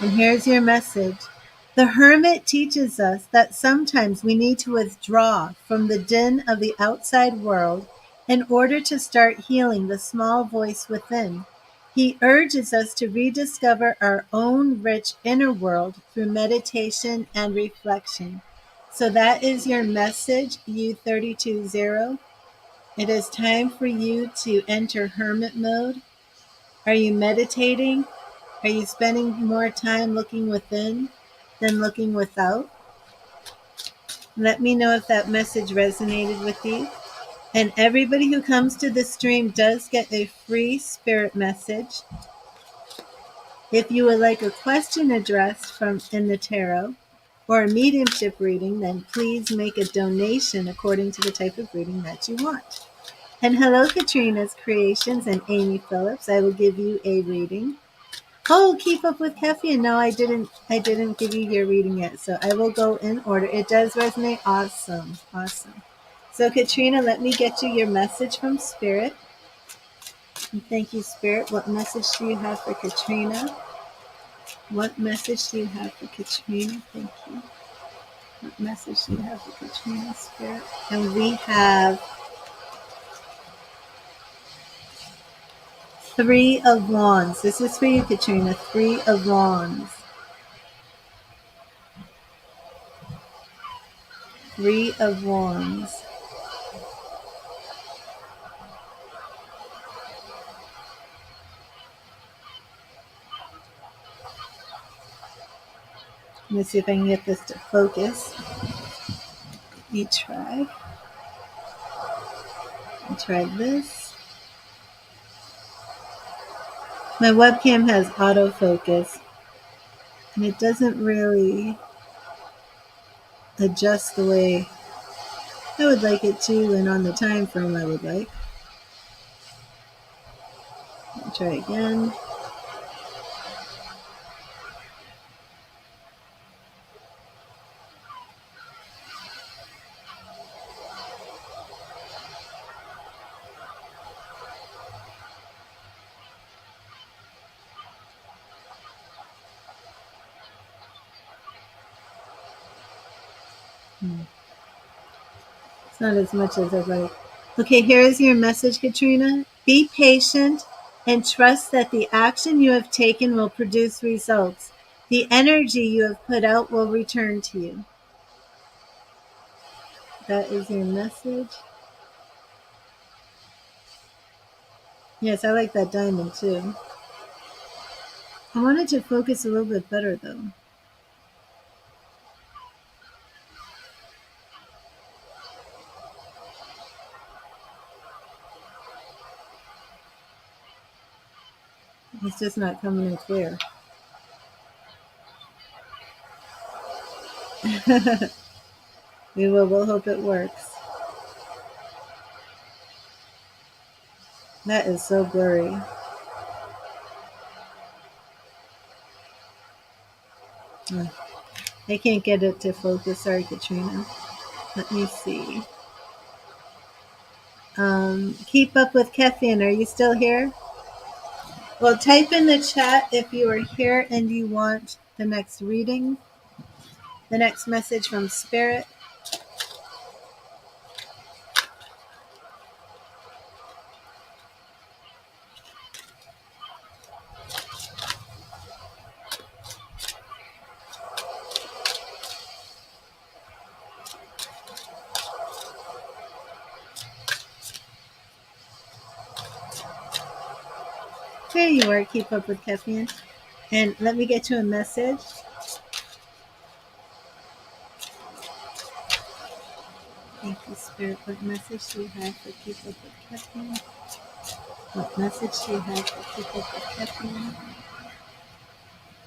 And here's your message. The Hermit teaches us that sometimes we need to withdraw from the din of the outside world in order to start healing the small voice within. He urges us to rediscover our own rich inner world through meditation and reflection. So that is your message, U320. It is time for you to enter hermit mode. Are you meditating? Are you spending more time looking within than looking without? Let me know if that message resonated with you. And everybody who comes to the stream does get a free spirit message. If you would like a question addressed from in the tarot or a mediumship reading, then please make a donation according to the type of reading that you want. And hello, Katrina's Creations and Amy Phillips. I will give you a reading. Oh, keep up with caffeine. No, I didn't give you your reading yet. So I will go in order. It does resonate. Awesome. Awesome. So Katrina, let me get you your message from Spirit. And thank you, Spirit. What message do you have for Katrina? What message do you have for Katrina? Thank you. What message do you have for Katrina, Spirit? And we have Three of Wands. This is for you, Katrina. Three of Wands. Three of Wands. Let me see if I can get this to focus. Let me try. I tried this. My webcam has autofocus, and it doesn't really adjust the way I would like it to, and on the time frame I would like. I'll try again. It's not as much as I'd like. Okay, here is your message, Katrina. Be patient and trust that the action you have taken will produce results. The energy you have put out will return to you. That is your message. Yes, I like that diamond too. I wanted to focus a little bit better though. It's just not coming in clear. We'll hope it works. That is so blurry. I can't get it to focus. Sorry, Katrina. Let me see. Keep up with Keffian. Are you still here? Well, type in the chat if you are here and you want the next reading, the next message from Spirit. There you are. Keep up with Keffian. And let me get you a message. Thank you, Spirit. What message do you have for Keep Up with Keffian? What message do you have for Keep Up with Keffian?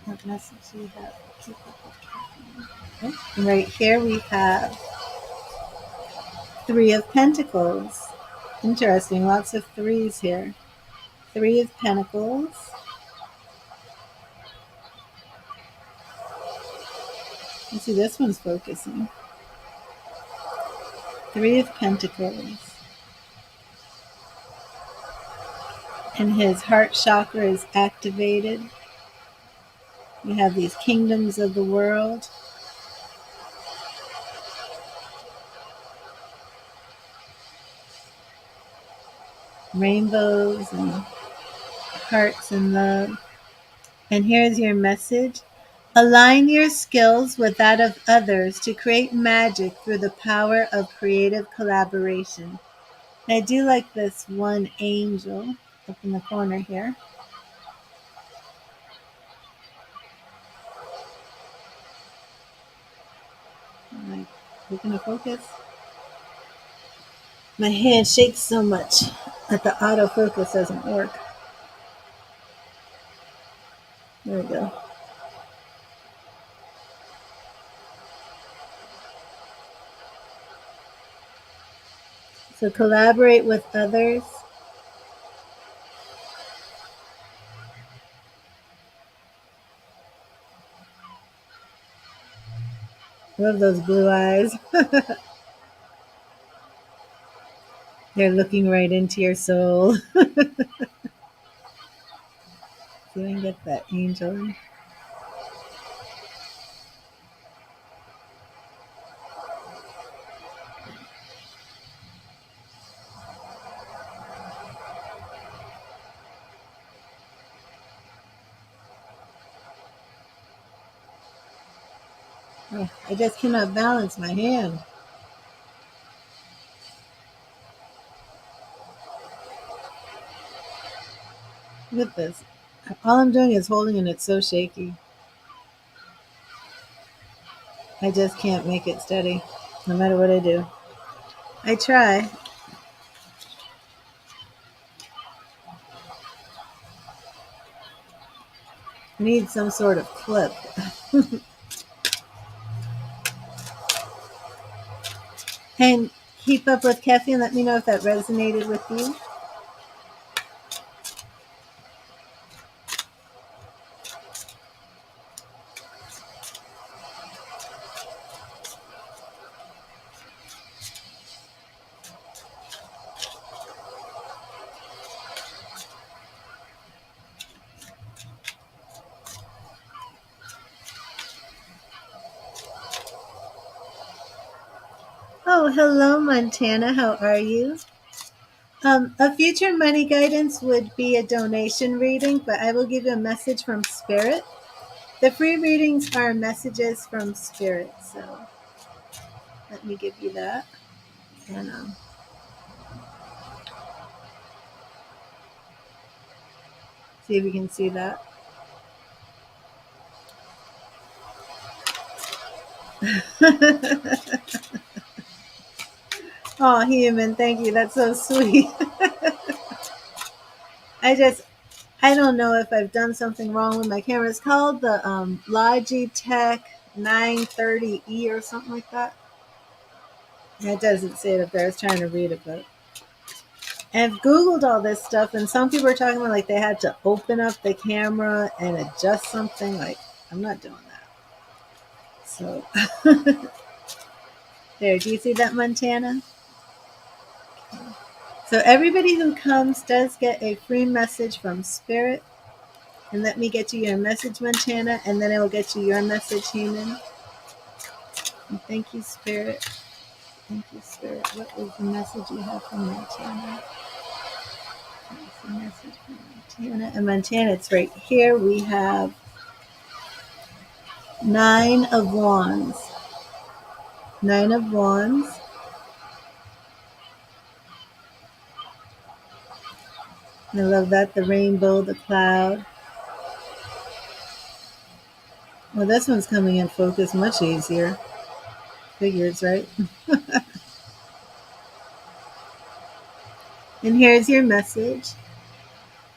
What message do you have for Keep Up with Keffian? Okay. And right here we have Three of Pentacles. Interesting. Lots of threes here. Three of Pentacles. You see, this one's focusing. Three of Pentacles. And his heart chakra is activated. We have these kingdoms of the world. Rainbows and hearts and love. And here's your message. Align your skills with that of others to create magic through the power of creative collaboration. And I do like this one angel up in the corner here. I'm like, we're gonna focus. My hand shakes so much that the autofocus doesn't work. There we go. So collaborate with others. Love those blue eyes. They're looking right into your soul. See if I can get that angel in. Oh, I just cannot balance my hand. Look at this. All I'm doing is holding and it's so shaky. I just can't make it steady, no matter what I do. I try. I need some sort of clip. And keep up with Keffy and let me know if that resonated with you. Oh, hello, Montana. How are you? A future money guidance would be a donation reading, but I will give you a message from Spirit. The free readings are messages from Spirit, so let me give you that. And see if you can see that. Oh, human, thank you. That's so sweet. I don't know if I've done something wrong with my camera. It's called the Logitech 930E or something like that. It doesn't say it up there. I was trying to read it, but I've Googled all this stuff, and some people are talking about like they had to open up the camera and adjust something. Like, I'm not doing that. So, there, do you see that, Montana? So, everybody who comes does get a free message from Spirit. And let me get you your message, Montana, and then I will get you your message, human. And thank you, Spirit. Thank you, Spirit. What is the message you have from Montana? What's the message from Montana? And Montana, it's right here. We have 9 of Wands. 9 of Wands. I love that. The rainbow, the cloud. Well, this one's coming in focus much easier. Figures, right? And here's your message.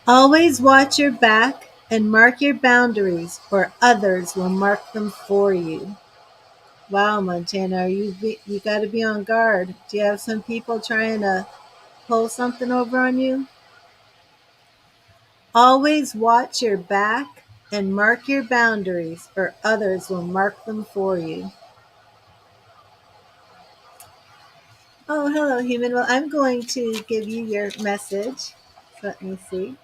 Always watch your back and mark your boundaries, or others will mark them for you. Wow, Montana, you got to be on guard. Do you have some people trying to pull something over on you? Always watch your back and mark your boundaries, or others will mark them for you. Oh, hello, human. Well, I'm going to give you your message. Let me see.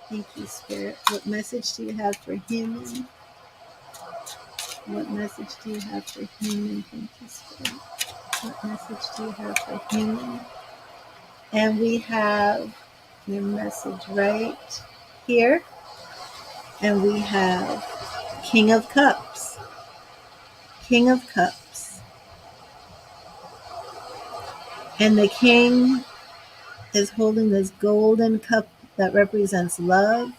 Thank you, Spirit. What message do you have for human? What message do you have for human? Thank you, Spirit. What message do you have for human? And we have your message right here. And we have King of Cups. King of Cups. And the king is holding this golden cup that represents love.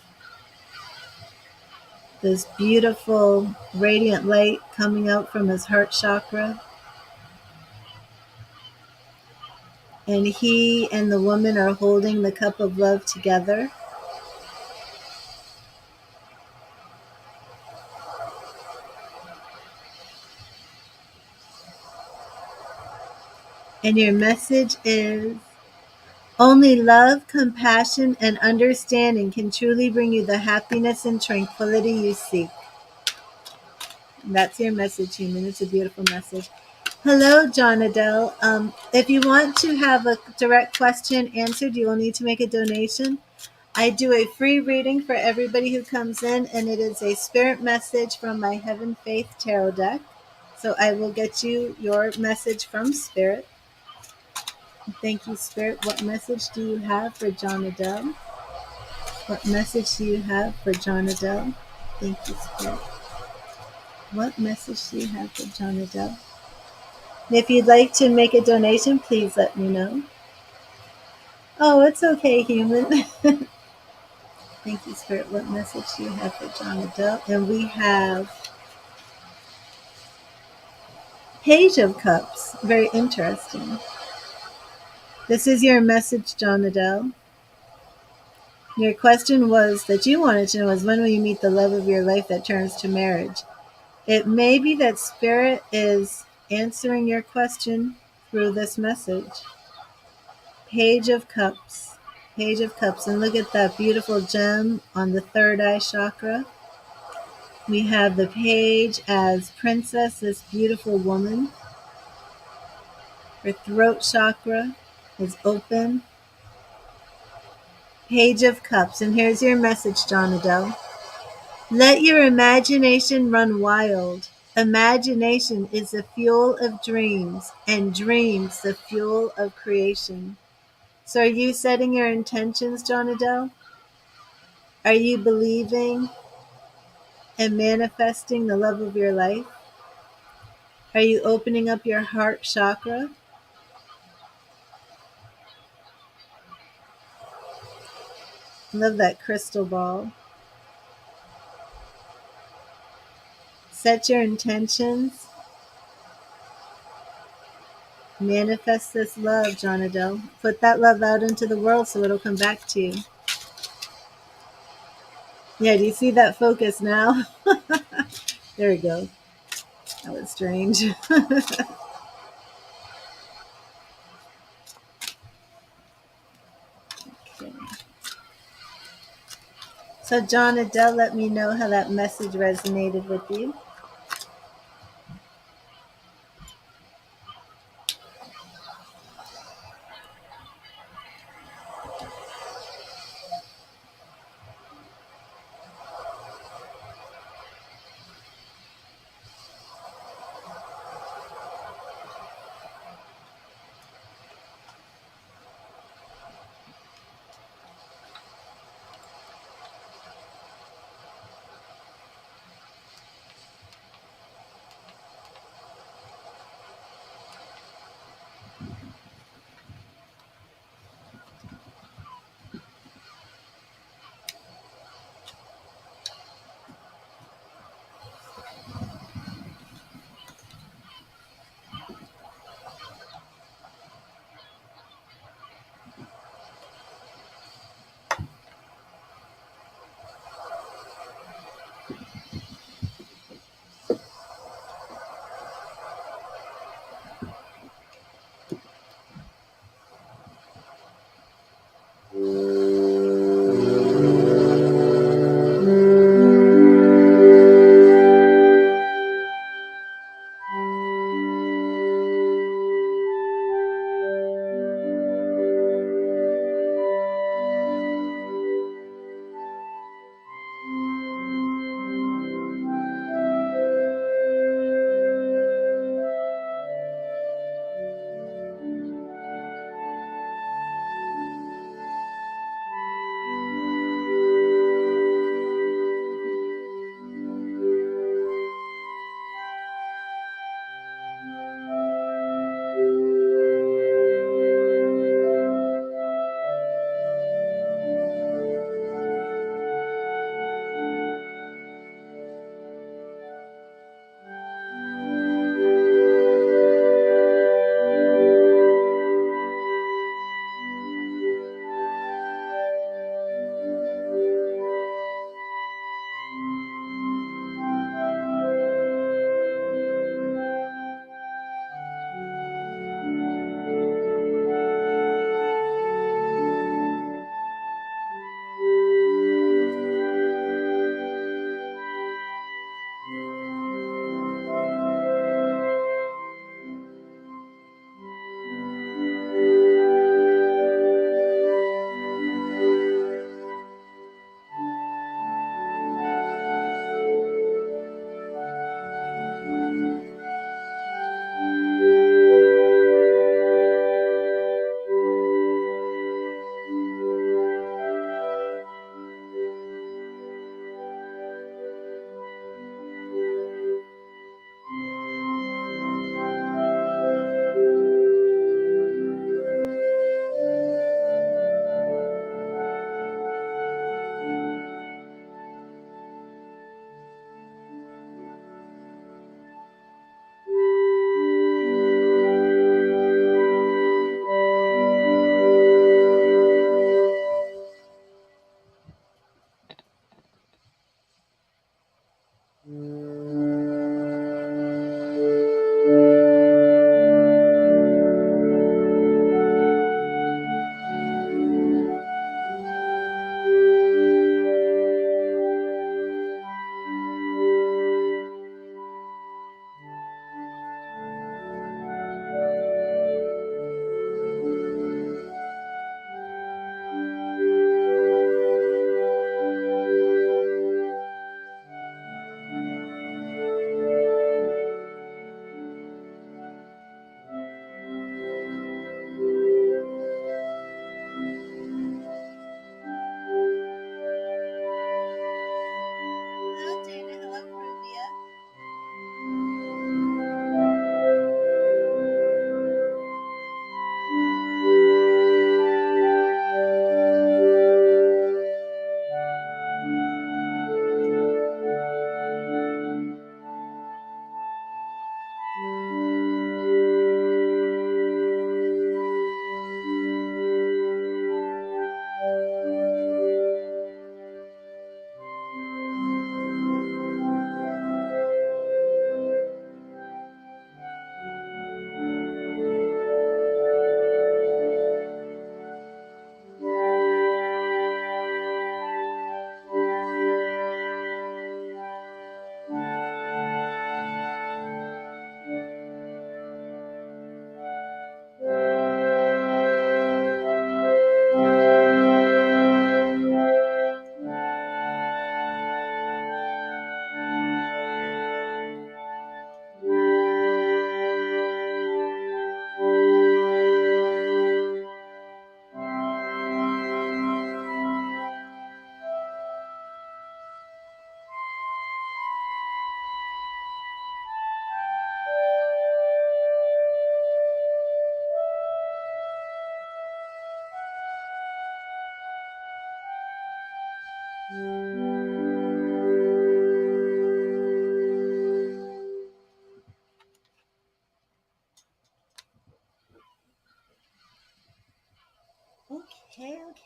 This beautiful radiant light coming out from his heart chakra. And he and the woman are holding the cup of love together. And your message is, only love, compassion, and understanding can truly bring you the happiness and tranquility you seek. That's your message, human. It's a beautiful message. Hello, John Adele. If you want to have a direct question answered, you will need to make a donation. I do a free reading for everybody who comes in, and it is a spirit message from my Heaven Faith Tarot deck. So I will get you your message from Spirit. Thank you, Spirit. What message do you have for John Adele? What message do you have for John Adele? Thank you, Spirit. What message do you have for John Adele? If you'd like to make a donation, please let me know. Oh, it's okay, human. Thank you, Spirit. What message do you have for John Adele? And we have Page of Cups. Very interesting. This is your message, John Adele. Your question was that you wanted to know was when will you meet the love of your life that turns to marriage? It may be that Spirit is answering your question through this message. Page of Cups. Page of Cups. And look at that beautiful gem on the third eye chakra. We have the page as Princess, this beautiful woman. Her throat chakra is open. Page of Cups. And here's your message, John Adele. Let your imagination run wild. Imagination is the fuel of dreams, and dreams the fuel of creation. So are you setting your intentions, John Adele? Are you believing and manifesting the love of your life? Are you opening up your heart chakra? Love that crystal ball. Set your intentions. Manifest this love, John Adele. Put that love out into the world so it'll come back to you. Yeah, do you see that focus now? There we go. That was strange. Okay. So, John Adele, let me know how that message resonated with you.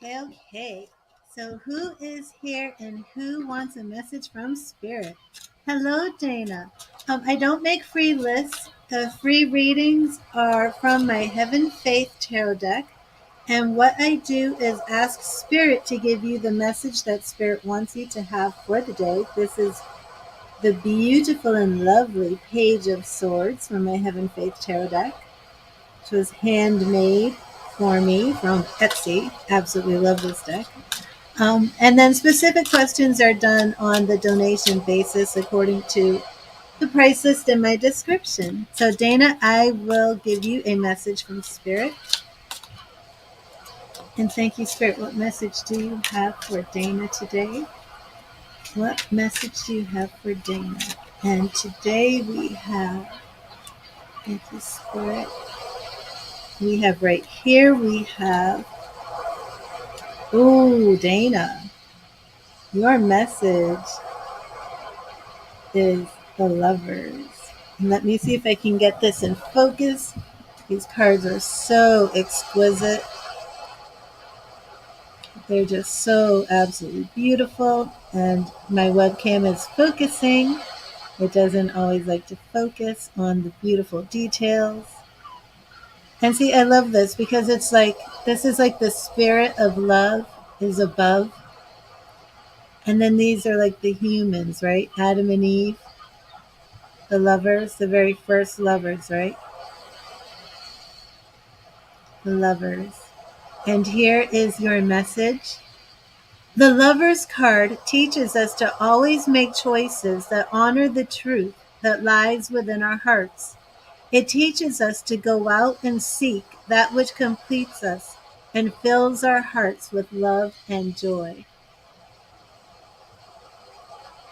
Okay. So who is here and who wants a message from Spirit? Hello, Dana. I don't make free lists. The free readings are from my Heaven Faith Tarot deck. And what I do is ask Spirit to give you the message that Spirit wants you to have for the day. This is the beautiful and lovely Page of Swords from my Heaven Faith Tarot deck, which was handmade for me from Etsy. Absolutely love this deck. And then specific questions are done on the donation basis according to the price list in my description. So, Dana, I will give you a message from Spirit. And thank you, Spirit. What message do you have for Dana today? What message do you have for Dana? And today we have, thank you, Spirit. We have right here, we have, oh, Dana, your message is the Lovers. And let me see if I can get this in focus. These cards are so exquisite. They're just so absolutely beautiful. And my webcam is focusing. It doesn't always like to focus on the beautiful details. And see, I love this because it's like, this is like the spirit of love is above. And then these are like the humans, right? Adam and Eve, the lovers, the very first lovers, right? The lovers. And here is your message. The Lover's card teaches us to always make choices that honor the truth that lies within our hearts. It teaches us to go out and seek that which completes us and fills our hearts with love and joy.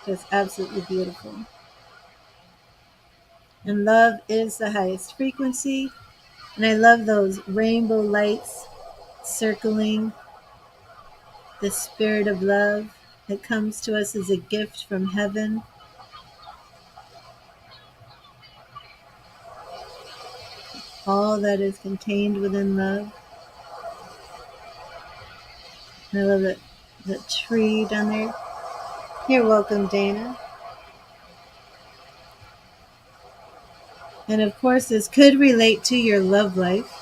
Just absolutely beautiful. And love is the highest frequency. And I love those rainbow lights circling the spirit of love that comes to us as a gift from heaven. All that is contained within love. And I love the tree down there. You're welcome, Dana. And of course, this could relate to your love life.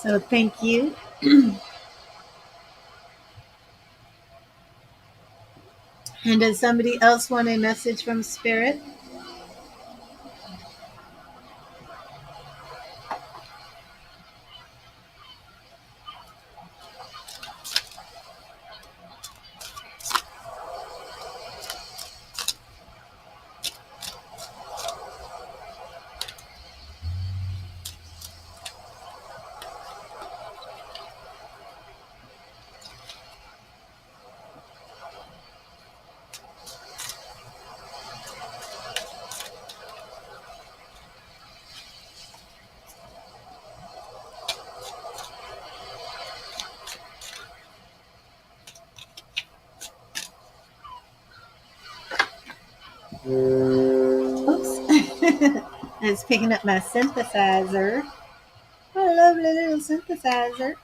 So thank you. And does somebody else want a message from Spirit? Oops. I was picking up my synthesizer. My lovely little synthesizer.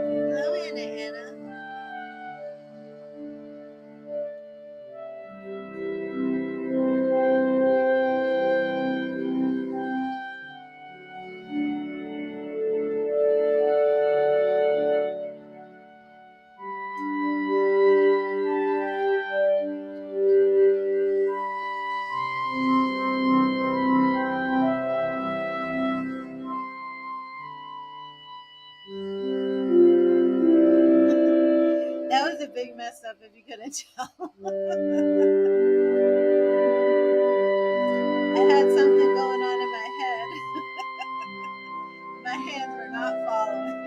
Hello, Anna. That was a big mess up if you couldn't tell. I had something going on in my head. My hands were not following.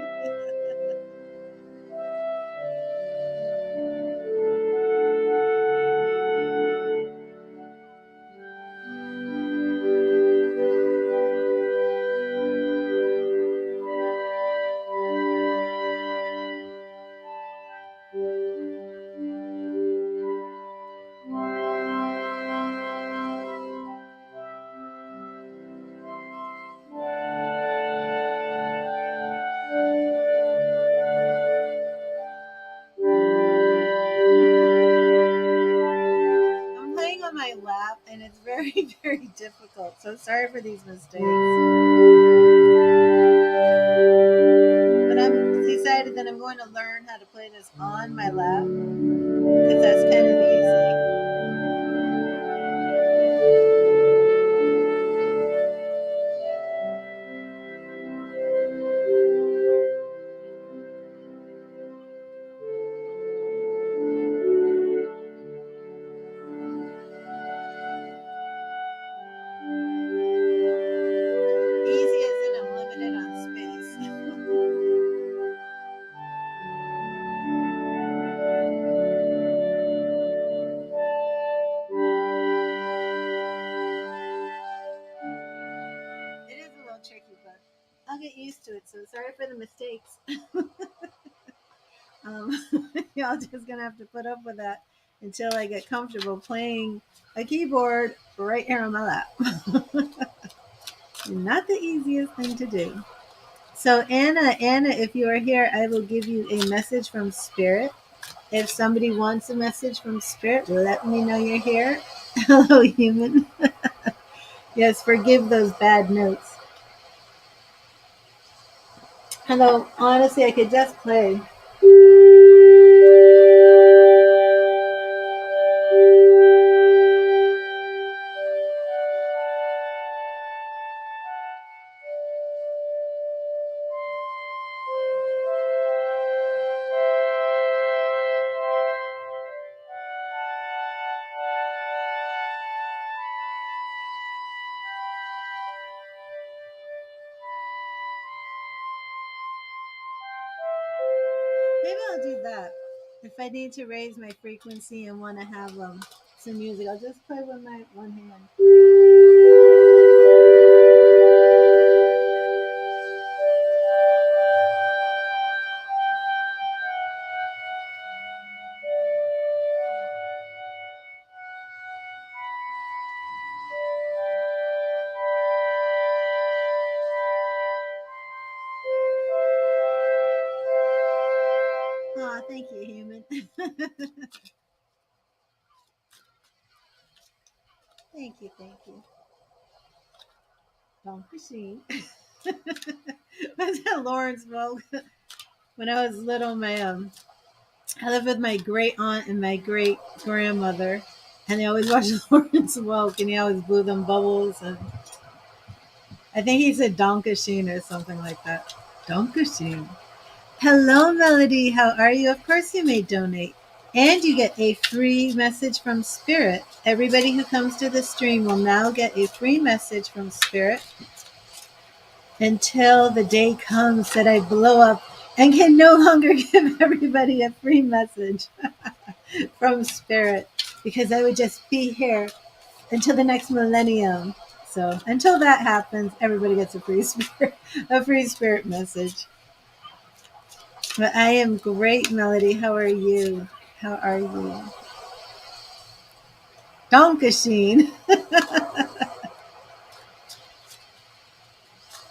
very difficult. So sorry for these mistakes. But I'm decided that I'm going to learn how to play this on my lap because that's kind of easy. Easy as in I'm limited on space. It is a little tricky, but I'll get used to it. So sorry for the mistakes. Y'all just gonna have to put up with that until I get comfortable playing a keyboard right here on my lap. Not the easiest thing to do. So Anna, if you are here, I will give you a message from Spirit. If somebody wants a message from Spirit, let me know you're here. Hello, human. Yes, forgive those bad notes. Hello, honestly, I could just play. Maybe I'll do that. If I need to raise my frequency and want to have some music, I'll just play with my one hand. Aw, thank you, human. Thank you, thank you. Don't machine. I was at Lawrenceville when I was little. I lived with my great aunt and my great grandmother, and they always watched Lawrence Welk, and he always blew them bubbles. And I think he said Donkasheen or something like that. Donkasheen. Hello, Melody. How are you? Of course, you may donate. And you get a free message from Spirit. Everybody who comes to the stream will now get a free message from Spirit until the day comes that I blow up and can no longer give everybody a free message from Spirit because I would just be here until the next millennium. So until that happens, everybody gets a free spirit message. But I am great, Melody. How are you? How are you? Donkasheen.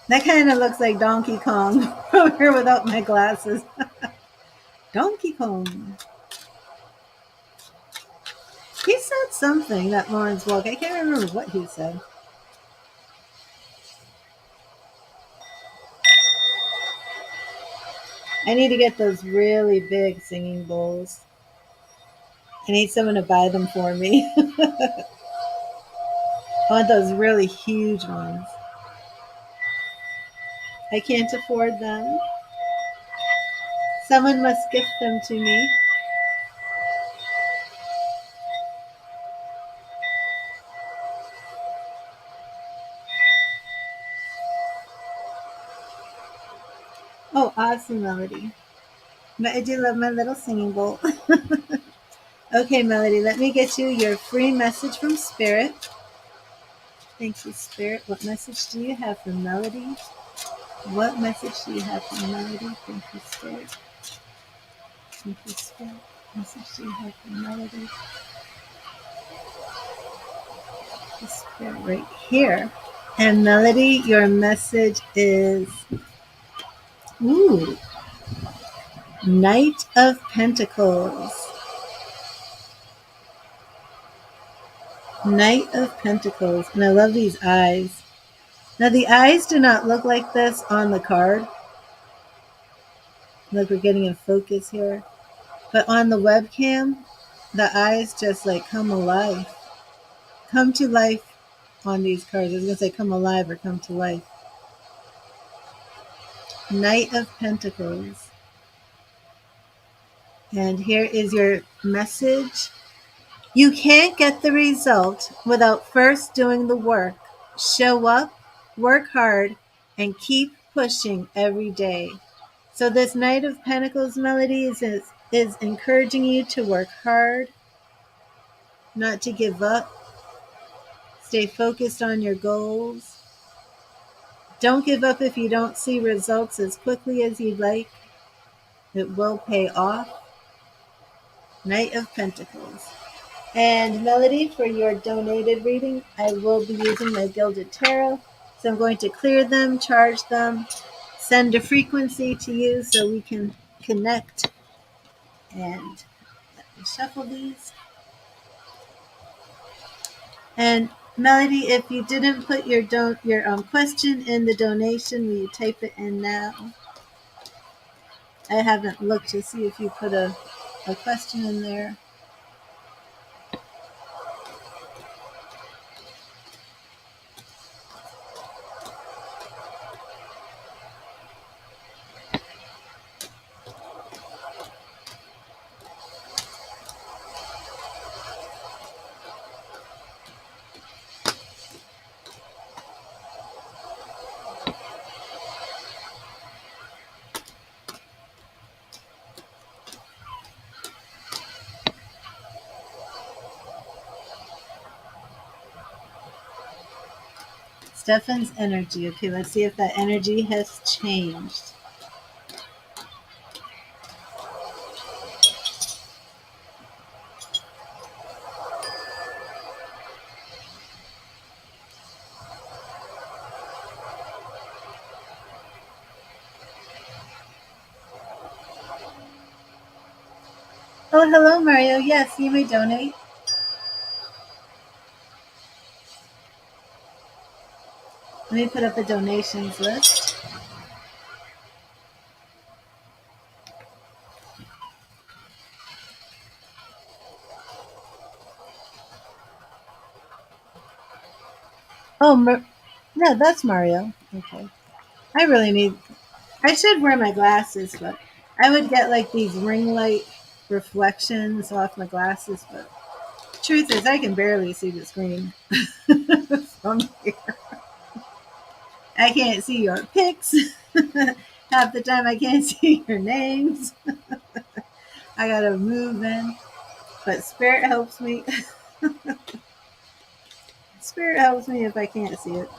That kind of looks like Donkey Kong over here without my glasses. Donkey Kong. He said something, that Lawrence Welk. I can't remember what he said. I need to get those really big singing bowls. I need someone to buy them for me. I want those really huge ones. I can't afford them. Someone must gift them to me. Oh, awesome, Melody. But I do love my little singing bowl. Okay, Melody, let me get you your free message from Spirit. Thank you, Spirit. What message do you have for Melody? What message do you have for Melody? Thank you, Spirit. Thank you, Spirit. What message do you have for Melody? The Spirit right here. And Melody, your message is, ooh, Knight of Pentacles. Knight of Pentacles. And I love these eyes. Now the eyes do not look like this on the card. Look, we're getting in focus here. But on the webcam, the eyes just like come alive. Come to life on these cards. I was going to say come alive or come to life. Knight of Pentacles. And here is your message. You can't get the result without first doing the work. Show up, work hard, and keep pushing every day. So this Knight of Pentacles melody is encouraging you to work hard, not to give up. Stay focused on your goals. Don't give up if you don't see results as quickly as you'd like. It will pay off. Knight of Pentacles. And Melody, for your donated reading, I will be using my Gilded Tarot. So I'm going to clear them, charge them, send a frequency to you so we can connect. And let me shuffle these. And Melody, if you didn't put your question in the donation, will you type it in now? I haven't looked to see if you put a question in there. Stefan's energy. Okay, let's see if that energy has changed. Oh, hello, Mario. Yes, you may donate. Let me put up a donations list. Oh, no, that's Mario. Okay. I really need, I should wear my glasses, but I would get like these ring light reflections off my glasses. But truth is, I can barely see the screen from here. I can't see your pics. Half the time, I can't see your names. I gotta move in, but Spirit helps me. Spirit helps me if I can't see it.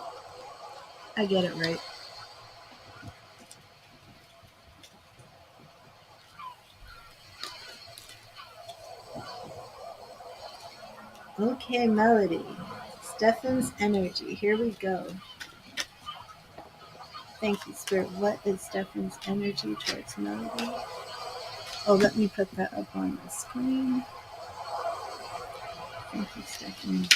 I get it right. Okay, Melody. Stefan's energy. Here we go. Thank you, Spirit. What is Stefan's energy towards Melody? Oh, let me put that up on the screen. Thank you, Stefan.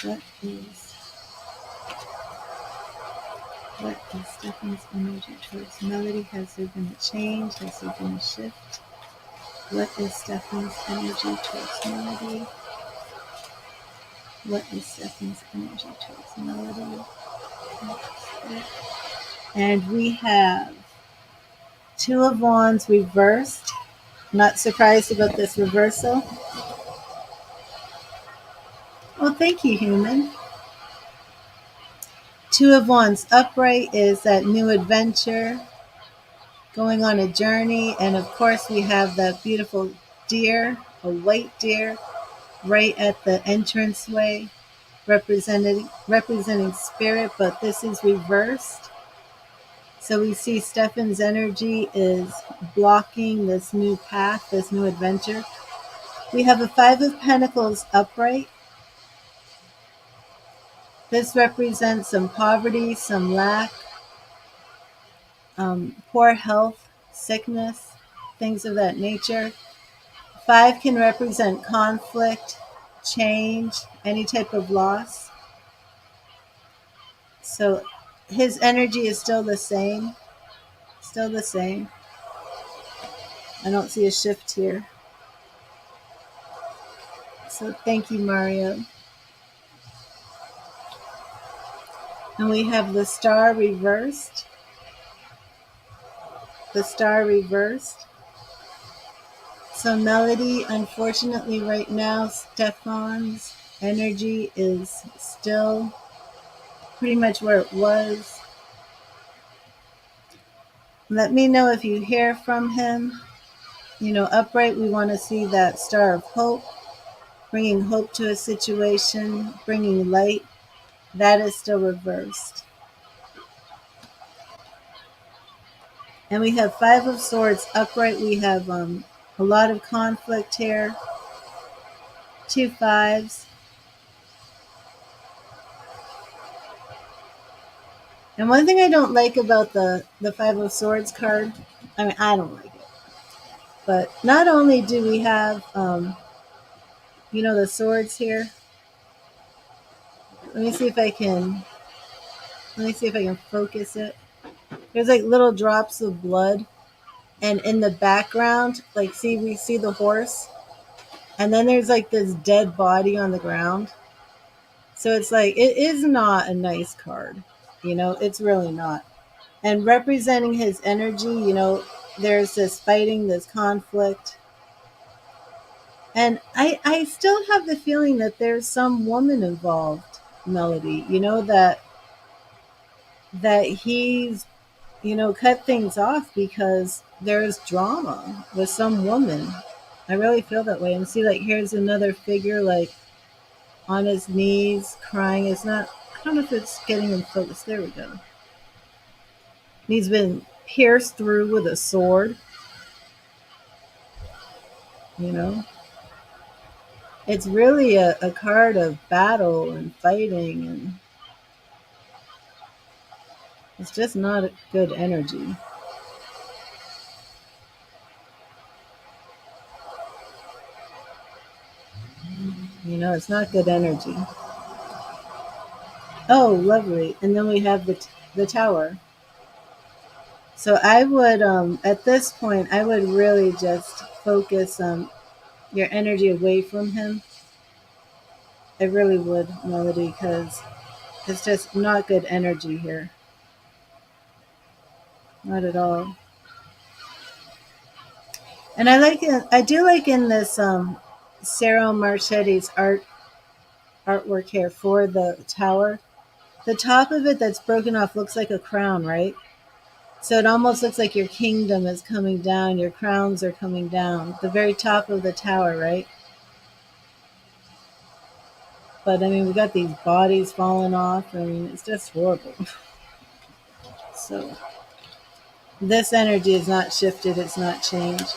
What is Stefan's energy towards Melody? Has there been a change? Has there been a shift? What is Stefan's energy towards Melody? What is Stefan's energy towards Melody? And we have Two of Wands reversed. Not surprised about this reversal. Well, thank you, human. Two of Wands upright is that new adventure, going on a journey. And of course, we have that beautiful deer, a white deer, right at the entranceway, representing spirit, but this is reversed. So we see Stefan's energy is blocking this new path, this new adventure. We have a Five of Pentacles upright. This represents some poverty, some lack, poor health, sickness, things of that nature. Five can represent conflict, change, any type of loss. So his energy is still the same. Still the same. I don't see a shift here. So thank you, Mario. And we have the star reversed. The star reversed. So Melody, unfortunately right now, Stefan's energy is still pretty much where it was. Let me know if you hear from him. Upright, we want to see that star of hope, bringing hope to a situation, bringing light. That is still reversed. And we have Five of Swords upright. We have a lot of conflict here. Two fives. And one thing I don't like about the Five of Swords card, I mean, I don't like it. But not only do we have, the swords here. Let me see if I can. Let me see if I can focus it. There's like little drops of blood, and in the background, like we see the horse, and then there's like this dead body on the ground. So it's like it is not a nice card. It's really not. And representing his energy, there's this fighting, this conflict. And I still have the feeling that there's some woman involved, Melody, that he's, cut things off because there's drama with some woman. I really feel that way. And see, like, here's another figure, like, on his knees, crying. I don't know if it's getting in focus. There we go. He's been pierced through with a sword, you know. It's really a card of battle and fighting, and it's just not a good energy. It's not good energy. Oh, lovely. And then we have the tower. So I would, at this point, I would really just focus your energy away from him. I really would, Melody, because it's just not good energy here. Not at all. And I do like in this Sarah Marchetti's artwork here for the tower. The top of it that's broken off looks like a crown, right? So it almost looks like your kingdom is coming down, your crowns are coming down. The very top of the tower, right? But I mean, we got these bodies falling off. I mean, it's just horrible. So this energy is not shifted, it's not changed.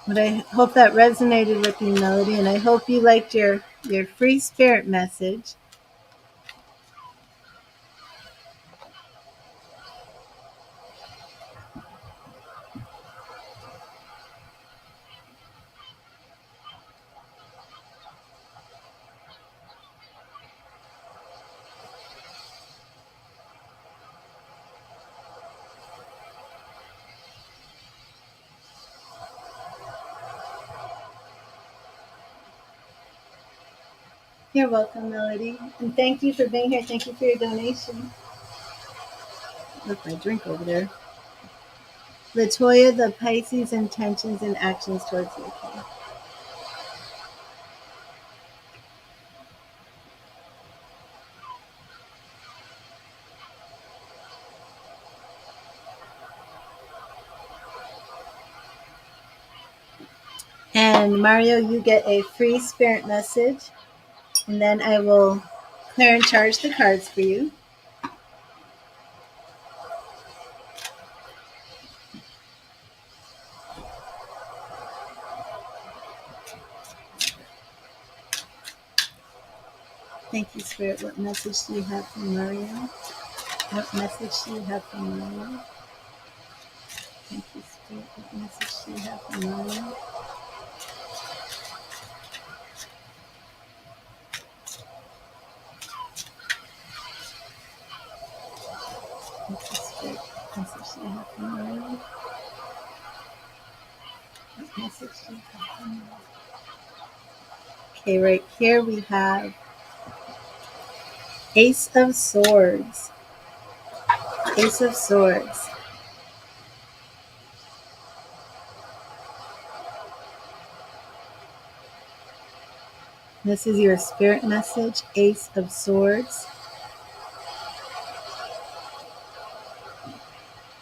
But I hope that resonated with you, Melody, and I hope you liked your free spirit message. You're welcome, Melody. And thank you for being here. Thank you for your donation. Look, my drink over there. Latoya, the Pisces intentions and actions towards you. Okay. And Mario, you get a free spirit message. And then I will clear and charge the cards for you. Thank you, Spirit. What message do you have from Mario? What message do you have from Mario? Thank you, Spirit. What message do you have for Mario? What's the spirit message do you have for Mario? What message do you have for Mario? Okay, right here we have Ace of Swords. Ace of Swords. This is your spirit message, Ace of Swords.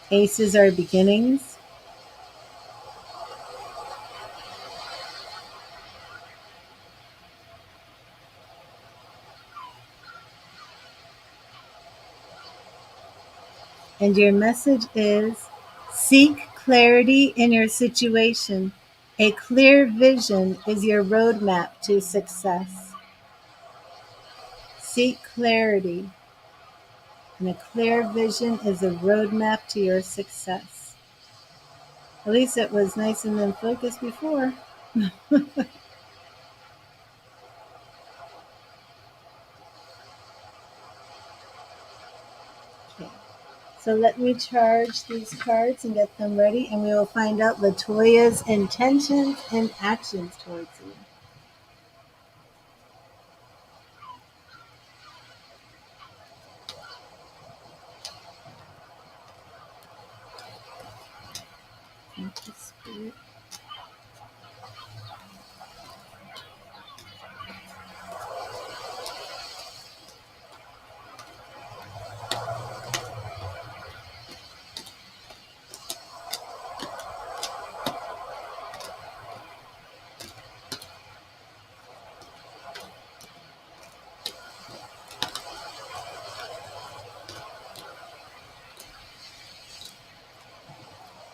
Aces are beginnings. And your message is seek clarity in your situation. A clear vision is your roadmap to success. Seek clarity, and a clear vision is a roadmap to your success. At least it was nice and then focused before. Okay. So let me charge these cards and get them ready, and we will find out Latoya's intentions and actions towards you. Thank you, Spirit.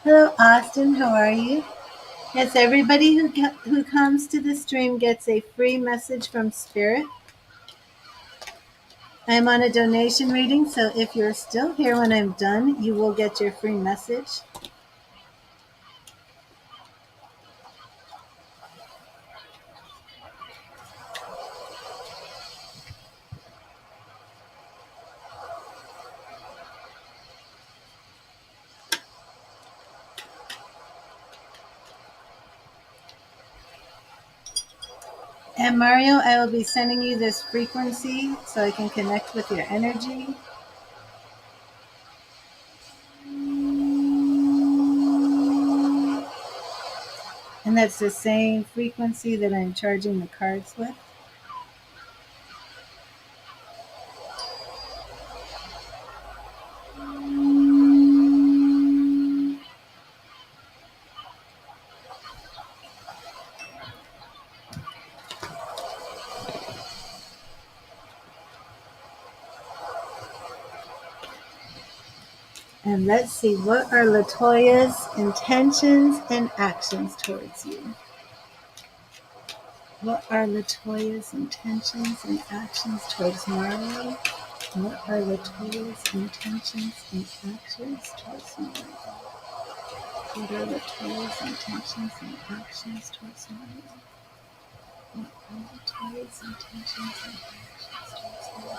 Hello, Austin. How are you? Yes, everybody who comes to the stream gets a free message from Spirit. I'm on a donation reading, so if you're still here when I'm done, you will get your free message. And Mario, I will be sending you this frequency so I can connect with your energy. And that's the same frequency that I'm charging the cards with. And let's see, what are Latoya's intentions and actions towards you? What are Latoya's intentions and actions towards Mario? What are Latoya's intentions and actions towards Mario? What are Latoya's intentions and actions towards Mario? What are Latoya's intentions and actions towards Mario?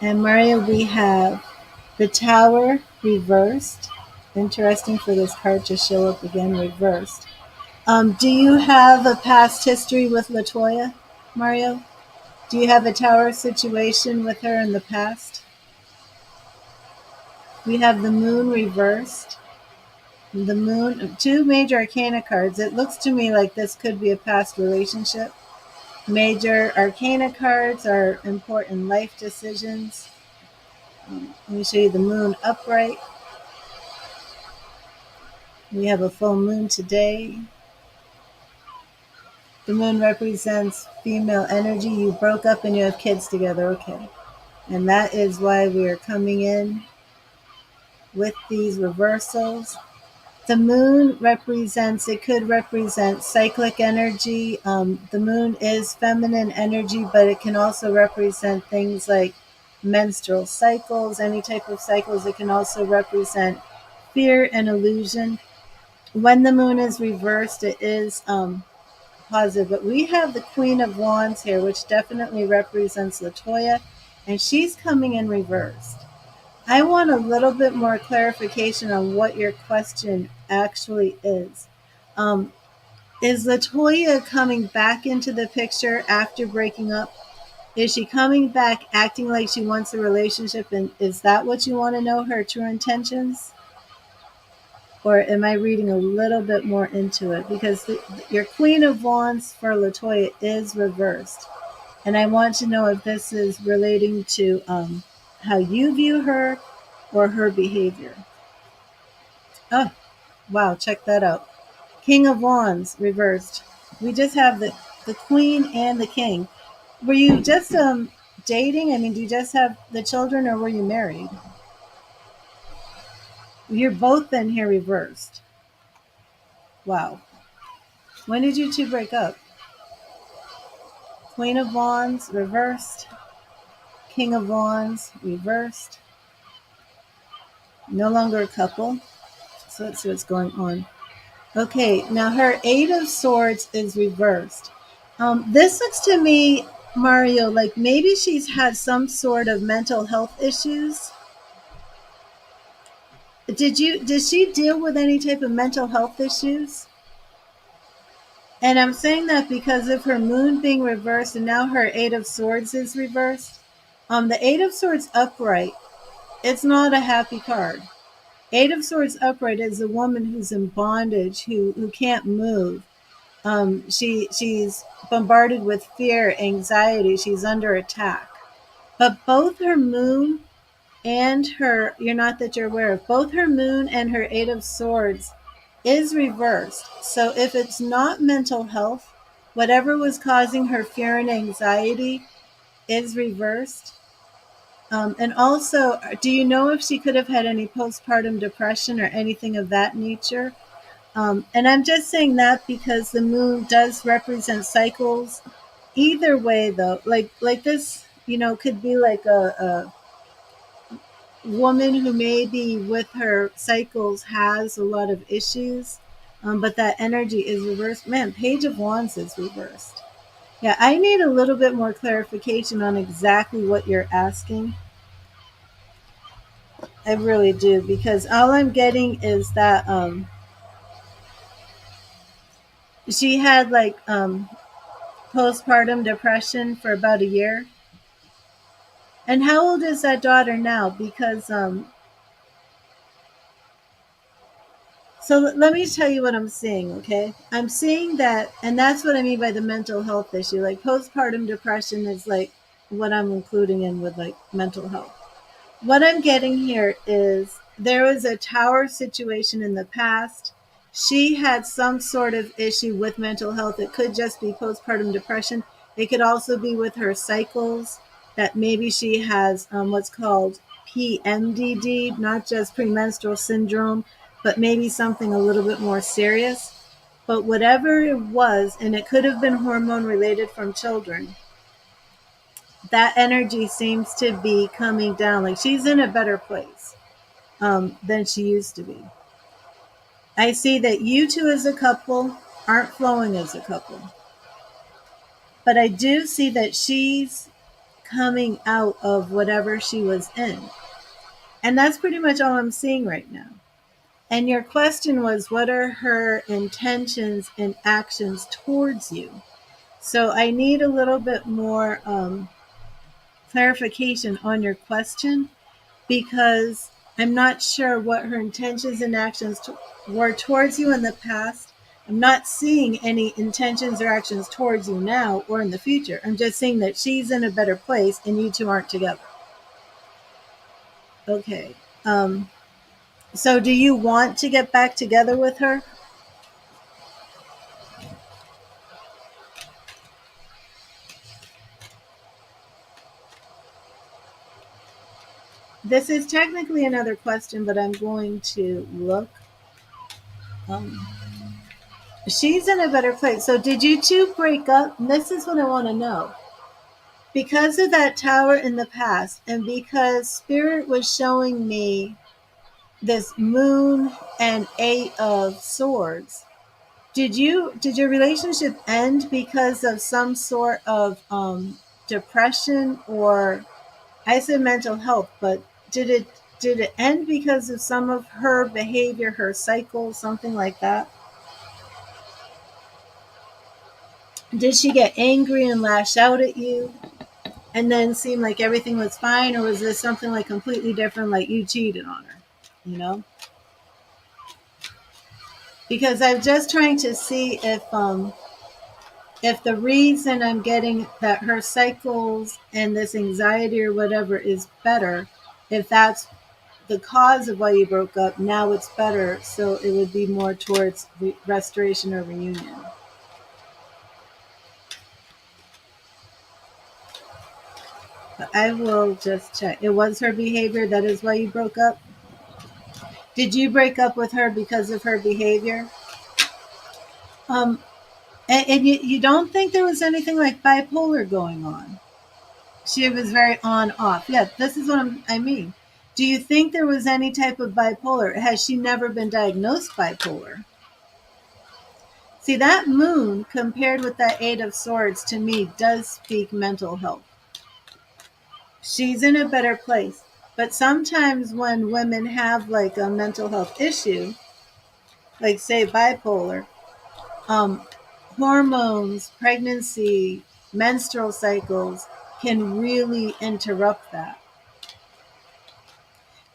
And Mario, we have the Tower reversed. Interesting for this card to show up again reversed. Do you have a past history with Latoya, Mario? Do you have a Tower situation with her in the past? We have the Moon reversed. The Moon, two major arcana cards. It looks to me like this could be a past relationship. Major arcana cards are important life decisions. Let me show you the Moon upright. We have a full moon today. The moon represents female energy. You broke up and you have kids together. Okay. And that is why we are coming in with these reversals. The moon represents, it could represent cyclic energy. The moon is feminine energy, but it can also represent things like menstrual cycles, any type of cycles. It can also represent fear and illusion. When the moon is reversed, it is positive. But we have the Queen of Wands here, which definitely represents Latoya, and she's coming in reversed. I want a little bit more clarification on what your question actually is. Um, is Latoya coming back into the picture after breaking up? Is she coming back acting like she wants a relationship? And is that what you want to know, her true intentions? Or am I reading a little bit more into it? Because your Queen of Wands for Latoya is reversed. And I want to know if this is relating to how you view her or her behavior. Oh, wow, check that out. King of Wands reversed. We just have the Queen and the King. Were you just dating? I mean, do you just have the children or were you married? You're both then here reversed. Wow. When did you two break up? Queen of Wands reversed. King of Wands reversed. No longer a couple. So let's see what's going on. Okay, now her Eight of Swords is reversed. This looks to me, Mario, like maybe she's had some sort of mental health issues. Did she deal with any type of mental health issues? And I'm saying that because of her moon being reversed and now her Eight of Swords is reversed. The Eight of Swords upright, it's not a happy card. Eight of Swords upright is a woman who's in bondage, who can't move. She's bombarded with fear, anxiety. She's under attack. But both her moon and her, you're not that you're aware of, both her moon and her Eight of Swords is reversed. So if it's not mental health, whatever was causing her fear and anxiety is reversed. And also, do you know if she could have had any postpartum depression or anything of that nature? And I'm just saying that because the moon does represent cycles. Either way, though, like this, could be like a woman who maybe with her cycles has a lot of issues, but that energy is reversed. Man, Page of Wands is reversed. Yeah, I need a little bit more clarification on exactly what you're asking. I really do, because all I'm getting is that she had like postpartum depression for about a year. And how old is that daughter now? Because so let me tell you what I'm seeing, okay? I'm seeing that, and that's what I mean by the mental health issue. Like postpartum depression is like what I'm including in with like mental health. What I'm getting here is there was a tower situation in the past. She had some sort of issue with mental health. It could just be postpartum depression. It could also be with her cycles, that maybe she has what's called PMDD, not just premenstrual syndrome, but maybe something a little bit more serious. But whatever it was, and it could have been hormone related from children, that energy seems to be coming down. Like she's in a better place than she used to be. I see that you two as a couple aren't flowing as a couple. But I do see that she's coming out of whatever she was in. And that's pretty much all I'm seeing right now. And your question was, what are her intentions and actions towards you? So I need a little bit more clarification on your question, because I'm not sure what her intentions and actions were towards you in the past. I'm not seeing any intentions or actions towards you now or in the future. I'm just seeing that she's in a better place and you two aren't together. Okay. So do you want to get back together with her? This is technically another question, but I'm going to look. Um, she's in a better place. So did you two break up? And this is what I want to know. Because of that tower in the past, and because Spirit was showing me this moon and 8 of swords. Did your relationship end because of some sort of depression, or I said mental health, but did it end because of some of her behavior, her cycle, something like that? Did she get angry and lash out at you and then seem like everything was fine, or was this something like completely different, like you cheated on her? You know? Because I'm just trying to see if the reason I'm getting that her cycles and this anxiety or whatever is better, if that's the cause of why you broke up, now it's better, so it would be more towards restoration or reunion. But I will just check. It was her behavior, that is why you broke up? Did you break up with her because of her behavior? Um, and you don't think there was anything like bipolar going on? She was very on off. Yeah, this is what I mean. Do you think there was any type of bipolar? Has she never been diagnosed bipolar? See, that moon compared with that 8 of swords to me does speak mental health. She's in a better place. But sometimes when women have like a mental health issue, like say bipolar, um, hormones, pregnancy, menstrual cycles can really interrupt that.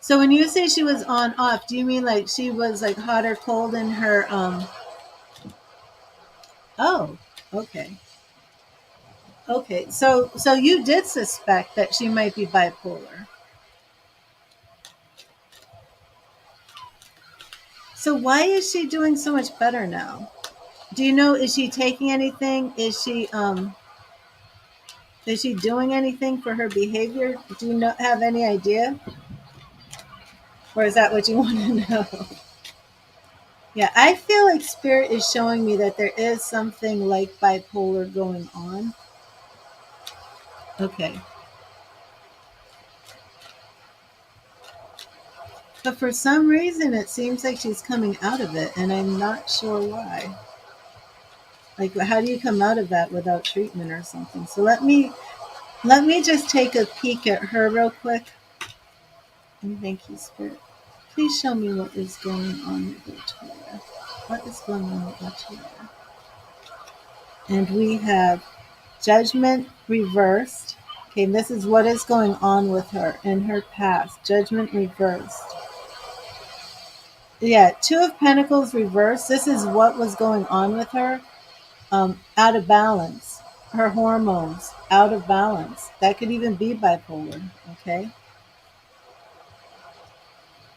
So when you say she was on off, do you mean like she was like hot or cold in her oh, okay. Okay. So you did suspect that she might be bipolar. So why is she doing so much better now? Do you know, is she taking anything? Is she doing anything for her behavior? Do you not have any idea? Or is that what you want to know? Yeah, I feel like spirit is showing me that there is something like bipolar going on. Okay. But for some reason, it seems like she's coming out of it, and I'm not sure why. Like, how do you come out of that without treatment or something? So let me just take a peek at her real quick. And thank you, Spirit. Please show me what is going on with Latoya. What is going on with Latoya? And we have Judgment reversed. Okay, this is what is going on with her in her past. Judgment reversed. Yeah, Two of Pentacles reversed. This is what was going on with her. Out of balance. Her hormones out of balance. That could even be bipolar. Okay.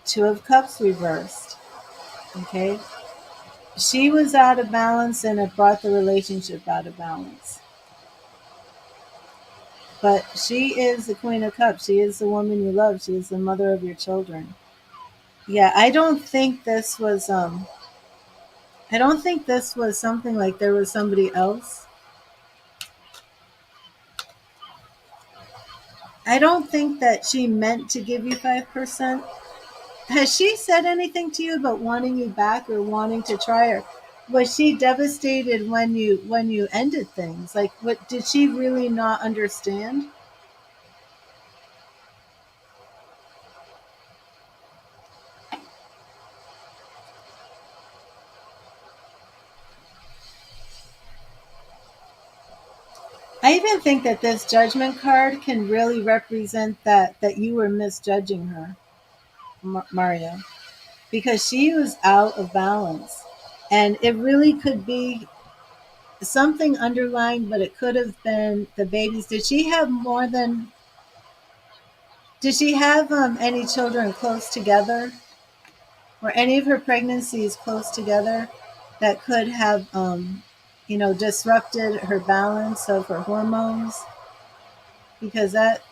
Two of Cups reversed. Okay. She was out of balance and it brought the relationship out of balance. But she is the Queen of Cups. She is the woman you love. She is the mother of your children. Yeah, I don't think this was something like there was somebody else. I don't think that she meant to give you 5%. Has she said anything to you about wanting you back or wanting to try, or was she devastated when you ended things? Like, what did she really not understand? I even think that this judgment card can really represent that you were misjudging her, Mario, because she was out of balance, and it really could be something underlying, but it could have been the babies. Did she have any children close together? Were any of her pregnancies close together that could have, disrupted her balance of her hormones? Because that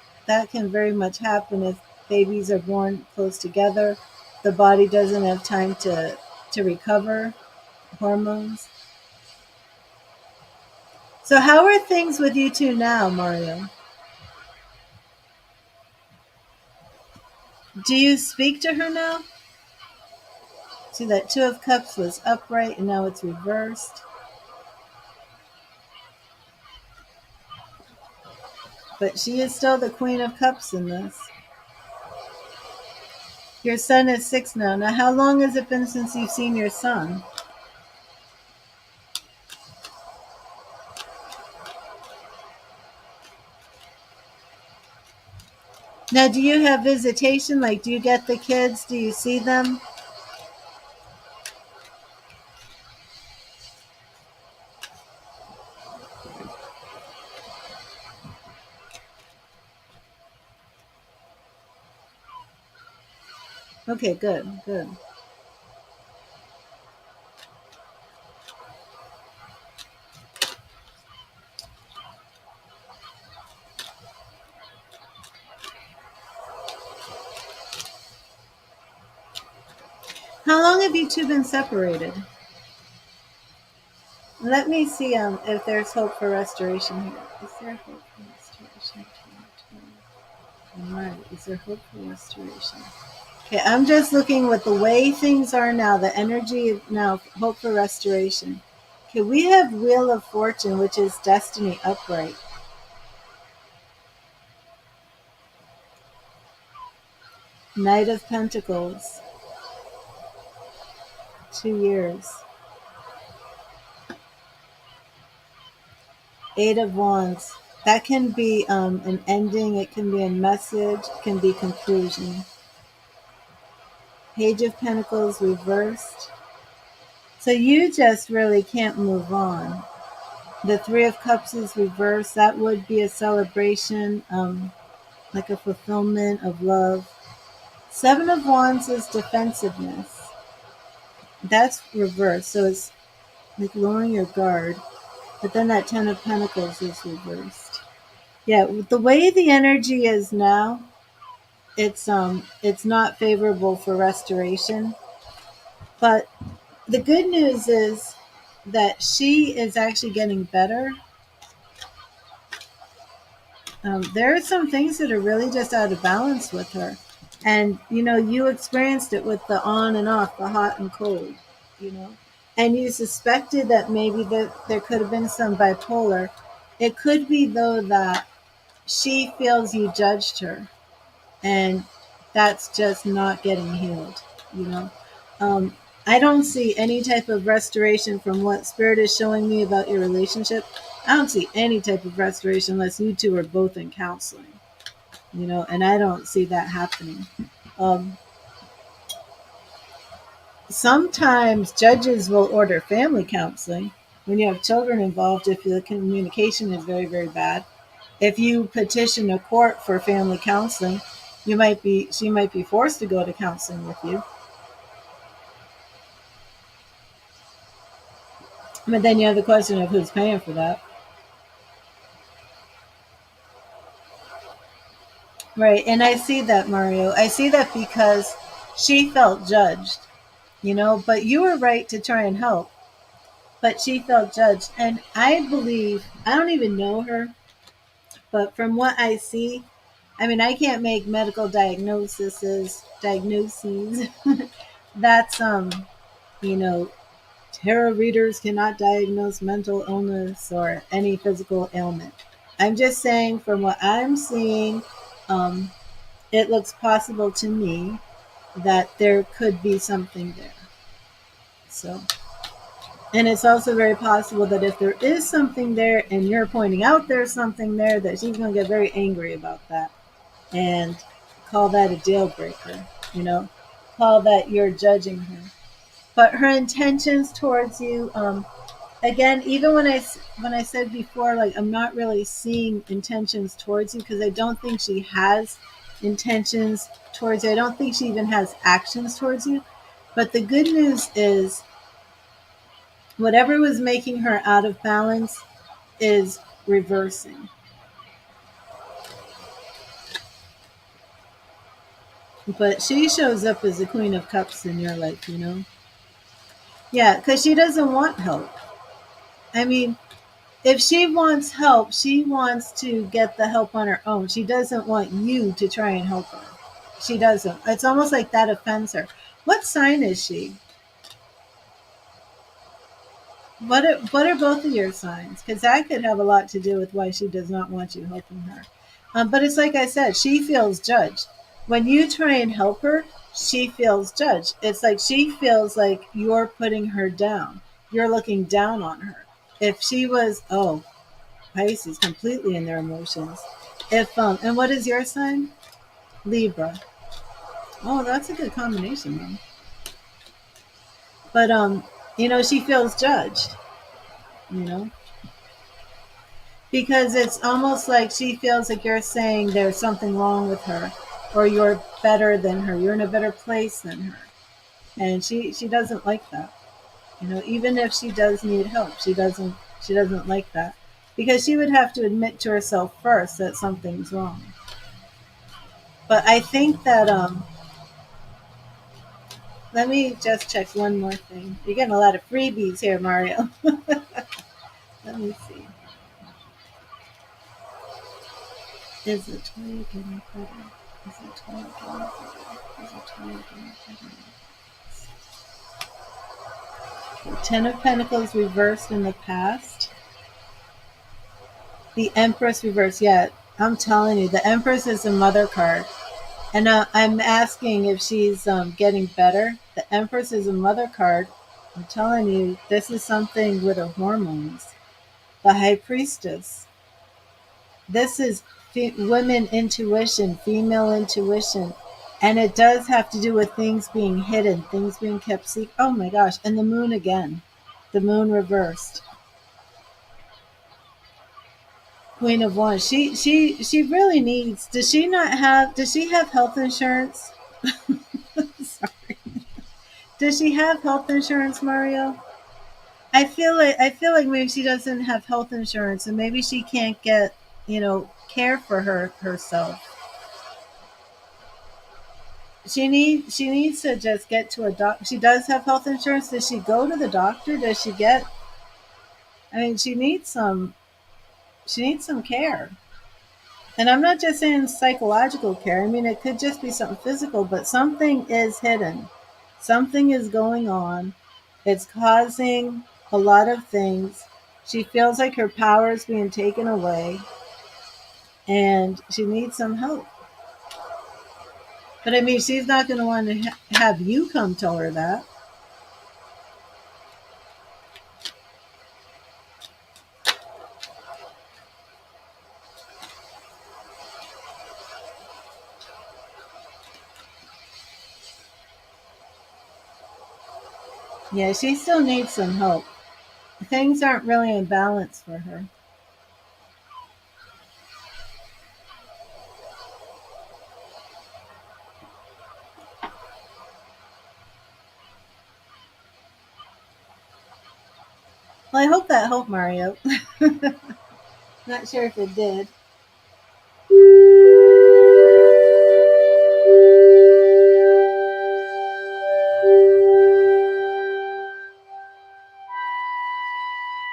can very much happen if babies are born close together. The body doesn't have time to recover hormones. So how are things with you two now, Mario? Do you speak to her now? See, that Two of Cups was upright and now it's reversed. But she is still the Queen of Cups in this. Your son is 6 now. Now, how long has it been since you've seen your son? Now, do you have visitation? Like, do you get the kids? Do you see them? Okay, good, good. How long have you two been separated? Let me see if there's hope for restoration here. Is there hope for restoration? Right. Is there hope for restoration? Okay, I'm just looking with the way things are now, the energy of now, hope for restoration. Okay, we have Wheel of Fortune, which is destiny upright. Knight of Pentacles, 2 years. Eight of Wands. That can be an ending, it can be a message, it can be conclusion. Page of Pentacles reversed. So you just really can't move on. The Three of Cups is reversed. That would be a celebration, like a fulfillment of love. Seven of Wands is defensiveness. That's reversed. So it's like lowering your guard. But then that Ten of Pentacles is reversed. Yeah, the way the energy is now, it's not favorable for restoration. But the good news is that she is actually getting better. There are some things that are really just out of balance with her. And, you experienced it with the on and off, the hot and cold, you know. And you suspected that maybe there could have been some bipolar. It could be, though, that she feels you judged her. And that's just not getting healed, you know. Um, I don't see any type of restoration from what Spirit is showing me about your relationship. I don't see any type of restoration unless you two are both in counseling, and I don't see that happening. Um, Sometimes judges will order family counseling when you have children involved if the communication is very, very bad. If you petition a court for family counseling, she might be forced to go to counseling with you. But then you have the question of who's paying for that. Right. And I see that, Mario. I see that because she felt judged, but you were right to try and help. But she felt judged. And I believe, I don't even know her, but from what I see, I mean, I can't make medical diagnoses. That's, you know, tarot readers cannot diagnose mental illness or any physical ailment. I'm just saying, from what I'm seeing, um, it looks possible to me that there could be something there. So, and it's also very possible that if there is something there and you're pointing out there's something there, that she's going to get very angry about that and call that a deal breaker, call that you're judging her. But her intentions towards you, again, even when I said before, like, I'm not really seeing intentions towards you because I don't think she has intentions towards you. I don't think she even has actions towards you. But the good news is whatever was making her out of balance is reversing. But she shows up as the Queen of Cups in your life, Yeah, because she doesn't want help. I mean, if she wants help, she wants to get the help on her own. She doesn't want you to try and help her. She doesn't. It's almost like that offends her. What sign is she? What are both of your signs? Because that could have a lot to do with why she does not want you helping her. But it's like I said, she feels judged. When you try and help her, she feels judged. It's like she feels like you're putting her down. You're looking down on her. If she was, oh, Pisces, completely in their emotions. If and what is your sign? Libra. Oh, that's a good combination, though. But she feels judged. You know, because it's almost like she feels like you're saying there's something wrong with her, or you're better than her. You're in a better place than her, and she doesn't like that. Even if she does need help, she doesn't like that because she would have to admit to herself first that something's wrong. But I think that let me just check one more thing. You're getting a lot of freebies here, Mario. Let me see. Is the toy getting better? Is the toy getting better? Is the toy getting better? Ten of Pentacles reversed in the past. The Empress reversed. Yeah, I'm telling you, the Empress is a mother card. And I'm asking if she's getting better. The Empress is a mother card. I'm telling you, this is something with her hormones. The High Priestess. This is women intuition, female intuition. And it does have to do with things being hidden, things being kept secret. Oh my gosh. And the moon again. The moon reversed. Queen of Wands. She really needs. Does she have health insurance? Sorry. Does she have health insurance, Mario? I feel like maybe she doesn't have health insurance and maybe she can't get, care for herself. She needs to just get to a doc. She does have health insurance. Does she go to the doctor? Does she get I mean she needs some care. And I'm not just saying psychological care. I mean, it could just be something physical, but something is hidden. Something is going on. It's causing a lot of things. She feels like her power is being taken away and she needs some help. But I mean, she's not going to want to have you come tell her that. Yeah, she still needs some help. Things aren't really in balance for her. Well, I hope that helped, Mario. Not sure if it did.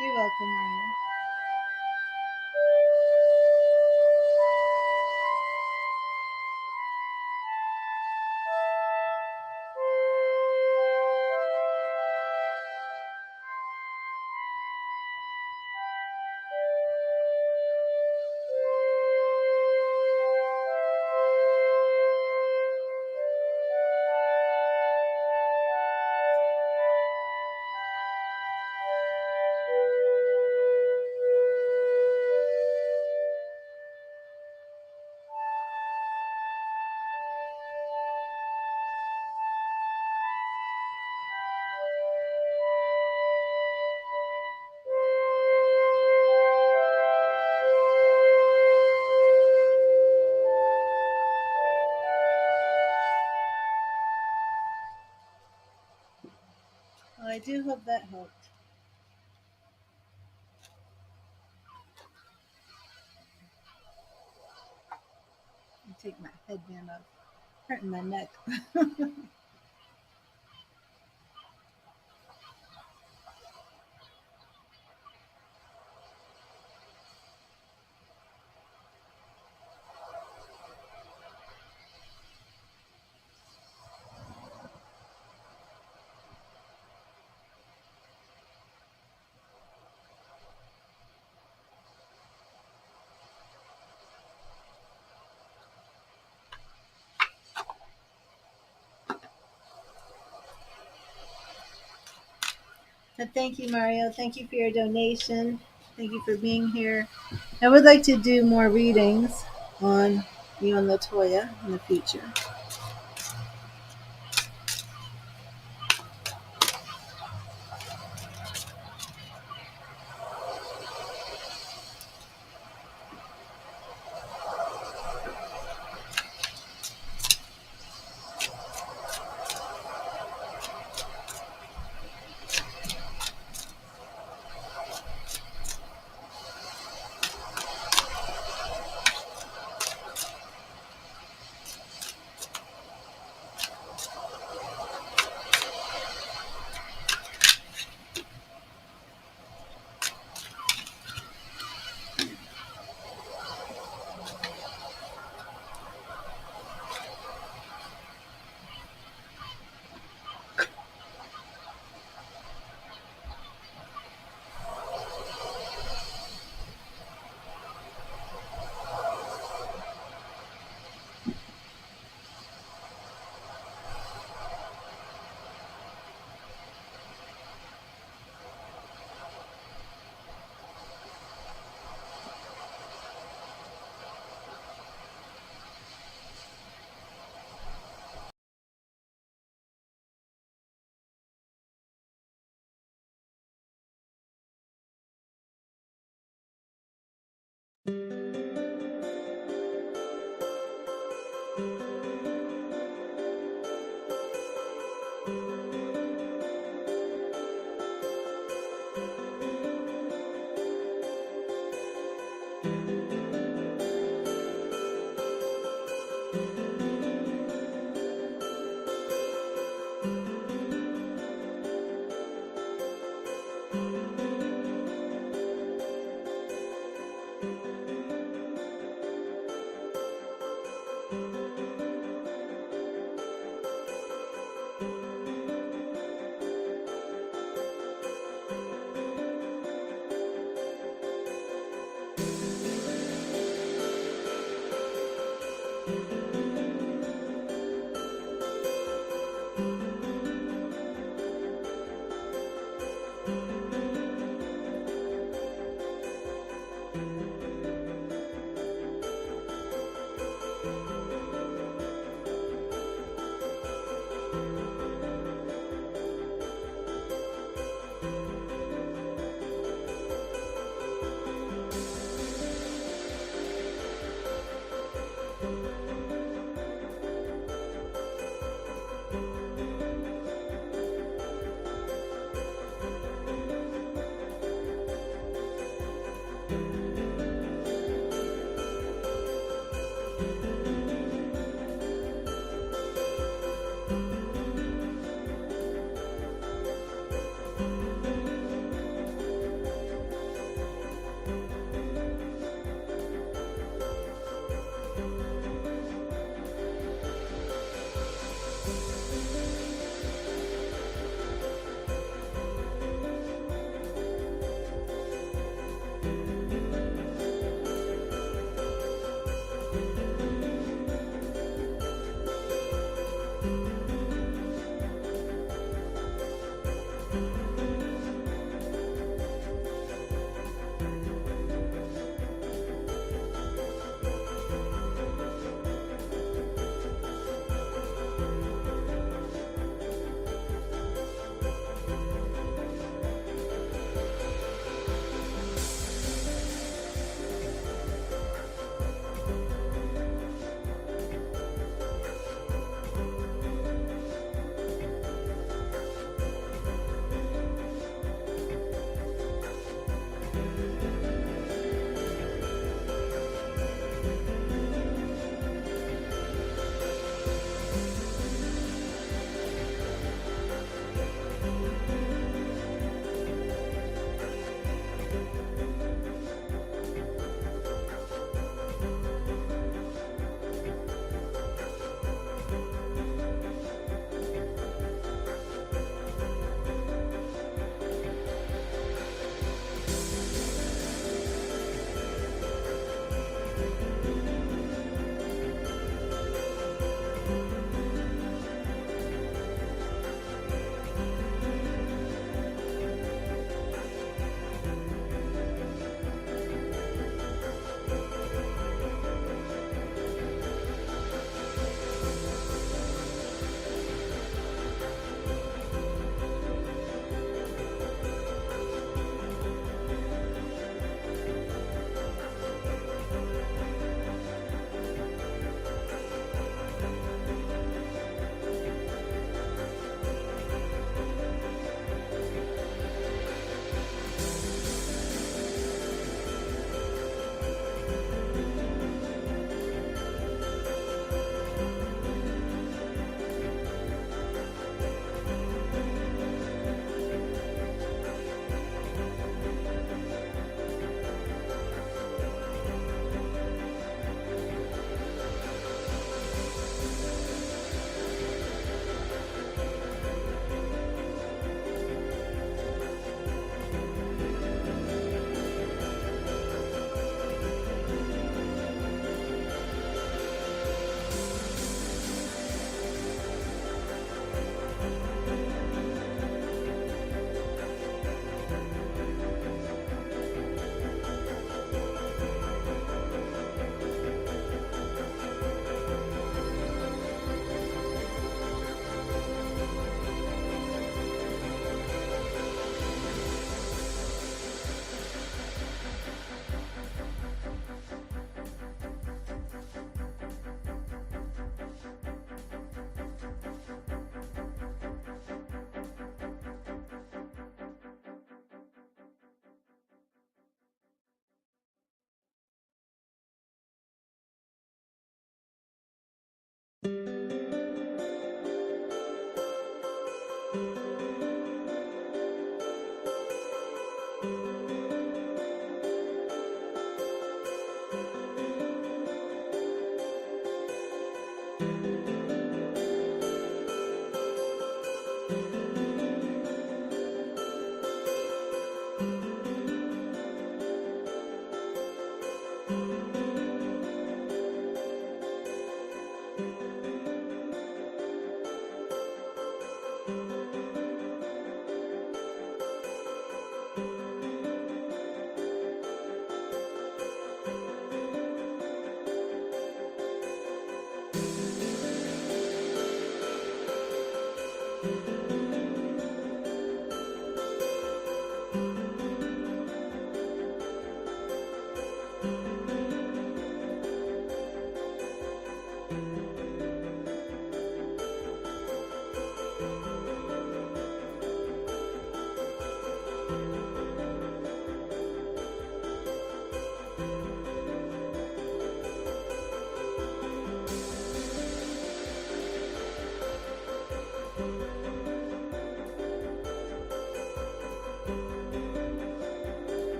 You're welcome, Mario. Well, I do hope that helped. I'll take my headband off. Hurting my neck. And thank you, Mario. Thank you for your donation. Thank you for being here. I would like to do more readings on you and Latoya in the future.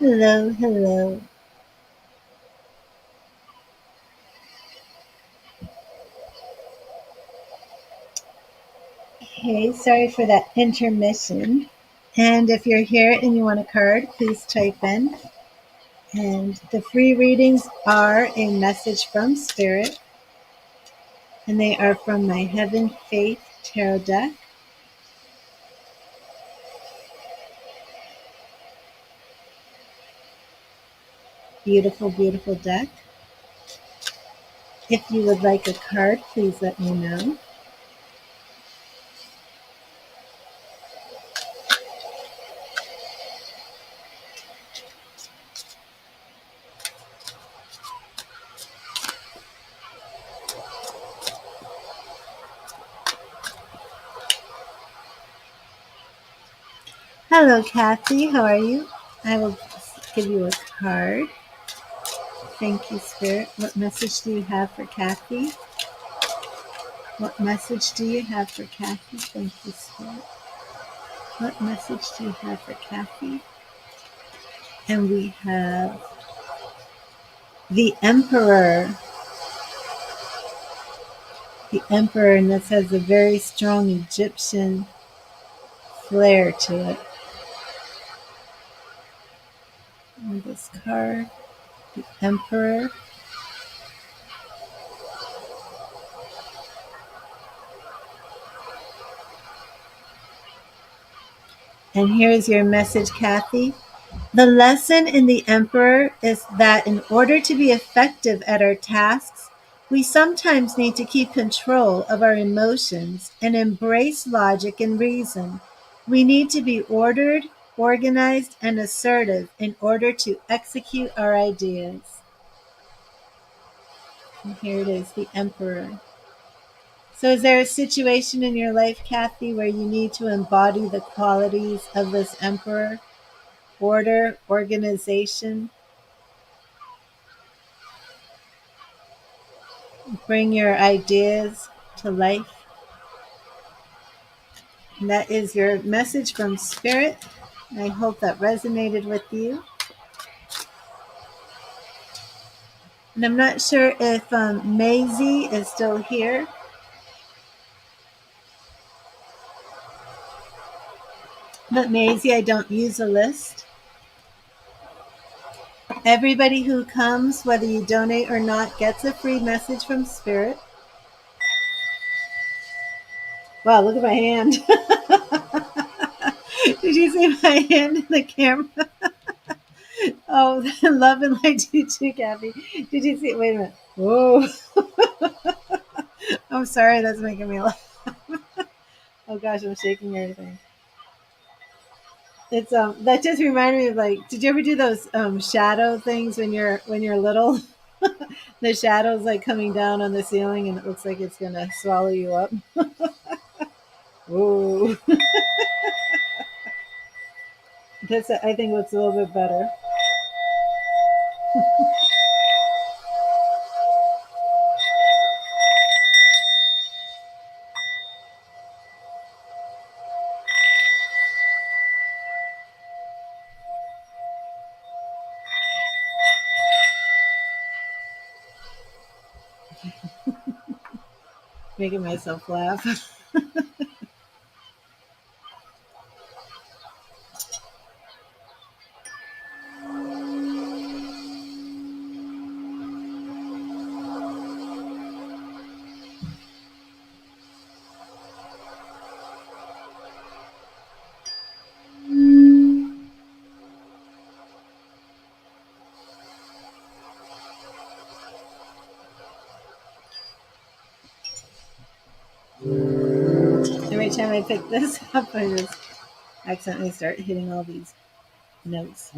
Hello, hello. Hey, sorry for that intermission. And if you're here and you want a card, please type in. And the free readings are a message from Spirit, and they are from my Heaven Faith Tarot deck. Beautiful, beautiful deck. If you would like a card, please let me know. Hello, Kathy. How are you? I will give you a card. Thank you, Spirit. What message do you have for Kathy? What message do you have for Kathy? Thank you, Spirit. What message do you have for Kathy? And we have the Emperor. The Emperor, and this has a very strong Egyptian flair to it. And this card, the Emperor. And here's your message, Kathy. The lesson in the Emperor is that in order to be effective at our tasks, we sometimes need to keep control of our emotions and embrace logic and reason. We need to be ordered, organized, and assertive in order to execute our ideas. And here it is, the Emperor. So is there a situation in your life, Kathy, where you need to embody the qualities of this Emperor? Order, organization, bring your ideas to life. And that is your message from Spirit. I hope that resonated with you. And I'm not sure if Maisie is still here. But Maisie, I don't use a list. Everybody who comes, whether you donate or not, gets a free message from Spirit. Wow, look at my hand. Did you see my hand in the camera? Oh, love and light to you too, Kathy. Did you see? Wait a minute. Whoa. I'm sorry, that's making me laugh. Oh gosh, I'm shaking everything. It's that just reminded me of, like, did you ever do those shadow things when you're little? The shadows like coming down on the ceiling and it looks like it's gonna swallow you up. Whoa. This I think looks a little bit better. Making myself laugh. Every time I pick this up, I just accidentally start hitting all these notes.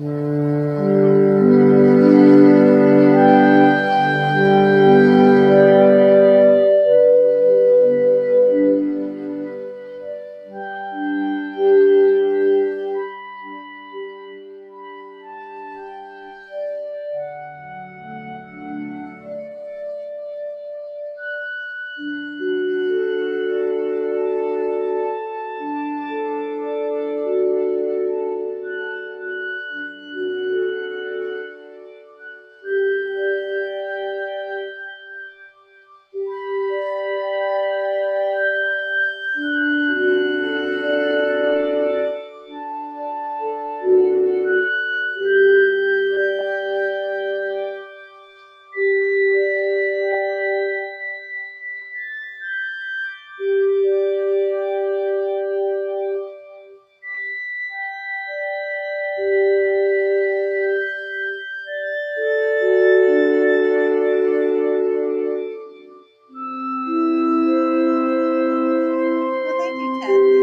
Well, thank you, Kathy.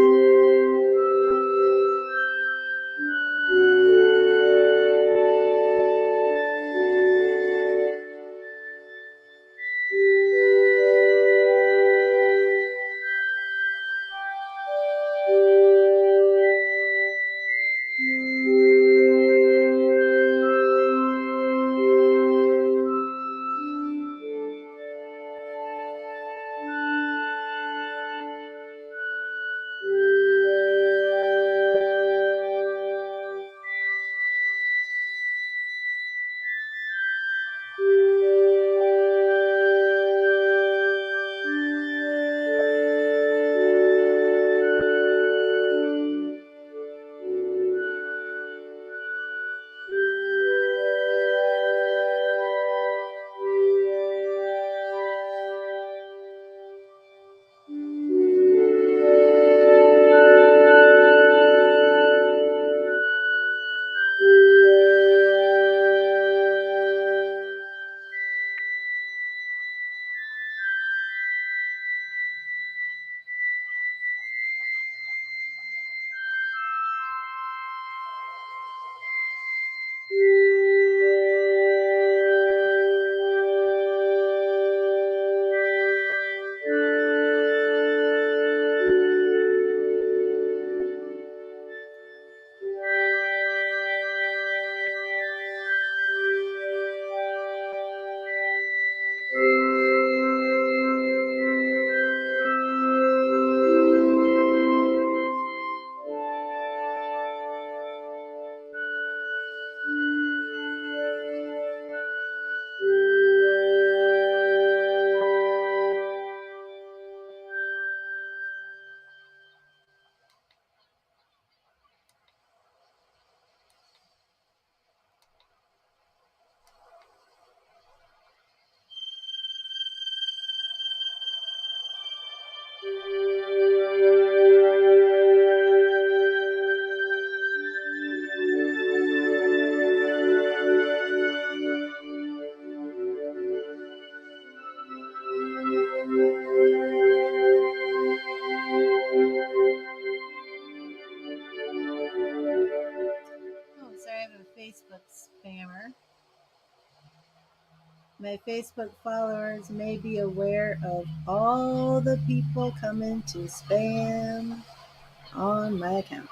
Oh, sorry, I have a Facebook spammer. My Facebook followers may be aware of all the people coming to spam on my account.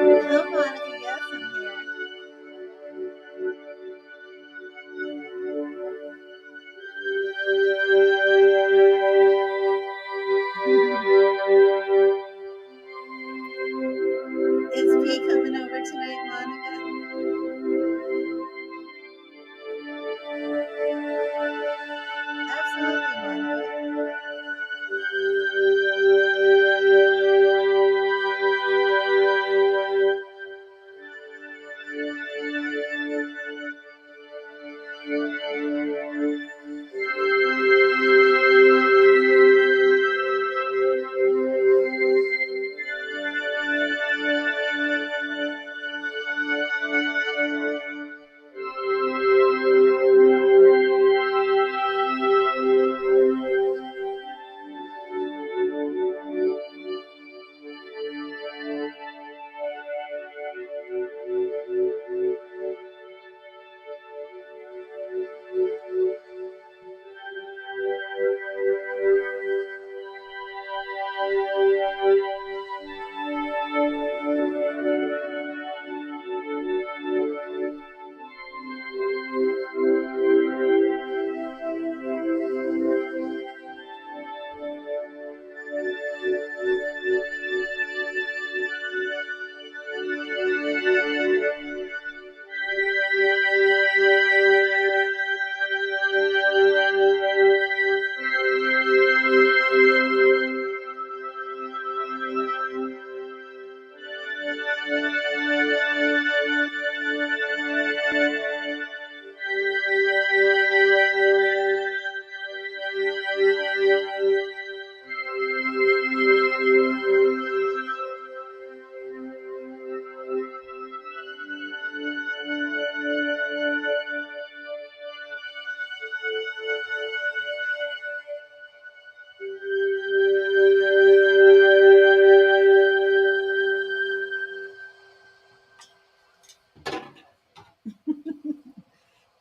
Hello, Monica. Yes, I'm here. Is P coming over tonight, Monica? Absolutely, Monica.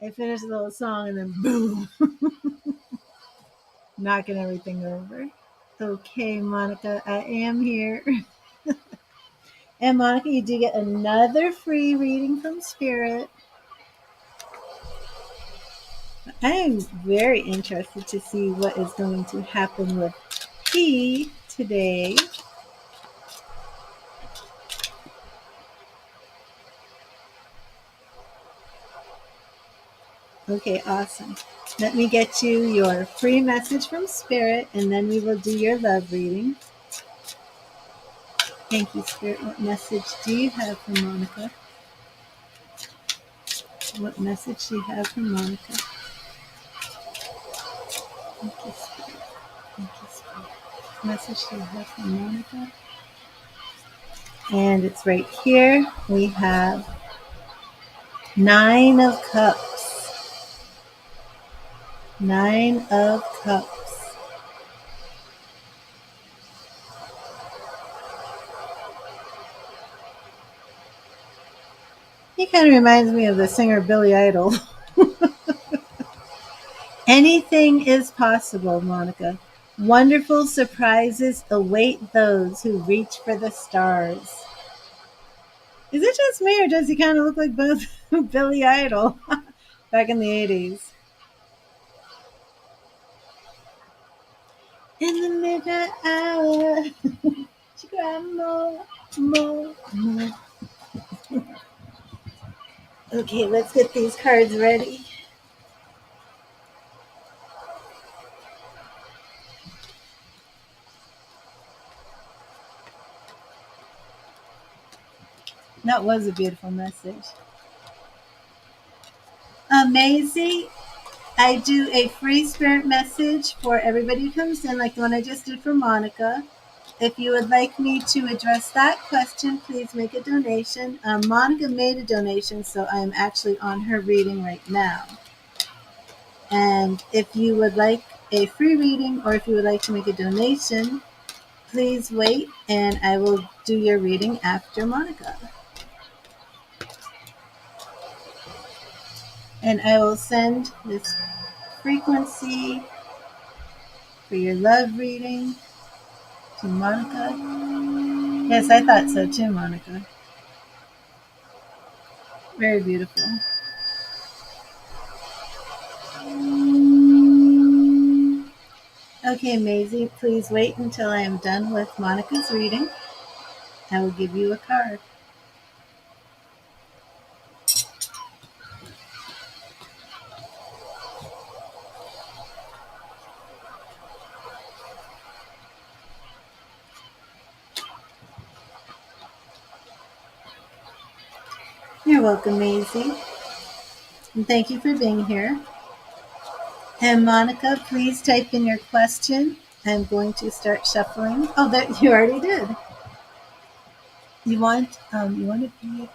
I finished the little song and then boom, knocking everything over. Okay, Monica, I am here. And Monica, you do get another free reading from Spirit. I am very interested to see what is going to happen with P today. Okay, awesome. Let me get you your free message from Spirit, and then we will do your love reading. Thank you, Spirit. What message do you have for Monica? What message do you have for Monica? Thank you, Spirit. Thank you, Spirit. What message do you have for Monica? And it's right here. We have 9 of Cups. 9 of Cups. He kind of reminds me of the singer Billy Idol. Anything is possible, Monica. Wonderful surprises await those who reach for the stars. Is it just me, or does he kind of look like both Billy Idol back in the 80s? In the midnight hour, she cried more, more, more. Okay, let's get these cards ready. That was a beautiful message. Amazing. I do a free spirit message for everybody who comes in, like the one I just did for Monica. If you would like me to address that question, please make a donation. Monica made a donation, so I am actually on her reading right now. And if you would like a free reading, or if you would like to make a donation, please wait and I will do your reading after Monica. And I will send this frequency for your love reading to Monica. Yes, I thought so too, Monica. Very beautiful. Okay, Maisie, please wait until I am done with Monica's reading. I will give you a card. You're welcome, Maisie. And thank you for being here. And Monica, please type in your question. I'm going to start shuffling. Oh, that you already did. You want to be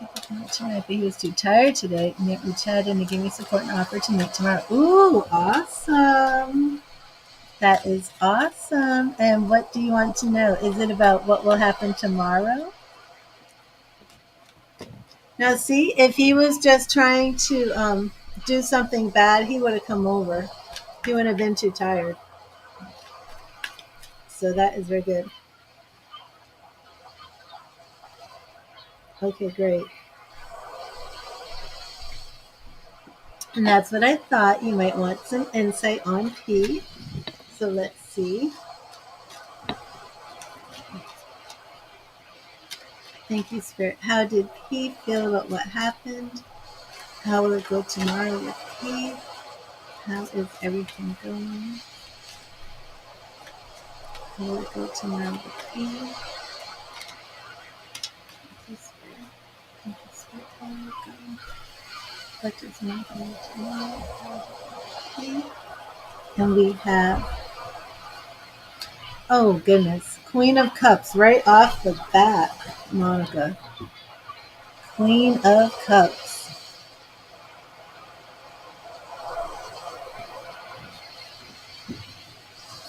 tonight, but he was too tired today, and yet we chatted and he gave me support and offer to meet tomorrow. Ooh, awesome. That is awesome. And what do you want to know? Is it about what will happen tomorrow? Now, see, if he was just trying to do something bad, he would have come over. He wouldn't have been too tired. So that is very good. Okay, great. And that's what I thought. You might want some insight on P. So let's see. Thank you, Spirit. How did P feel about what happened? How will it go tomorrow with P? How is everything going? How will it go tomorrow with P? Thank you, Spirit. What does Monica need to know? And we have, oh goodness, Queen of Cups right off the bat, Monica. Queen of Cups.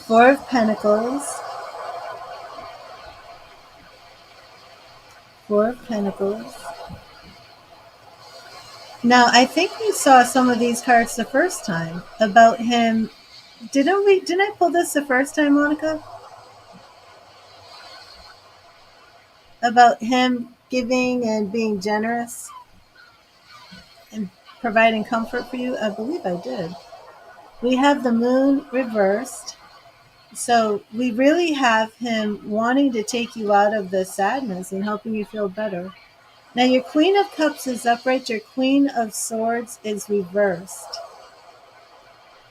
Four of Pentacles. Four of Pentacles. Now, I think we saw some of these cards the first time about him. Didn't I pull this the first time, Monica? About him giving and being generous and providing comfort for you? I believe I did. We have the moon reversed. So we really have him wanting to take you out of the sadness and helping you feel better. Now your Queen of Cups is upright. Your Queen of Swords is reversed.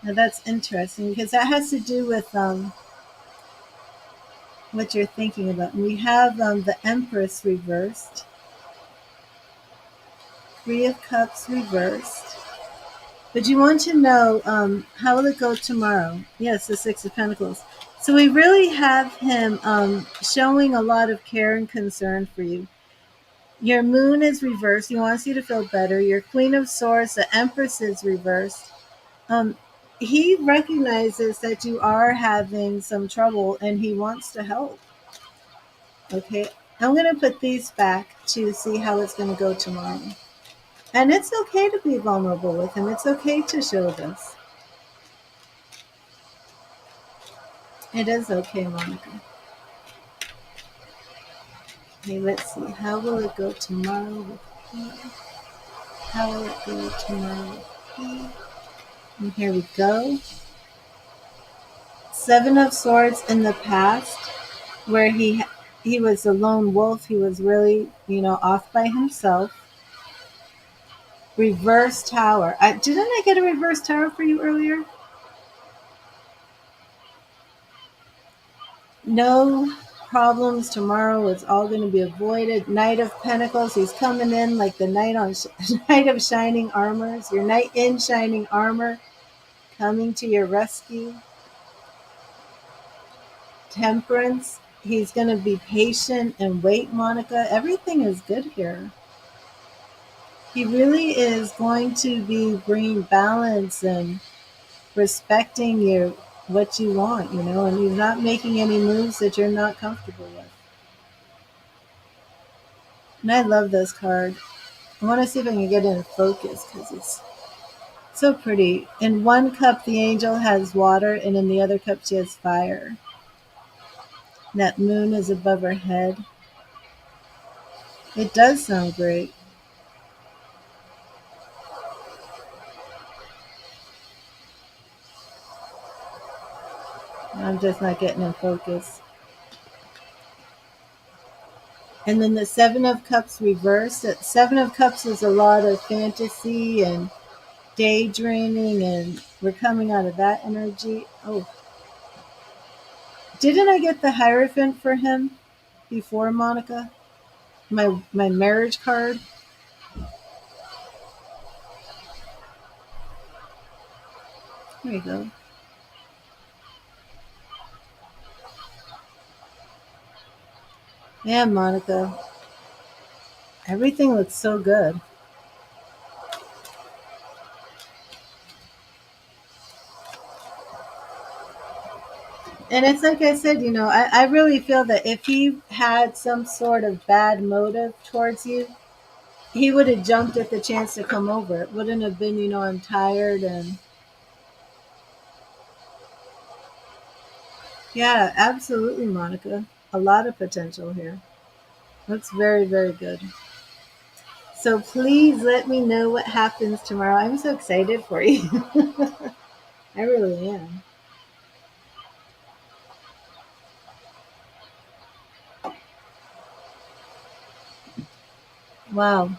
Now that's interesting because that has to do with what you're thinking about. And we have the Empress reversed. Three of Cups reversed. But you want to know how will it go tomorrow? Yes, the Six of Pentacles. So we really have him showing a lot of care and concern for you. Your moon is reversed. He wants you to feel better. Your Queen of Swords, the Empress, is reversed. Um, he recognizes that you are having some trouble and he wants to help. Okay, I'm going to put these back to see how it's going to go tomorrow. And it's okay to be vulnerable with him. It's okay to show this. It is okay, Monica. Okay, let's see. How will it go tomorrow with P? How will it go tomorrow with P? And here we go. Seven of Swords in the past, where he was a lone wolf. He was really, off by himself. Reverse Tower. Didn't I get a reverse tower for you earlier? No problems tomorrow. It's all going to be avoided. Knight of Pentacles. He's coming in like the knight on Knight of Shining Armors. Your knight in shining armor coming to your rescue. Temperance. He's going to be patient and wait, Monica. Everything is good here. He really is going to be bringing balance and respecting what you want, and he's not making any moves that you're not comfortable with. And I love this card. I want to see if I can get it in focus because it's so pretty. In one cup, the angel has water, and in the other cup, she has fire. And that moon is above her head. It does sound great. I'm just not getting in focus. And then the Seven of Cups reversed. That Seven of Cups is a lot of fantasy and daydreaming, and we're coming out of that energy. Oh, didn't I get the Hierophant for him before, Monica? My marriage card. There you go. Yeah, Monica. Everything looks so good. And it's like I said, I really feel that if he had some sort of bad motive towards you, he would have jumped at the chance to come over. It wouldn't have been, I'm tired and yeah, absolutely, Monica. A lot of potential here. Looks very, very good. So please let me know what happens tomorrow. I'm so excited for you. I really am. Wow.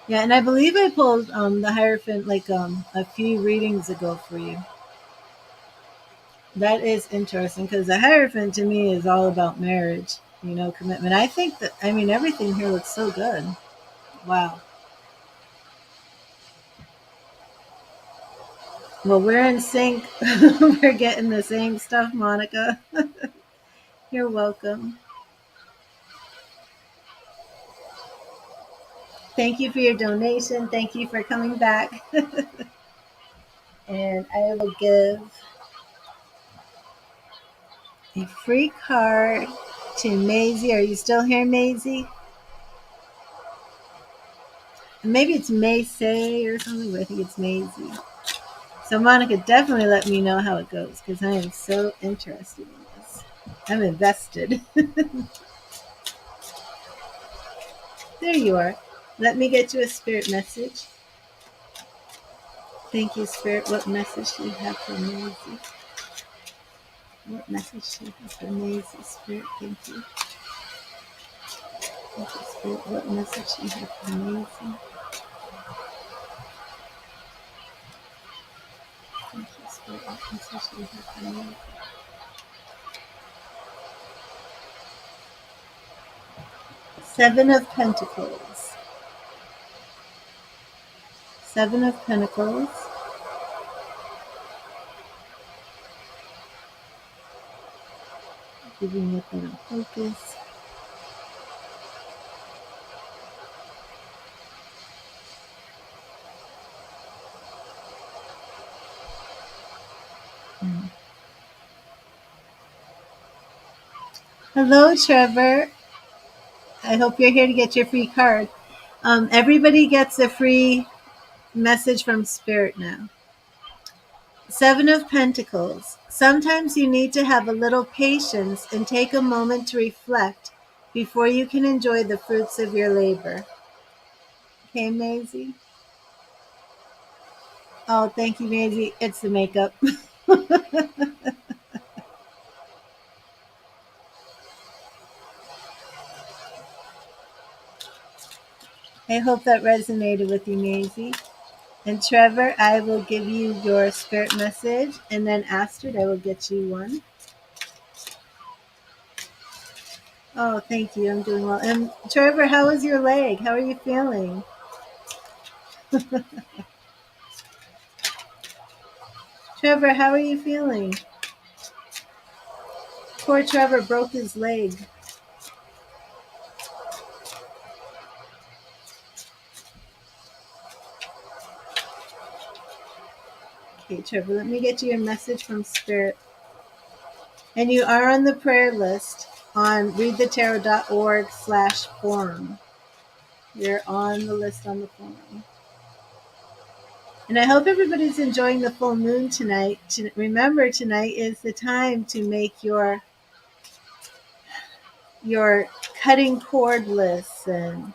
Yeah, and I believe I pulled the Hierophant like a few readings ago for you. That is interesting because the Hierophant to me is all about marriage, commitment. I think that, everything here looks so good. Wow. Well, we're in sync. We're getting the same stuff, Monica. You're welcome. Thank you for your donation. Thank you for coming back. And I will give a free card to Maisie. Are you still here, Maisie? Maybe it's Macy or something, but I think it's Maisie. So Monica, definitely let me know how it goes because I am so interested in this. I'm invested. There you are. Let me get you a spirit message. Thank you, Spirit. What message do you have for Maisie? What message do you have for Maisie, Spirit? Thank you. Thank you, Spirit. What message do you have for Maisie? Thank you, Spirit. What message do you have for Maisie? Seven of Pentacles. Seven of Pentacles. Giving it better focus. Hello, Trevor. I hope you're here to get your free card. Everybody gets a free message from Spirit now. Seven of Pentacles. Sometimes you need to have a little patience and take a moment to reflect before you can enjoy the fruits of your labor. Okay, Maisie? Oh, thank you, Maisie. It's the makeup. I hope that resonated with you, Maisie. And Trevor, I will give you your spirit message. And then Astrid, I will get you one. Oh, thank you. I'm doing well. And Trevor, how is your leg? How are you feeling? Trevor, how are you feeling? Poor Trevor broke his leg. Okay, Trevor, let me get you a message from Spirit. And you are on the prayer list on readthetarot.org/forum. You're on the list on the forum. And I hope everybody's enjoying the full moon tonight. Remember, tonight is the time to make your cutting cord lists and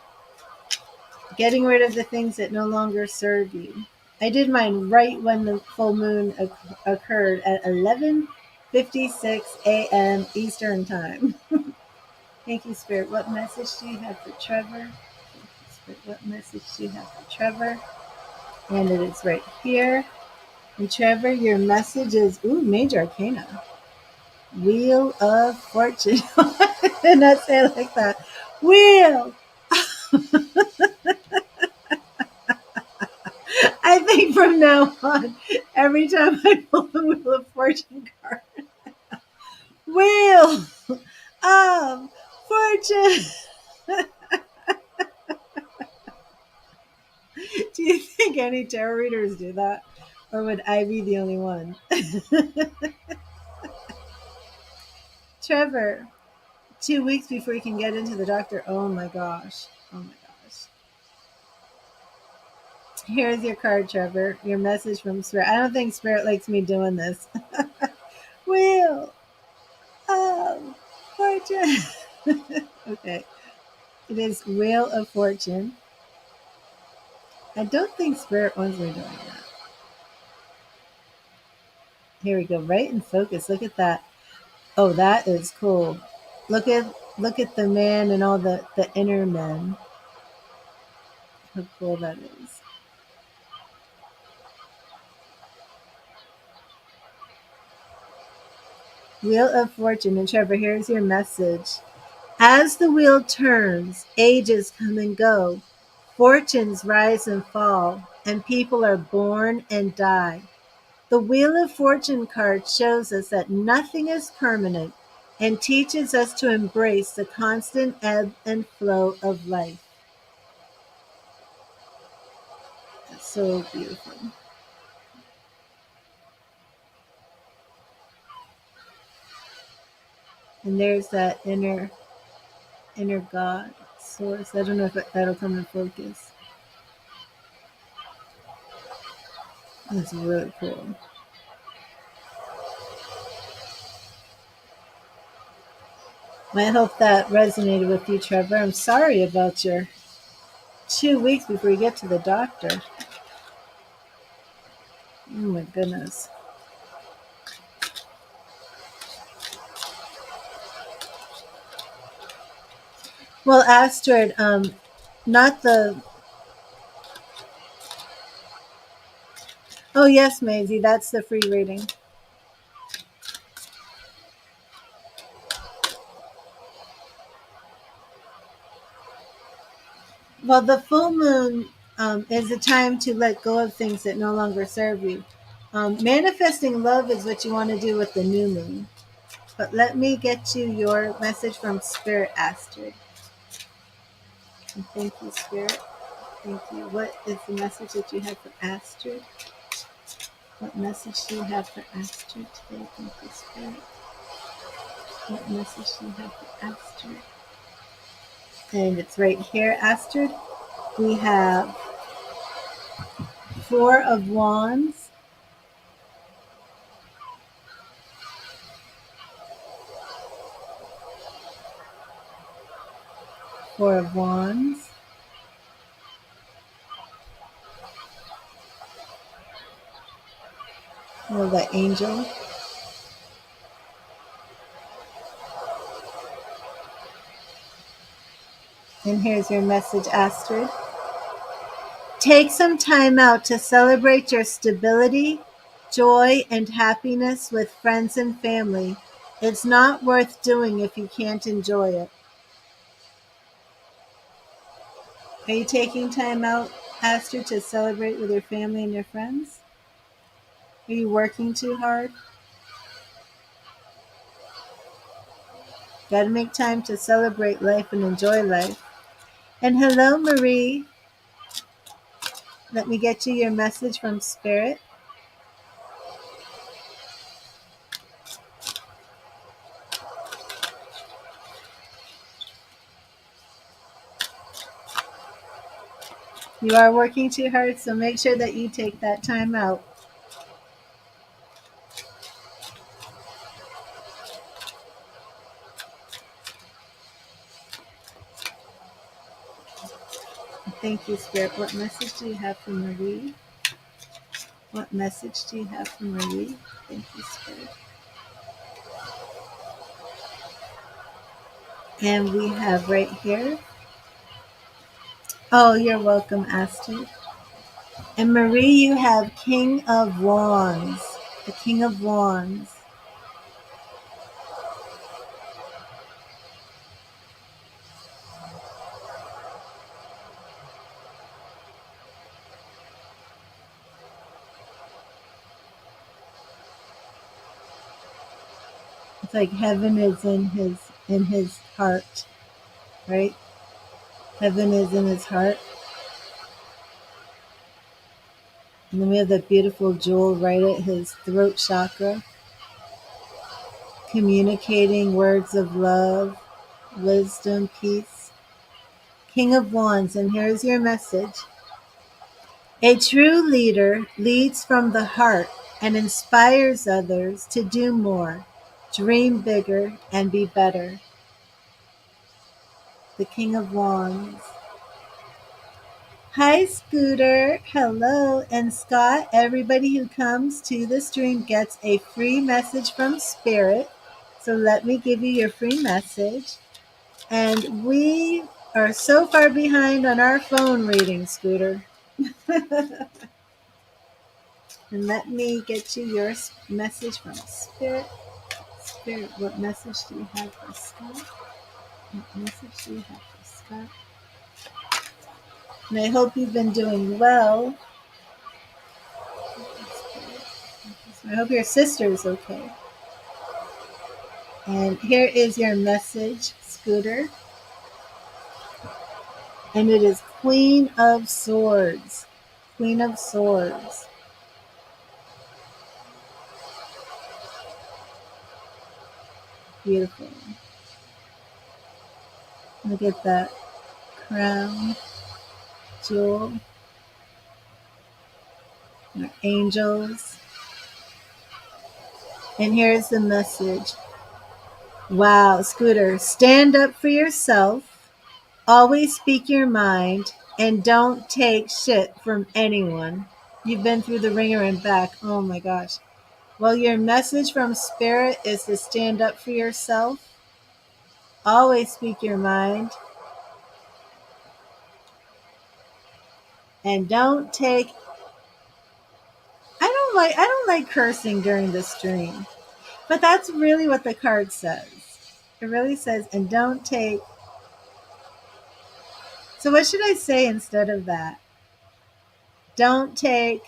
getting rid of the things that no longer serve you. I did mine right when the full moon occurred at 11:56 a.m. Eastern Time. Thank you, Spirit. What message do you have for Trevor? Thank you, Spirit. What message do you have for Trevor? And it is right here. And Trevor, your message is, Major Arcana. Wheel of Fortune. I did not say it like that. Wheel. I think from now on, every time I pull the Wheel of Fortune card, Wheel of Fortune. Do you think any tarot readers do that? Or would I be the only one? Trevor, 2 weeks before you can get into the doctor. Oh my gosh. Oh my gosh. Here's your card, Trevor. Your message from Spirit. I don't think Spirit likes me doing this. Wheel of Fortune. Okay. It is Wheel of Fortune. I don't think Spirit wants me doing that. Here we go. Right in focus. Look at that. Oh, that is cool. Look at the man and all the inner men. How cool that is. Wheel of Fortune. And Trevor, here's your message. As the wheel turns, ages come and go, fortunes rise and fall, and people are born and die. The Wheel of Fortune card shows us that nothing is permanent and teaches us to embrace the constant ebb and flow of life. That's so beautiful. And there's that inner God source. I don't know if that'll come in focus. That's really cool. I hope that resonated with you, Trevor. I'm sorry about your 2 weeks before you get to the doctor. Oh my goodness. Well, Astrid, not the. Oh yes, Maisie, that's the free reading. Well, the full moon is a time to let go of things that no longer serve you. Manifesting love is what you want to do with the new moon. But let me get you your message from Spirit, Astrid. And thank you, Spirit. Thank you. What is the message that you have for Astrid? What message do you have for Astrid today? Thank you, Spirit. What message do you have for Astrid? And it's right here, Astrid. We have Four of Wands, Four of Wands, well, the Angel, and here's your message, Astrid. Take some time out to celebrate your stability, joy, and happiness with friends and family. It's not worth doing if you can't enjoy it. Are you taking time out, Astrid, to celebrate with your family and your friends? Are you working too hard? Gotta make time to celebrate life and enjoy life. And hello, Marie. Let me get you your message from Spirit. You are working too hard, so make sure that you take that time out. Thank you, Spirit. What message do you have for Marie? What message do you have for Marie? Thank you, Spirit. And we have right here. Oh, you're welcome, Astrid. And Marie, you have King of Wands. The King of Wands. It's like heaven is in his heart, right? Heaven is in his heart. And then we have that beautiful jewel right at his throat chakra, communicating words of love, wisdom, peace. King of Wands, and here's your message. A true leader leads from the heart and inspires others to do more, dream bigger, and be better. The King of Wands. Hi, Scooter. Hello. And Scott, everybody who comes to the stream gets a free message from Spirit. So let me give you your free message. And we are so far behind on our phone reading, Scooter. And let me get you your message from Spirit. Spirit, what message do you have for Scott? What message do you have for Scott? And I hope you've been doing well. I hope your sister is okay. And here is your message, Scooter. And it is Queen of Swords. Queen of Swords. Beautiful. Look at that crown jewel. Your angels. And here's the message. Wow, Scooter, stand up for yourself. Always speak your mind and don't take shit from anyone. You've been through the ringer and back. Oh my gosh. Well, your message from Spirit is to stand up for yourself. Always speak your mind. And don't take I don't like cursing during the stream. But that's really what the card says. It really says and don't take. So what should I say instead of that? Don't take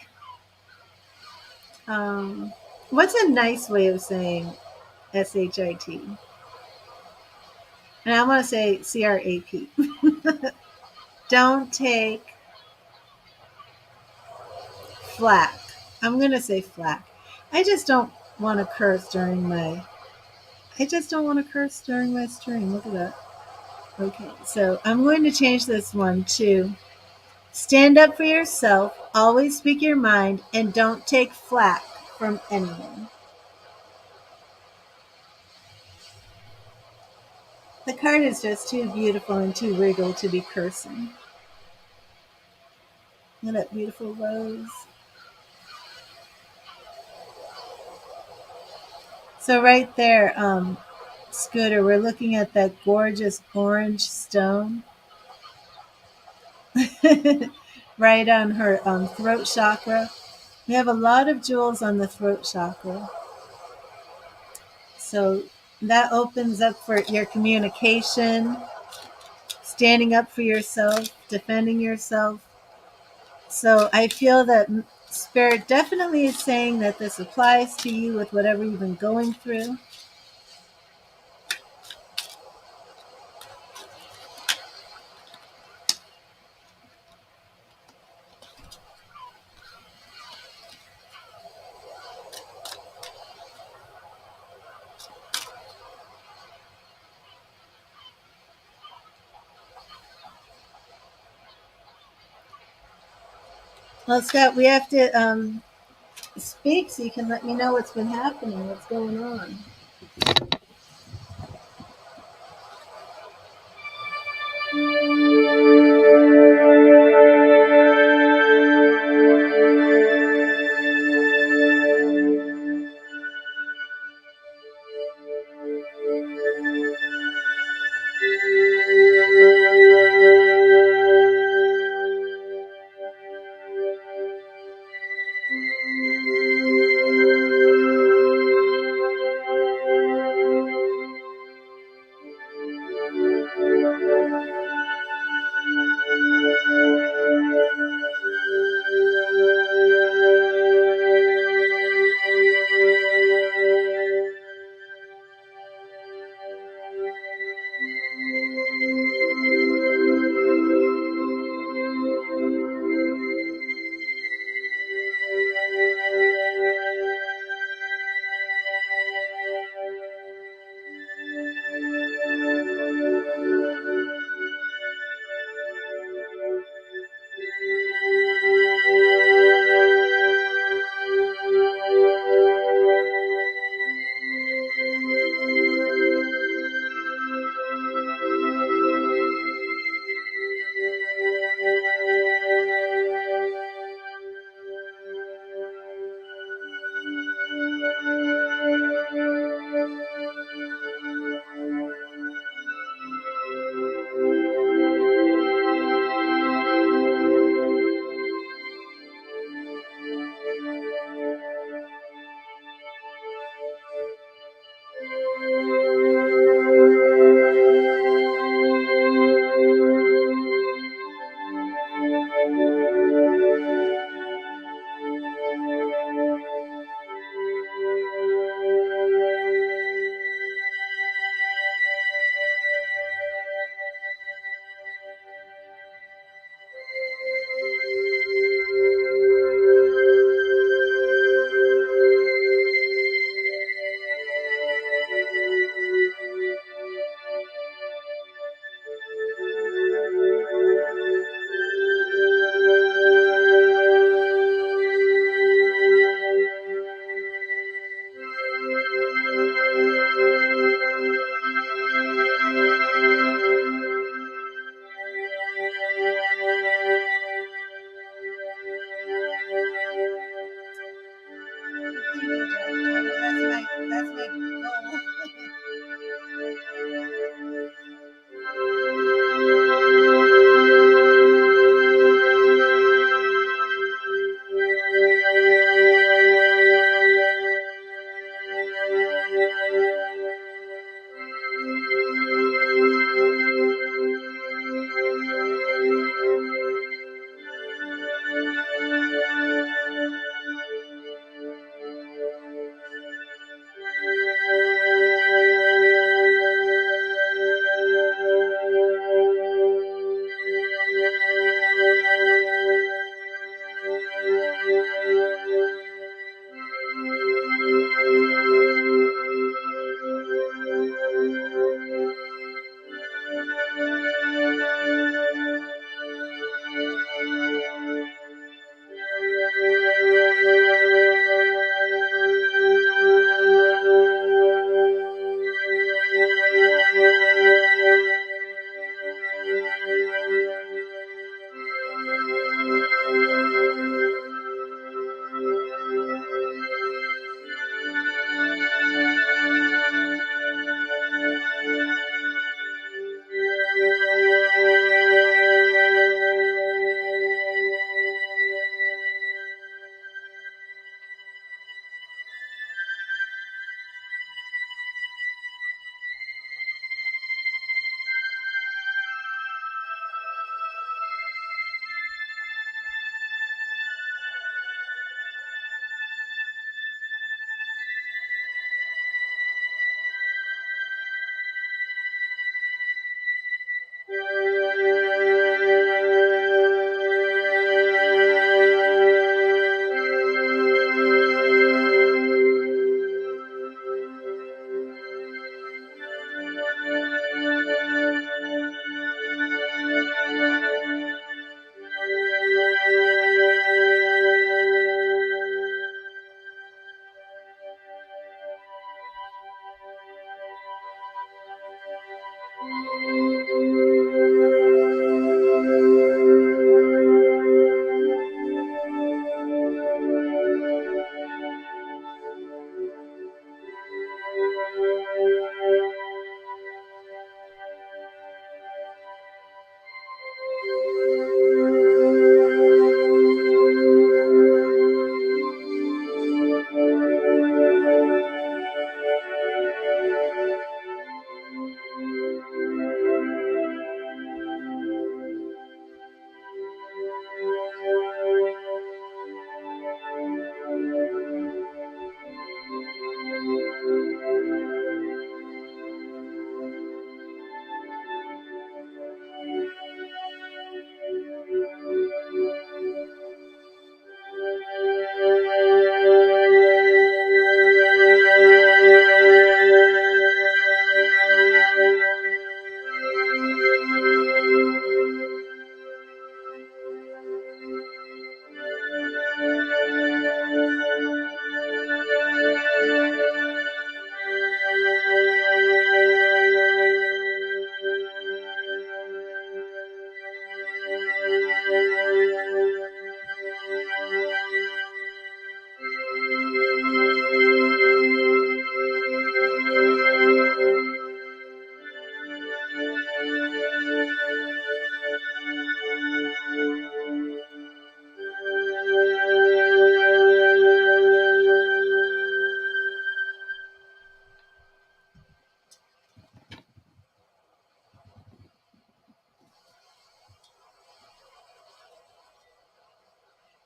what's a nice way of saying SHIT? And I want to say CRAP. Don't take flack. I'm going to say flack. I just don't want to curse during my stream. Look at that. Okay, so I'm going to change this one to stand up for yourself, always speak your mind, and don't take flack from anyone. The card is just too beautiful and too regal to be cursing. Look at that beautiful rose. So right there, Scooter, we're looking at that gorgeous orange stone right on her throat chakra. We have a lot of jewels on the throat chakra. So that opens up for your communication, standing up for yourself, defending yourself. So I feel that Spirit definitely is saying that this applies to you with whatever you've been going through. Well, Scott, we have to speak so you can let me know what's been happening, what's going on.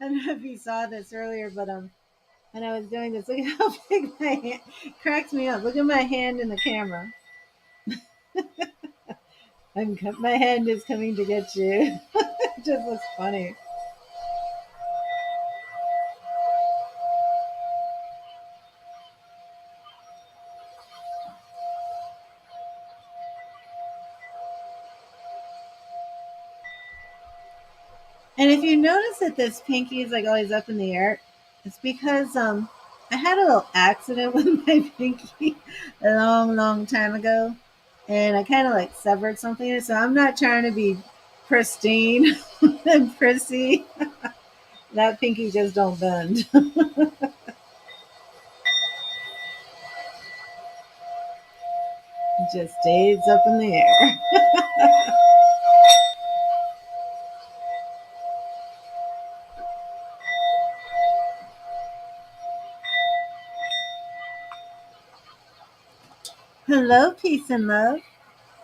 I don't know if you saw this earlier, but when I was doing this, look at how big my hand cracks me up. Look at my hand in the camera. My hand is coming to get you. It just looks funny. And if you notice that this pinky is like always up in the air, it's because I had a little accident with my pinky a long, long time ago, and I kind of like severed something. So I'm not trying to be pristine and prissy. That pinky just don't bend. It just stays up in the air. Hello, peace and love.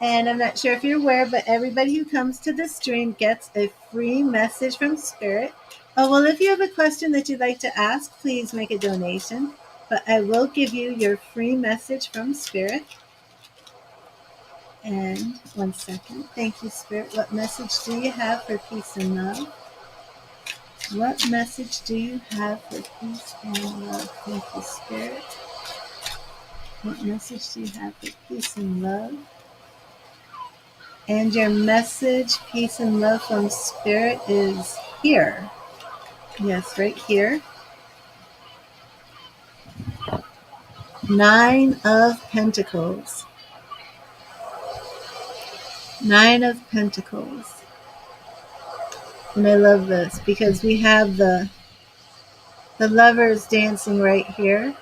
And I'm not sure if you're aware, but everybody who comes to the stream gets a free message from Spirit. Oh, well, if you have a question that you'd like to ask, please make a donation. But I will give you your free message from Spirit. And 1 second. Thank you, Spirit. What message do you have for peace and love? What message do you have for peace and love? Thank you, Spirit. What message do you have for peace and love? And your message, peace and love from Spirit, is here. Yes, right here. 9 of Pentacles. 9 of Pentacles. And I love this because we have the lovers dancing right here.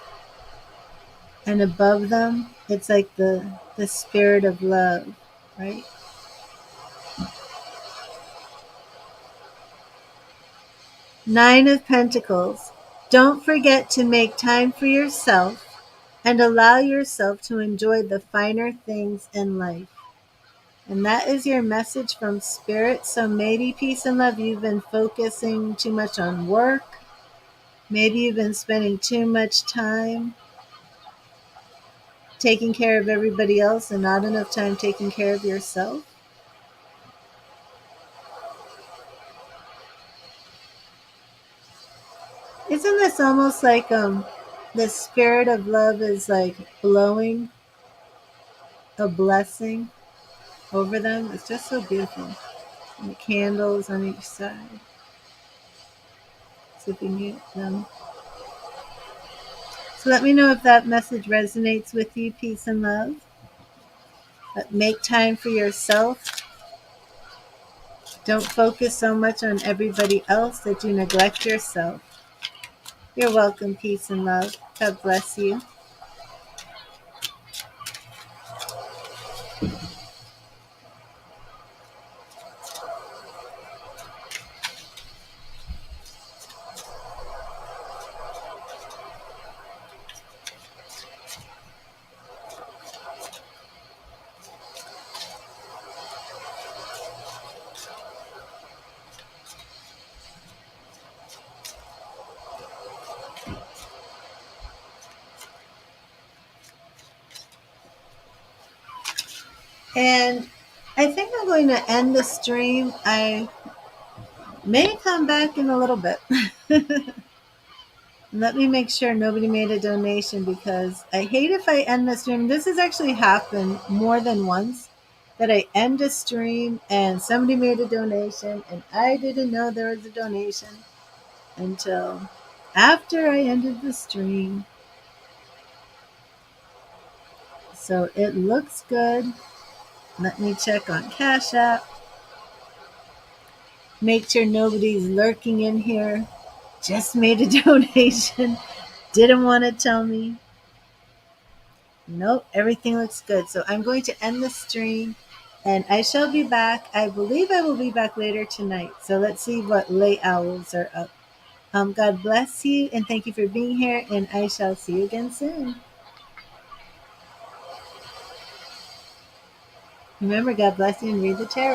And above them, it's like the spirit of love, right? Nine of Pentacles. Don't forget to make time for yourself and allow yourself to enjoy the finer things in life. And that is your message from Spirit. So maybe peace and love, you've been focusing too much on work. Maybe you've been spending too much time taking care of everybody else and not enough time taking care of yourself. Isn't this almost like the spirit of love is like blowing a blessing over them? It's just so beautiful. And the candles on each side, sipping them. So let me know if that message resonates with you, peace and love. But make time for yourself. Don't focus so much on everybody else that you neglect yourself. You're welcome, peace and love. God bless you. And I think I'm going to end the stream. I may come back in a little bit. Let me make sure nobody made a donation because I hate if I end the stream. This has actually happened more than once that I end a stream and somebody made a donation and I didn't know there was a donation until after I ended the stream. So it looks good. Let me check on Cash App. Make sure nobody's lurking in here. Just made a donation. Didn't want to tell me. Nope, everything looks good. So I'm going to end the stream and I shall be back. I believe I will be back later tonight. So let's see what late owls are up. God bless you and thank you for being here. And I shall see you again soon. Remember, God bless you and read the tarot.